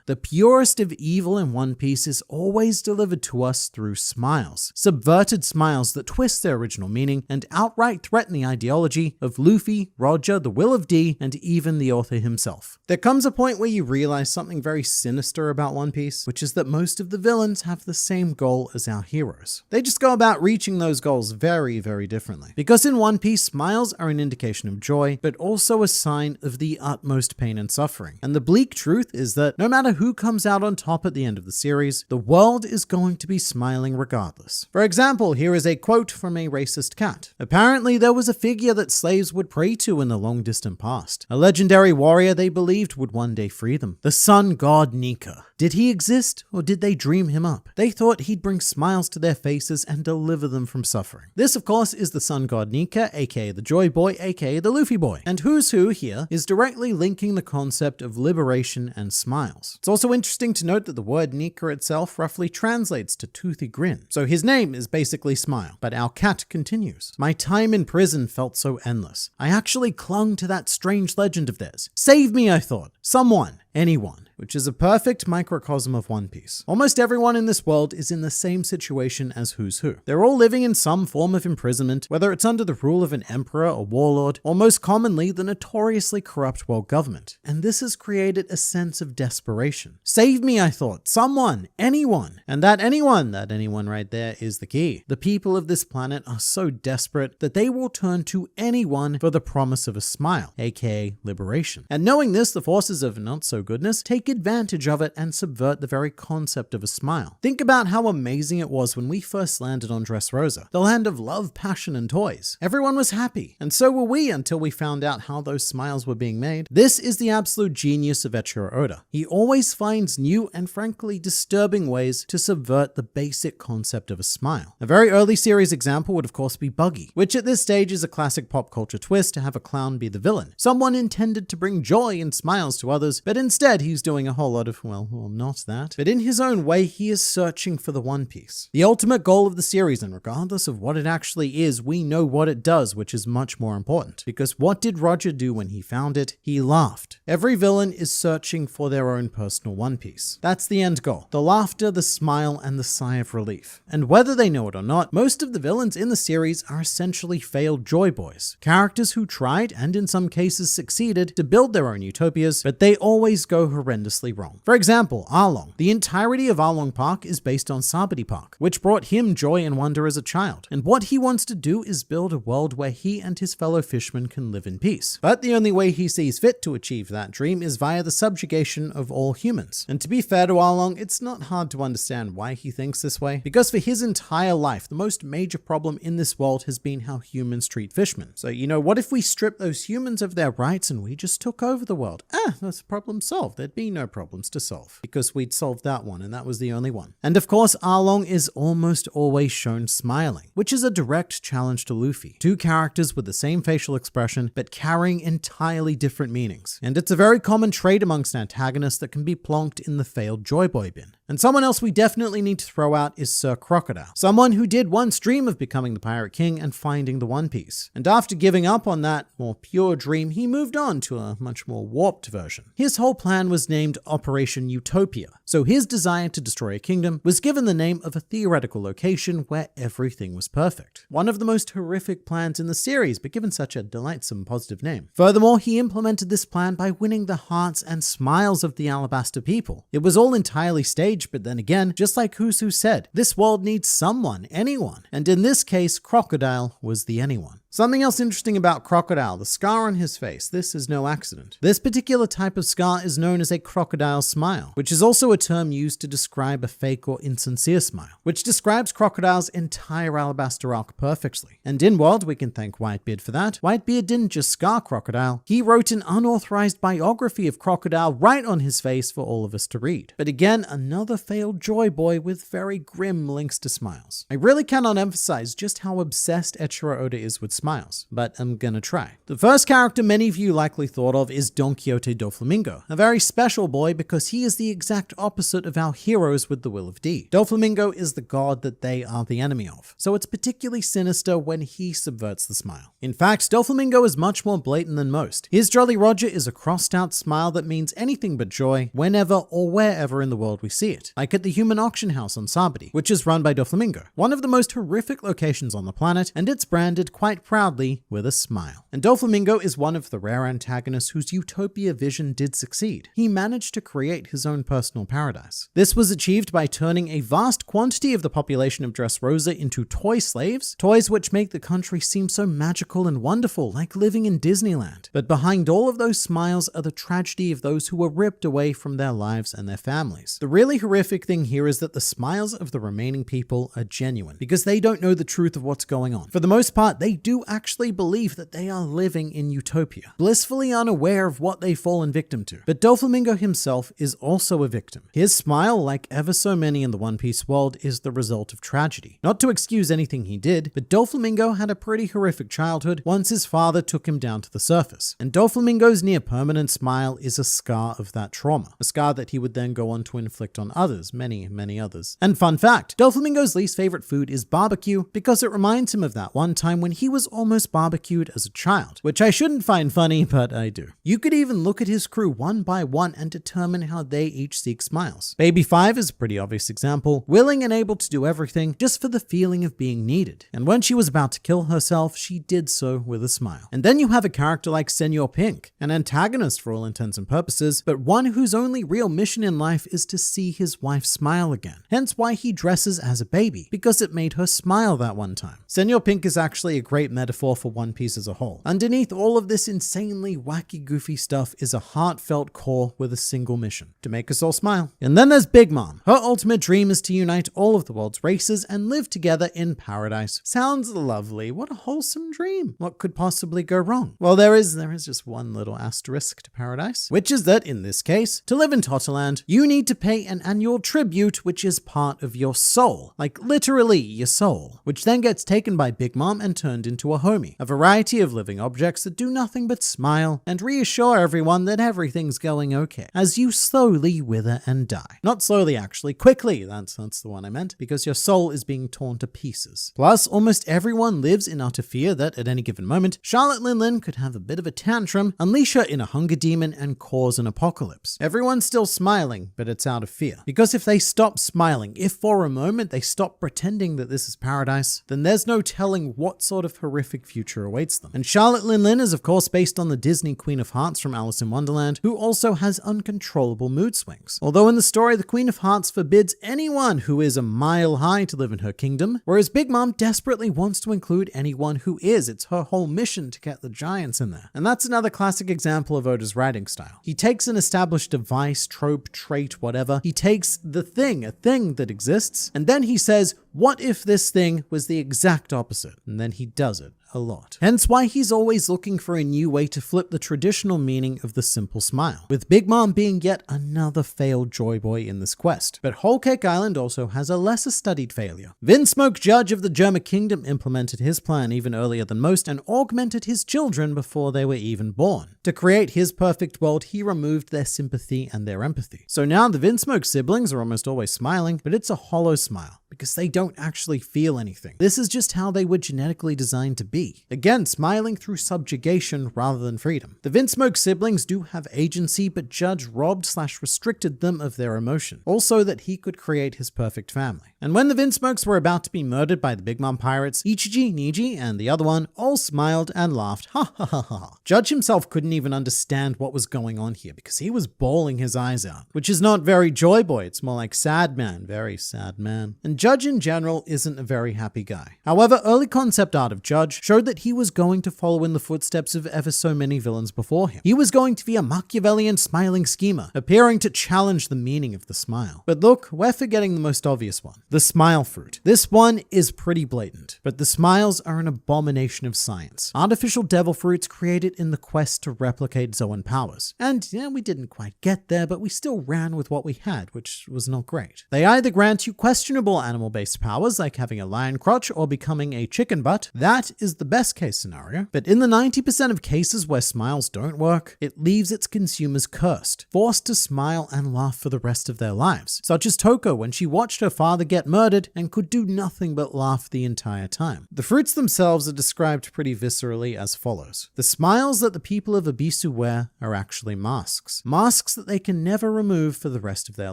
The purest of evil in One Piece is always delivered to us through smiles. Subverted smiles that twist their original meaning and outright threaten the ideology of Luffy, Roger, the Will of D, and even the author himself. There comes a point where you realize something very sinister about One Piece, which is that most of the villains have the same goal as our heroes. They just go about reaching those goals very, very differently. Because in One Piece, smiles are an indication of joy, but also a sign of the utmost pain and suffering. And the bleak truth is that no matter who comes out on top at the end of the series, the world is going to be smiling regardless. For example, here is a quote from a racist cat. Apparently, there was a figure that slaves would pray to in the long distant past. A legendary warrior they believed would one day free them. The sun god Nika. Did he exist, or did they dream him up? They thought he'd bring smiles to their faces and deliver them from suffering. This, of course, is the sun god Nika, aka the Joy Boy, aka the Luffy Boy. And Who's Who here is directly linking the concept of liberation and smiles. It's also interesting to note that the word Nika itself roughly translates to toothy grin. So his name is basically Smile. But our cat continues. My time in prison felt so endless. I actually clung to that strange legend of theirs. Save me, I thought. Someone. Anyone. Which is a perfect microcosm of One Piece. Almost everyone in this world is in the same situation as Who's Who. They're all living in some form of imprisonment, whether it's under the rule of an emperor, a warlord, or most commonly the notoriously corrupt world government. And this has created a sense of desperation. Save me, I thought. Someone. Anyone. And that anyone right there is the key. The people of this planet are so desperate that they will turn to anyone for the promise of a smile, aka liberation. And knowing this, the forces of not-so-goodness take advantage of it and subvert the very concept of a smile. Think about how amazing it was when we first landed on Dressrosa, the land of love, passion, and toys. Everyone was happy, and so were we until we found out how those smiles were being made. This is the absolute genius of Eiichiro Oda. He always finds new and frankly disturbing ways to subvert the basic concept of a smile. A very early series example would of course be Buggy, which at this stage is a classic pop culture twist to have a clown be the villain. Someone intended to bring joy and smiles to others, but instead he's doing a whole lot of, well, not that. But in his own way, he is searching for the One Piece. The ultimate goal of the series, and regardless of what it actually is, we know what it does, which is much more important. Because what did Roger do when he found it? He laughed. Every villain is searching for their own personal One Piece. That's the end goal. The laughter, the smile, and the sigh of relief. And whether they know it or not, most of the villains in the series are essentially failed Joy Boys. Characters who tried, and in some cases succeeded, to build their own utopias, but they always go horrendously horrendously wrong. For example, Arlong. The entirety of Arlong Park is based on Sabadi Park, which brought him joy and wonder as a child. And what he wants to do is build a world where he and his fellow fishermen can live in peace. But the only way he sees fit to achieve that dream is via the subjugation of all humans. And to be fair to Arlong, it's not hard to understand why he thinks this way, because for his entire life, the most major problem in this world has been how humans treat fishermen. So, what if we strip those humans of their rights and we just took over the world? That's a problem solved. There'd be no problems to solve, because we'd solved that one, and that was the only one. And of course, Arlong is almost always shown smiling, which is a direct challenge to Luffy. Two characters with the same facial expression, but carrying entirely different meanings. And it's a very common trait amongst antagonists that can be plonked in the failed Joy Boy bin. And someone else we definitely need to throw out is Sir Crocodile, someone who did once dream of becoming the Pirate King and finding the One Piece. And after giving up on that more pure dream, he moved on to a much more warped version. His whole plan was named Operation Utopia, so his desire to destroy a kingdom was given the name of a theoretical location where everything was perfect. One of the most horrific plans in the series, but given such a delightsome positive name. Furthermore, he implemented this plan by winning the hearts and smiles of the Alabasta people. It was all entirely staged, but then again, just like Husu said, this world needs someone, anyone. And in this case, Crocodile was the anyone. Something else interesting about Crocodile, the scar on his face. This is no accident. This particular type of scar is known as a crocodile smile, which is also a term used to describe a fake or insincere smile, which describes Crocodile's entire Alabasta arc perfectly. And in World, we can thank Whitebeard for that. Whitebeard didn't just scar Crocodile, he wrote an unauthorized biography of Crocodile right on his face for all of us to read. But again, another failed Joy Boy with very grim links to smiles. I really cannot emphasize just how obsessed Eiichiro Oda is with smiles, but I'm gonna try. The first character many of you likely thought of is Don Quixote Doflamingo, a very special boy because he is the exact opposite of our heroes with the Will of D. Doflamingo is the god that they are the enemy of, so it's particularly sinister when he subverts the smile. In fact, Doflamingo is much more blatant than most. His Jolly Roger is a crossed out smile that means anything but joy whenever or wherever in the world we see it, like at the Human Auction House on Sabadi, which is run by Doflamingo, one of the most horrific locations on the planet, and it's branded quite proudly with a smile. And Doflamingo is one of the rare antagonists whose utopia vision did succeed. He managed to create his own personal paradise. This was achieved by turning a vast quantity of the population of Dressrosa into toy slaves, toys which make the country seem so magical and wonderful, like living in Disneyland. But behind all of those smiles are the tragedy of those who were ripped away from their lives and their families. The really horrific thing here is that the smiles of the remaining people are genuine, because they don't know the truth of what's going on. For the most part, they do actually believe that they are living in utopia, blissfully unaware of what they've fallen victim to. But Doflamingo himself is also a victim. His smile, like ever so many in the One Piece world, is the result of tragedy. Not to excuse anything he did, but Doflamingo had a pretty horrific childhood once his father took him down to the surface. And Doflamingo's near-permanent smile is a scar of that trauma, a scar that he would then go on to inflict on others, many others. And fun fact, Doflamingo's least favorite food is barbecue because it reminds him of that one time when he was almost barbecued as a child, which I shouldn't find funny, but I do. You could even look at his crew one by one and determine how they each seek smiles. Baby 5 is a pretty obvious example, willing and able to do everything just for the feeling of being needed. And when she was about to kill herself, she did so with a smile. And then you have a character like Senor Pink, an antagonist for all intents and purposes, but one whose only real mission in life is to see his wife smile again. Hence why he dresses as a baby, because it made her smile that one time. Senor Pink is actually a great metaphor for One Piece as a whole. Underneath all of this insanely wacky, goofy stuff is a heartfelt core with a single mission: to make us all smile. And then there's Big Mom. Her ultimate dream is to unite all of the world's races and live together in paradise. Sounds lovely. What a wholesome dream. What could possibly go wrong? Well, there is just one little asterisk to paradise, which is that in this case, to live in Totterland, you need to pay an annual tribute, which is part of your soul, like literally your soul, which then gets taken by Big Mom and turned into a homie, a variety of living objects that do nothing but smile and reassure everyone that everything's going okay, as you slowly wither and die. Not slowly, actually, quickly, that's the one I meant, because your soul is being torn to pieces. Plus, almost everyone lives in utter fear that at any given moment, Charlotte Linlin could have a bit of a tantrum, unleash her inner hunger demon, and cause an apocalypse. Everyone's still smiling, but it's out of fear. Because if they stop smiling, if for a moment they stop pretending that this is paradise, then there's no telling what sort of horrific future awaits them. And Charlotte Linlin is of course based on the Disney Queen of Hearts from Alice in Wonderland, who also has uncontrollable mood swings. Although in the story, the Queen of Hearts forbids anyone who is a mile high to live in her kingdom, whereas Big Mom desperately wants to include anyone who is. It's her whole mission to get the giants in there. And that's another classic example of Oda's writing style. He takes an established device, trope, trait, whatever. He takes the thing, a thing that exists, and then he says, what if this thing was the exact opposite? And then he does it a lot. Hence why he's always looking for a new way to flip the traditional meaning of the simple smile, with Big Mom being yet another failed Joy Boy in this quest. But Whole Cake Island also has a lesser studied failure. Vinsmoke Judge of the Germa Kingdom implemented his plan even earlier than most and augmented his children before they were even born. To create his perfect world, he removed their sympathy and their empathy. So now the Vinsmoke siblings are almost always smiling, but it's a hollow smile, because they don't actually feel anything. This is just how they were genetically designed to be. Again, smiling through subjugation rather than freedom. The Vinsmoke siblings do have agency, but Judge robbed/restricted them of their emotion. Also that he could create his perfect family. And when the Vinsmokes were about to be murdered by the Big Mom pirates, Ichiji, Niji, and the other one all smiled and laughed. Ha ha ha ha. Judge himself couldn't even understand what was going on here because he was bawling his eyes out, which is not very Joy Boy. It's more like sad man, very sad man. And Judge in general isn't a very happy guy. However, early concept art of Judge showed that he was going to follow in the footsteps of ever so many villains before him. He was going to be a Machiavellian smiling schemer, appearing to challenge the meaning of the smile. But look, we're forgetting the most obvious one, the smile fruit. This one is pretty blatant, but the smiles are an abomination of science. Artificial devil fruits created in the quest to replicate Zoan powers. And yeah, we didn't quite get there, but we still ran with what we had, which was not great. They either grant you questionable animal-based powers like having a lion crotch or becoming a chicken butt. That is the best case scenario. But in the 90% of cases where smiles don't work, it leaves its consumers cursed, forced to smile and laugh for the rest of their lives. Such as Toko when she watched her father get murdered and could do nothing but laugh the entire time. The fruits themselves are described pretty viscerally as follows. The smiles that the people of Abisu wear are actually masks. Masks that they can never remove for the rest of their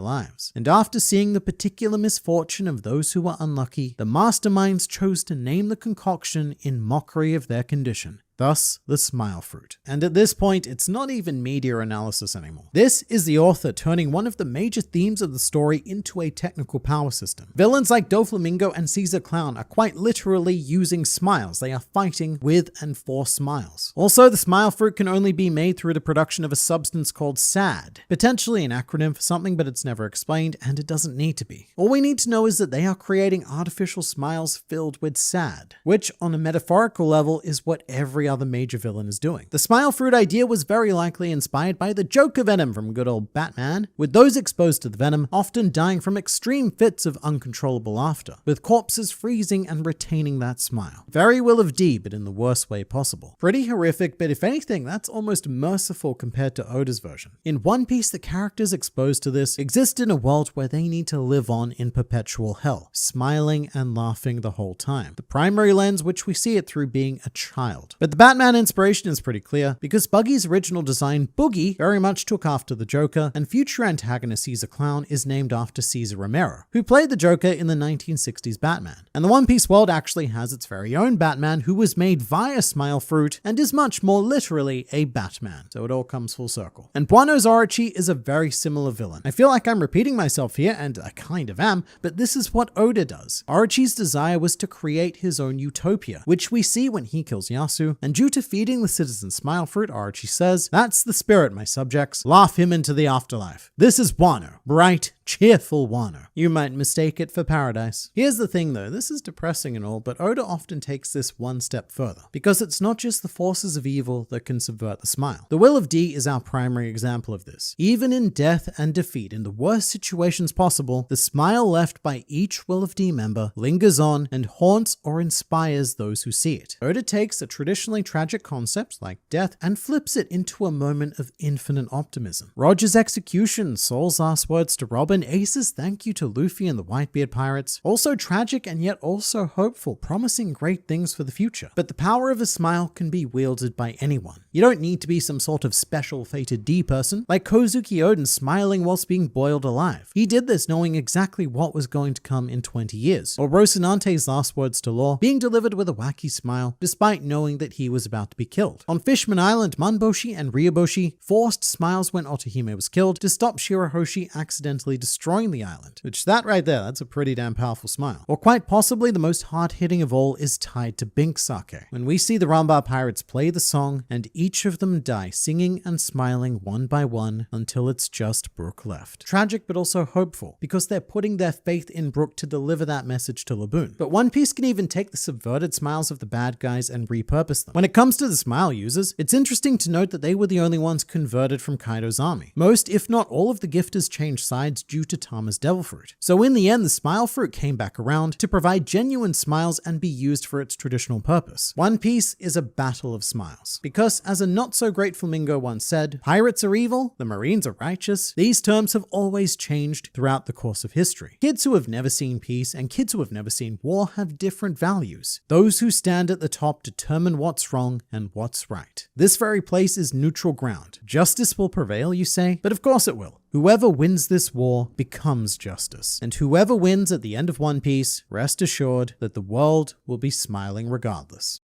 lives. And after seeing the particular misfortune of those who were unlucky, the masterminds chose to name the concoction in mockery of their condition. Thus, the smile fruit. And at this point, it's not even media analysis anymore. This is the author turning one of the major themes of the story into a technical power system. Villains like Doflamingo and Caesar Clown are quite literally using smiles. They are fighting with and for smiles. Also, the smile fruit can only be made through the production of a substance called SAD. Potentially an acronym for something, but it's never explained, and it doesn't need to be. All we need to know is that they are creating artificial smiles filled with SAD, which on a metaphorical level is what every other major villain is doing. The smile fruit idea was very likely inspired by the Joker venom from good old Batman, with those exposed to the venom often dying from extreme fits of uncontrollable laughter, with corpses freezing and retaining that smile. Very Will of D, but in the worst way possible. Pretty horrific, but if anything, that's almost merciful compared to Oda's version. In One Piece, the characters exposed to this exist in a world where they need to live on in perpetual hell, smiling and laughing the whole time. The primary lens which we see it through being a child. But the Batman inspiration is pretty clear, because Buggy's original design, Boogie, very much took after the Joker, and future antagonist Caesar Clown is named after Cesar Romero, who played the Joker in the 1960s Batman. And the One Piece world actually has its very own Batman, who was made via Smile Fruit, and is much more literally a Batman. So it all comes full circle. And Wano's Orochi is a very similar villain. I feel like I'm repeating myself here, and I kind of am, but this is what Oda does. Orochi's desire was to create his own utopia, which we see when he kills Yasu, and due to feeding the citizen smile fruit, Orochi says, "That's the spirit, my subjects. Laugh him into the afterlife. This is Wano, bright, cheerful Wano. You might mistake it for paradise." Here's the thing though, this is depressing and all, but Oda often takes this one step further, because it's not just the forces of evil that can subvert the smile. The Will of D is our primary example of this. Even in death and defeat, in the worst situations possible, the smile left by each Will of D member lingers on and haunts or inspires those who see it. Oda takes a traditionally tragic concept like death and flips it into a moment of infinite optimism. Roger's execution, Saul's last words to Robin, Ace's thank you to Luffy and the Whitebeard pirates, also tragic and yet also hopeful, promising great things for the future. But the power of a smile can be wielded by anyone. You don't need to be some sort of special fated D person, like Kozuki Oden smiling whilst being boiled alive. He did this knowing exactly what was going to come in 20 years, or Rocinante's last words to Law being delivered with a wacky smile, despite knowing that he was about to be killed. On Fishman Island, Manboshi and Ryoboshi forced smiles when Otohime was killed to stop Shirahoshi accidentally destroying the island, which that right there, that's a pretty damn powerful smile. Or quite possibly the most hard-hitting of all is tied to Bink Sake, when we see the Ranba pirates play the song and each of them die singing and smiling one by one until it's just Brook left. Tragic but also hopeful, because they're putting their faith in Brook to deliver that message to Laboon. But One Piece can even take the subverted smiles of the bad guys and repurpose them. When it comes to the smile users, it's interesting to note that they were the only ones converted from Kaido's army. Most, if not all, of the gifters changed sides due to Tama's devil fruit. So in the end, the smile fruit came back around to provide genuine smiles and be used for its traditional purpose. One Piece is a battle of smiles. Because, as a not-so-great flamingo once said, pirates are evil, the Marines are righteous. These terms have always changed throughout the course of history. Kids who have never seen peace and kids who have never seen war have different values. Those who stand at the top determine what's wrong and what's right. This very place is neutral ground. Justice will prevail, you say? But of course it will. Whoever wins this war becomes justice. And whoever wins at the end of One Piece, rest assured that the world will be smiling regardless.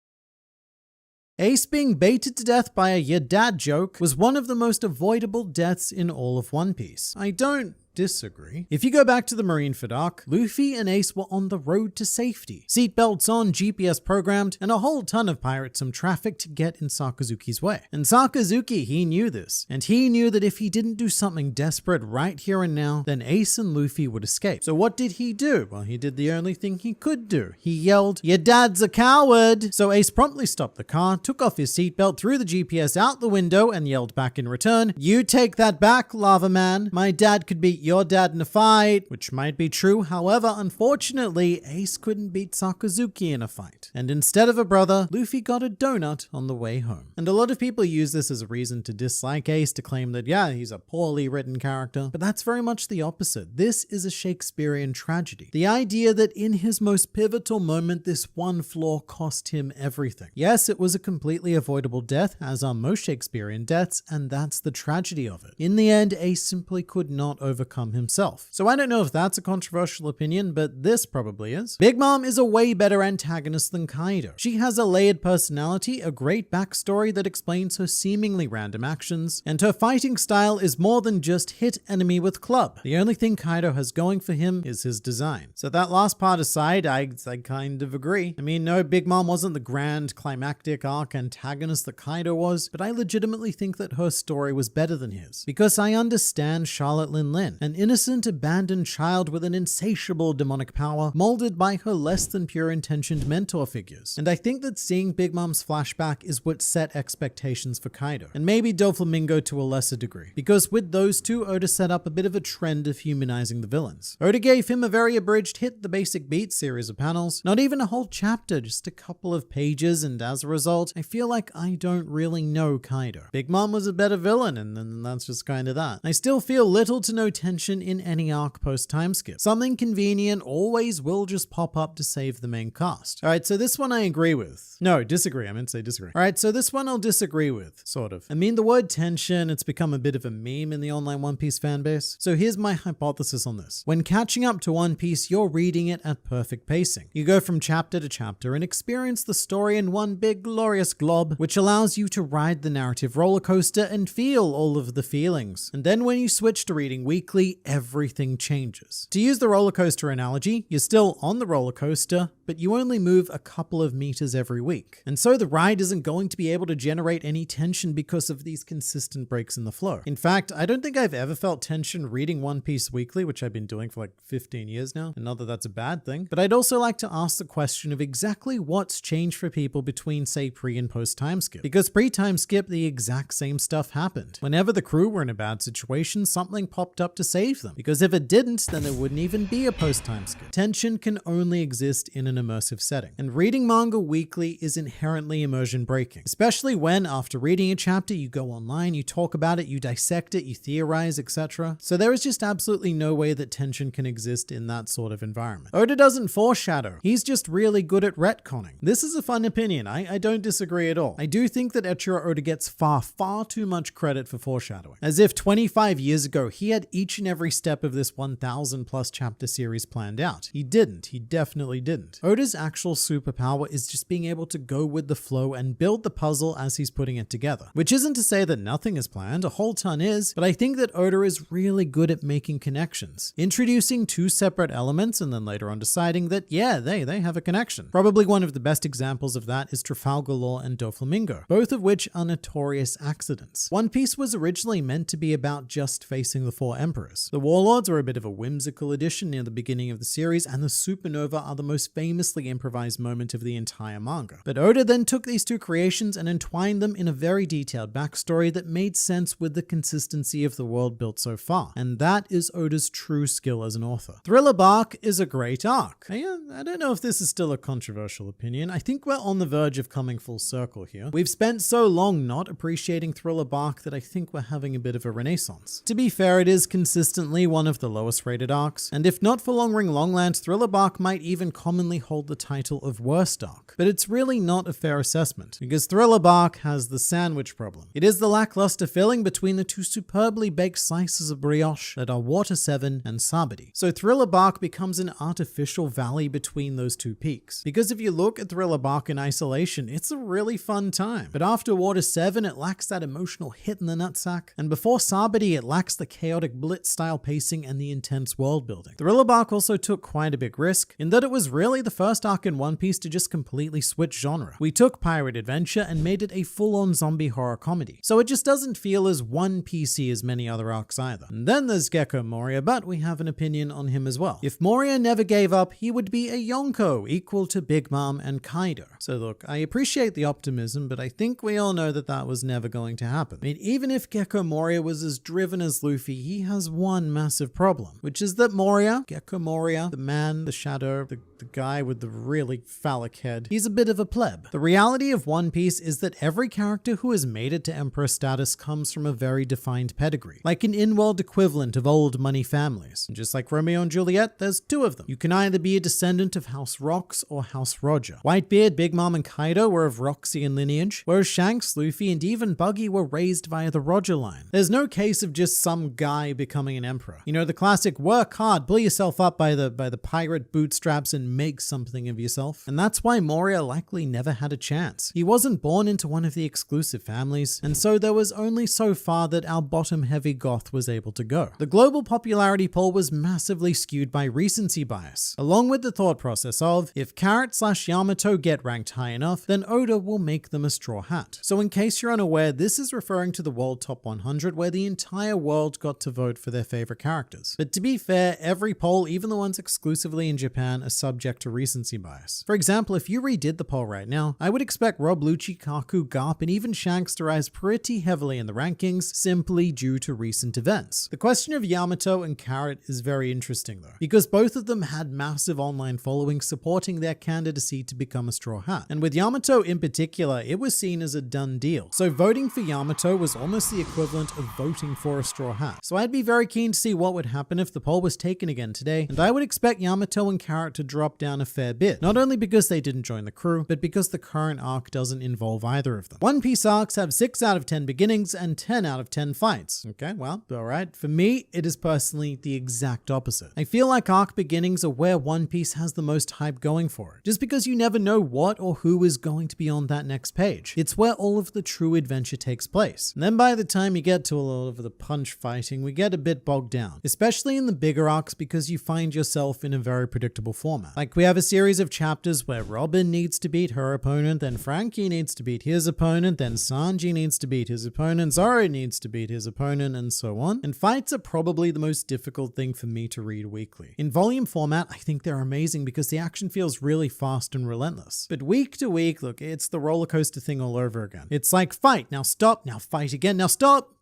Ace being baited to death by a "your dad" joke was one of the most avoidable deaths in all of One Piece. I don't disagree. If you go back to the Marineford arc, Luffy and Ace were on the road to safety. Seatbelts on, GPS programmed, and a whole ton of pirates some traffic to get in Sakazuki's way. And Sakazuki, he knew this. And he knew that if he didn't do something desperate right here and now, then Ace and Luffy would escape. So what did he do? Well, he did the only thing he could do. He yelled, "Your dad's a coward!" So Ace promptly stopped the car, took off his seatbelt, threw the GPS out the window, and yelled back in return, "You take that back, Lava Man. My dad could beat your dad in a fight," which might be true. However, unfortunately, Ace couldn't beat Sakazuki in a fight. And instead of a brother, Luffy got a donut on the way home. And a lot of people use this as a reason to dislike Ace, to claim that, yeah, he's a poorly written character. But that's very much the opposite. This is a Shakespearean tragedy. The idea that in his most pivotal moment, this one flaw cost him everything. Yes, it was a completely avoidable death, as are most Shakespearean deaths, and that's the tragedy of it. In the end, Ace simply could not overcome himself. So I don't know if that's a controversial opinion, but this probably is. Big Mom is a way better antagonist than Kaido. She has a layered personality, a great backstory that explains her seemingly random actions, and her fighting style is more than just hit enemy with club. The only thing Kaido has going for him is his design. So that last part aside, I kind of agree. I mean, no, Big Mom wasn't the grand climactic arc antagonist that Kaido was, but I legitimately think that her story was better than his. Because I understand Charlotte Lin Lin, an innocent, abandoned child with an insatiable demonic power, molded by her less than pure intentioned mentor figures. And I think that seeing Big Mom's flashback is what set expectations for Kaido, and maybe Doflamingo to a lesser degree. Because with those two, Oda set up a bit of a trend of humanizing the villains. Oda gave him a very abridged hit the basic beat series of panels, not even a whole chapter, just a couple of pages, and as a result, I feel like I don't really know Kaido. Big Mom was a better villain, and then that's just kind of that. I still feel little to no tension in any arc post time skip. Something convenient always will just pop up to save the main cast. Alright, so this one I agree with. No, disagree. I meant to say disagree. Alright, so this one I'll disagree with, sort of. I mean, the word tension, it's become a bit of a meme in the online One Piece fanbase. So here's my hypothesis on this. When catching up to One Piece, you're reading it at perfect pacing. You go from chapter to chapter and experience the story in one big glorious glob, which allows you to ride the narrative roller coaster and feel all of the feelings. And then when you switch to reading weekly, everything changes. To use the roller coaster analogy, you're still on the roller coaster, but you only move a couple of meters every week. And so the ride isn't going to be able to generate any tension because of these consistent breaks in the flow. In fact, I don't think I've ever felt tension reading One Piece weekly, which I've been doing for like 15 years now. And not that that's a bad thing, but I'd also like to ask the question of exactly what's changed for people between, say, pre and post time skip. Because pre-time skip, the exact same stuff happened. Whenever the crew were in a bad situation, something popped up to save them. Because if it didn't, then there wouldn't even be a post time skip. Tension can only exist in an immersive setting. And reading manga weekly is inherently immersion breaking, especially when after reading a chapter you go online, you talk about it, you dissect it, you theorize, etc. So there is just absolutely no way that tension can exist in that sort of environment. Oda doesn't foreshadow, he's just really good at retconning. This is a fun opinion, I don't disagree at all. I do think that Eiichiro Oda gets far too much credit for foreshadowing. As if 25 years ago he had each and every step of this 1,000 plus chapter series planned out. He didn't, he definitely didn't. Oda's actual superpower is just being able to go with the flow and build the puzzle as he's putting it together. Which isn't to say that nothing is planned, a whole ton is, but I think that Oda is really good at making connections. Introducing two separate elements and then later on deciding that, yeah, they have a connection. Probably one of the best examples of that is Trafalgar Law and Doflamingo, both of which are notorious accidents. One Piece was originally meant to be about just facing the four emperors. The Warlords are a bit of a whimsical addition near the beginning of the series, and the Supernova are the most famously improvised moment of the entire manga. But Oda then took these two creations and entwined them in a very detailed backstory that made sense with the consistency of the world built so far. And that is Oda's true skill as an author. Thriller Bark is a great arc. I don't know if this is still a controversial opinion. I think we're on the verge of coming full circle here. We've spent so long not appreciating Thriller Bark that I think we're having a bit of a renaissance. To be fair, it is consistently one of the lowest rated arcs, and if not for Long Ring Longland, Thriller Bark might even commonly hold the title of worst arc. But it's really not a fair assessment, because Thriller Bark has the sandwich problem. It is the lackluster filling between the two superbly baked slices of brioche that are Water 7 and Sabadi. So Thriller Bark becomes an artificial valley between those two peaks. Because if you look at Thriller Bark in isolation, it's a really fun time. But after Water 7, it lacks that emotional hit in the nutsack, and before Sabadi, it lacks the chaotic blitz-style pacing and the intense world building. Thriller Bark also took quite a big risk, in that it was really the first arc in One Piece to just completely switch genre. We took pirate adventure and made it a full-on zombie horror comedy. So it just doesn't feel as One Piecey as many other arcs either. And then there's Gecko Moria, but we have an opinion on him as well. If Moria never gave up, he would be a Yonko, equal to Big Mom and Kaido. So look, I appreciate the optimism, but I think we all know that that was never going to happen. I mean, even if Gecko Moria was as driven as Luffy, he has one massive problem, which is that Moria, Gecko Moria, the man, the shadow, the guy with the really phallic head, he's a bit of a pleb. The reality of One Piece is that every character who has made it to Emperor status comes from a very defined pedigree, like an in-world equivalent of old money families. And just like Romeo and Juliet, there's two of them. You can either be a descendant of House Rocks or House Roger. Whitebeard, Big Mom, and Kaido were of Roxian lineage, whereas Shanks, Luffy, and even Buggy were raised via the Roger line. There's no case of just some guy becoming an emperor. You know, the classic work hard, pull yourself up by the pirate bootstraps and make something of yourself. And that's why Moria likely never had a chance. He wasn't born into one of the exclusive families, and so there was only so far that our bottom-heavy goth was able to go. The global popularity poll was massively skewed by recency bias, along with the thought process of, if Carrot/Yamato get ranked high enough, then Oda will make them a straw hat. So in case you're unaware, this is referring to the World Top 100, where the entire world got to vote for their favorite characters. But to be fair, every poll, even the ones exclusively in Japan, are subject to recency bias. For example, if you redid the poll right now, I would expect Rob Lucci, Kaku, Garp, and even Shanks to rise pretty heavily in the rankings, simply due to recent events. The question of Yamato and Carrot is very interesting though, because both of them had massive online followings supporting their candidacy to become a straw hat. And with Yamato in particular, it was seen as a done deal. So voting for Yamato was almost the equivalent of voting for a straw hat. So I'd be very keen to see what would happen if the poll was taken again today, and I would expect Yamato and Carrot to drop down a fair bit, not only because they didn't join the crew, but because the current arc doesn't involve either of them. One Piece arcs have 6 out of 10 beginnings and 10 out of 10 fights. Okay, well, alright. For me, it is personally the exact opposite. I feel like arc beginnings are where One Piece has the most hype going for it, just because you never know what or who is going to be on that next page. It's where all of the true adventure takes place. And then by the time you get to a lot of the punch fighting, we get a bit bogged down, especially in the bigger arcs, because you find yourself in a very predictable format. Like we have a series of chapters where Robin needs to beat her opponent, then Frankie needs to beat his opponent, then Sanji needs to beat his opponent, Zoro needs to beat his opponent, and so on. And fights are probably the most difficult thing for me to read weekly. In volume format, I think they're amazing because the action feels really fast and relentless. But week to week, look, it's the roller coaster thing all over again. It's like fight, now stop, now fight again, now stop.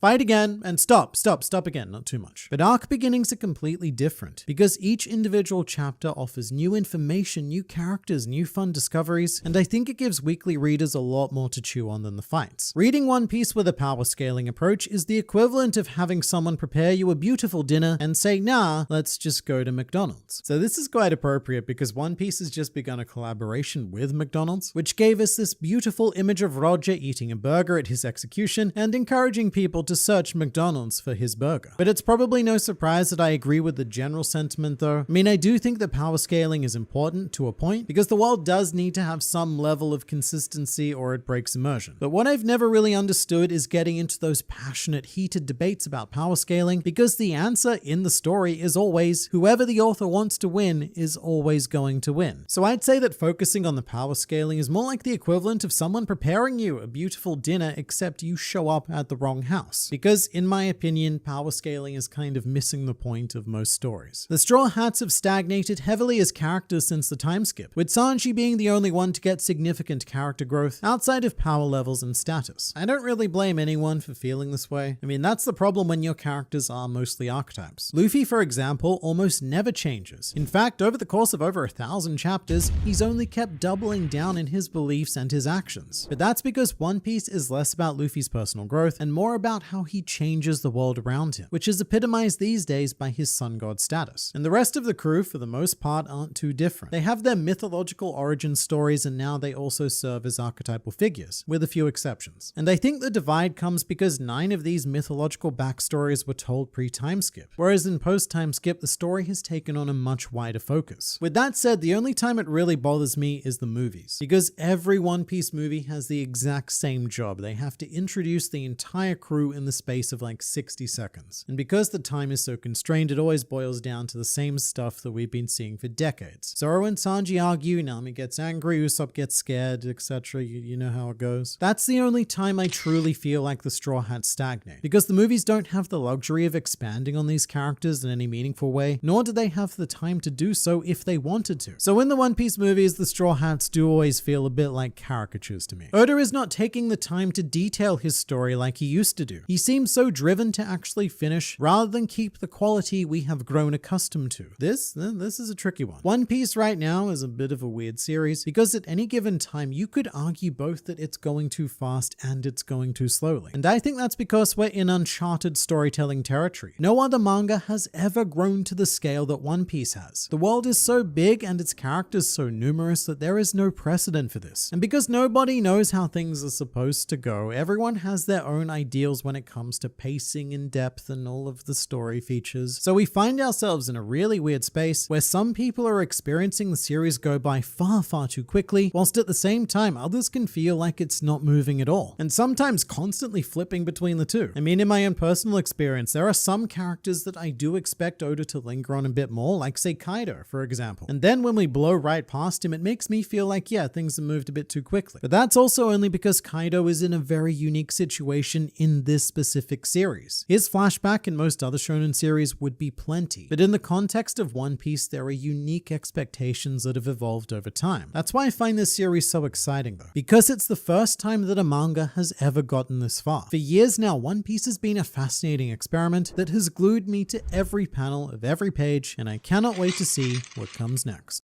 fight again, and stop again, not too much. But arc beginnings are completely different, because each individual chapter offers new information, new characters, new fun discoveries, and I think it gives weekly readers a lot more to chew on than the fights. Reading One Piece with a power scaling approach is the equivalent of having someone prepare you a beautiful dinner and say, nah, let's just go to McDonald's. So this is quite appropriate because One Piece has just begun a collaboration with McDonald's, which gave us this beautiful image of Roger eating a burger at his execution and encouraging people to search McDonald's for his burger. But it's probably no surprise that I agree with the general sentiment though. I mean, I do think that power scaling is important to a point because the world does need to have some level of consistency or it breaks immersion. But what I've never really understood is getting into those passionate, heated debates about power scaling, because the answer in the story is always whoever the author wants to win is always going to win. So I'd say that focusing on the power scaling is more like the equivalent of someone preparing you a beautiful dinner, except you show up at the wrong house. Because in my opinion, power scaling is kind of missing the point of most stories. The Straw Hats have stagnated heavily as characters since the time skip, with Sanji being the only one to get significant character growth outside of power levels and status. I don't really blame anyone for feeling this way. I mean, that's the problem when your characters are mostly archetypes. Luffy, for example, almost never changes. In fact, over the course of over 1,000 chapters, he's only kept doubling down in his beliefs and his actions. But that's because One Piece is less about Luffy's personal growth and more about how he changes the world around him, which is epitomized these days by his sun god status. And the rest of the crew, for the most part, aren't too different. They have their mythological origin stories, and now they also serve as archetypal figures, with a few exceptions. And I think the divide comes because 9 of these mythological backstories were told pre-time skip, whereas in post-time skip, the story has taken on a much wider focus. With that said, the only time it really bothers me is the movies, because every One Piece movie has the exact same job. They have to introduce the entire crew in the space of like 60 seconds. And because the time is so constrained, it always boils down to the same stuff that we've been seeing for decades. Zoro and Sanji argue, Nami gets angry, Usopp gets scared, etc. You know how it goes. That's the only time I truly feel like the Straw Hats stagnate, because the movies don't have the luxury of expanding on these characters in any meaningful way, nor do they have the time to do so if they wanted to. So in the One Piece movies, the Straw Hats do always feel a bit like caricatures to me. Oda is not taking the time to detail his story like he used to do. He seems so driven to actually finish rather than keep the quality we have grown accustomed to. This is a tricky one. One Piece right now is a bit of a weird series because at any given time you could argue both that it's going too fast and it's going too slowly. And I think that's because we're in uncharted storytelling territory. No other manga has ever grown to the scale that One Piece has. The world is so big and its characters so numerous that there is no precedent for this. And because nobody knows how things are supposed to go, everyone has their own ideals when it comes to pacing and depth and all of the story features. So we find ourselves in a really weird space where some people are experiencing the series go by far too quickly, whilst at the same time others can feel like it's not moving at all, and sometimes constantly flipping between the two. I mean, in my own personal experience, there are some characters that I do expect Oda to linger on a bit more, like say Kaido, for example. And then when we blow right past him, it makes me feel like, yeah, things have moved a bit too quickly. But that's also only because Kaido is in a very unique situation in this specific series. His flashback in most other shonen series would be plenty, but in the context of One Piece, there are unique expectations that have evolved over time. That's why I find this series so exciting though, because it's the first time that a manga has ever gotten this far. For years now, One Piece has been a fascinating experiment that has glued me to every panel of every page, and I cannot wait to see what comes next.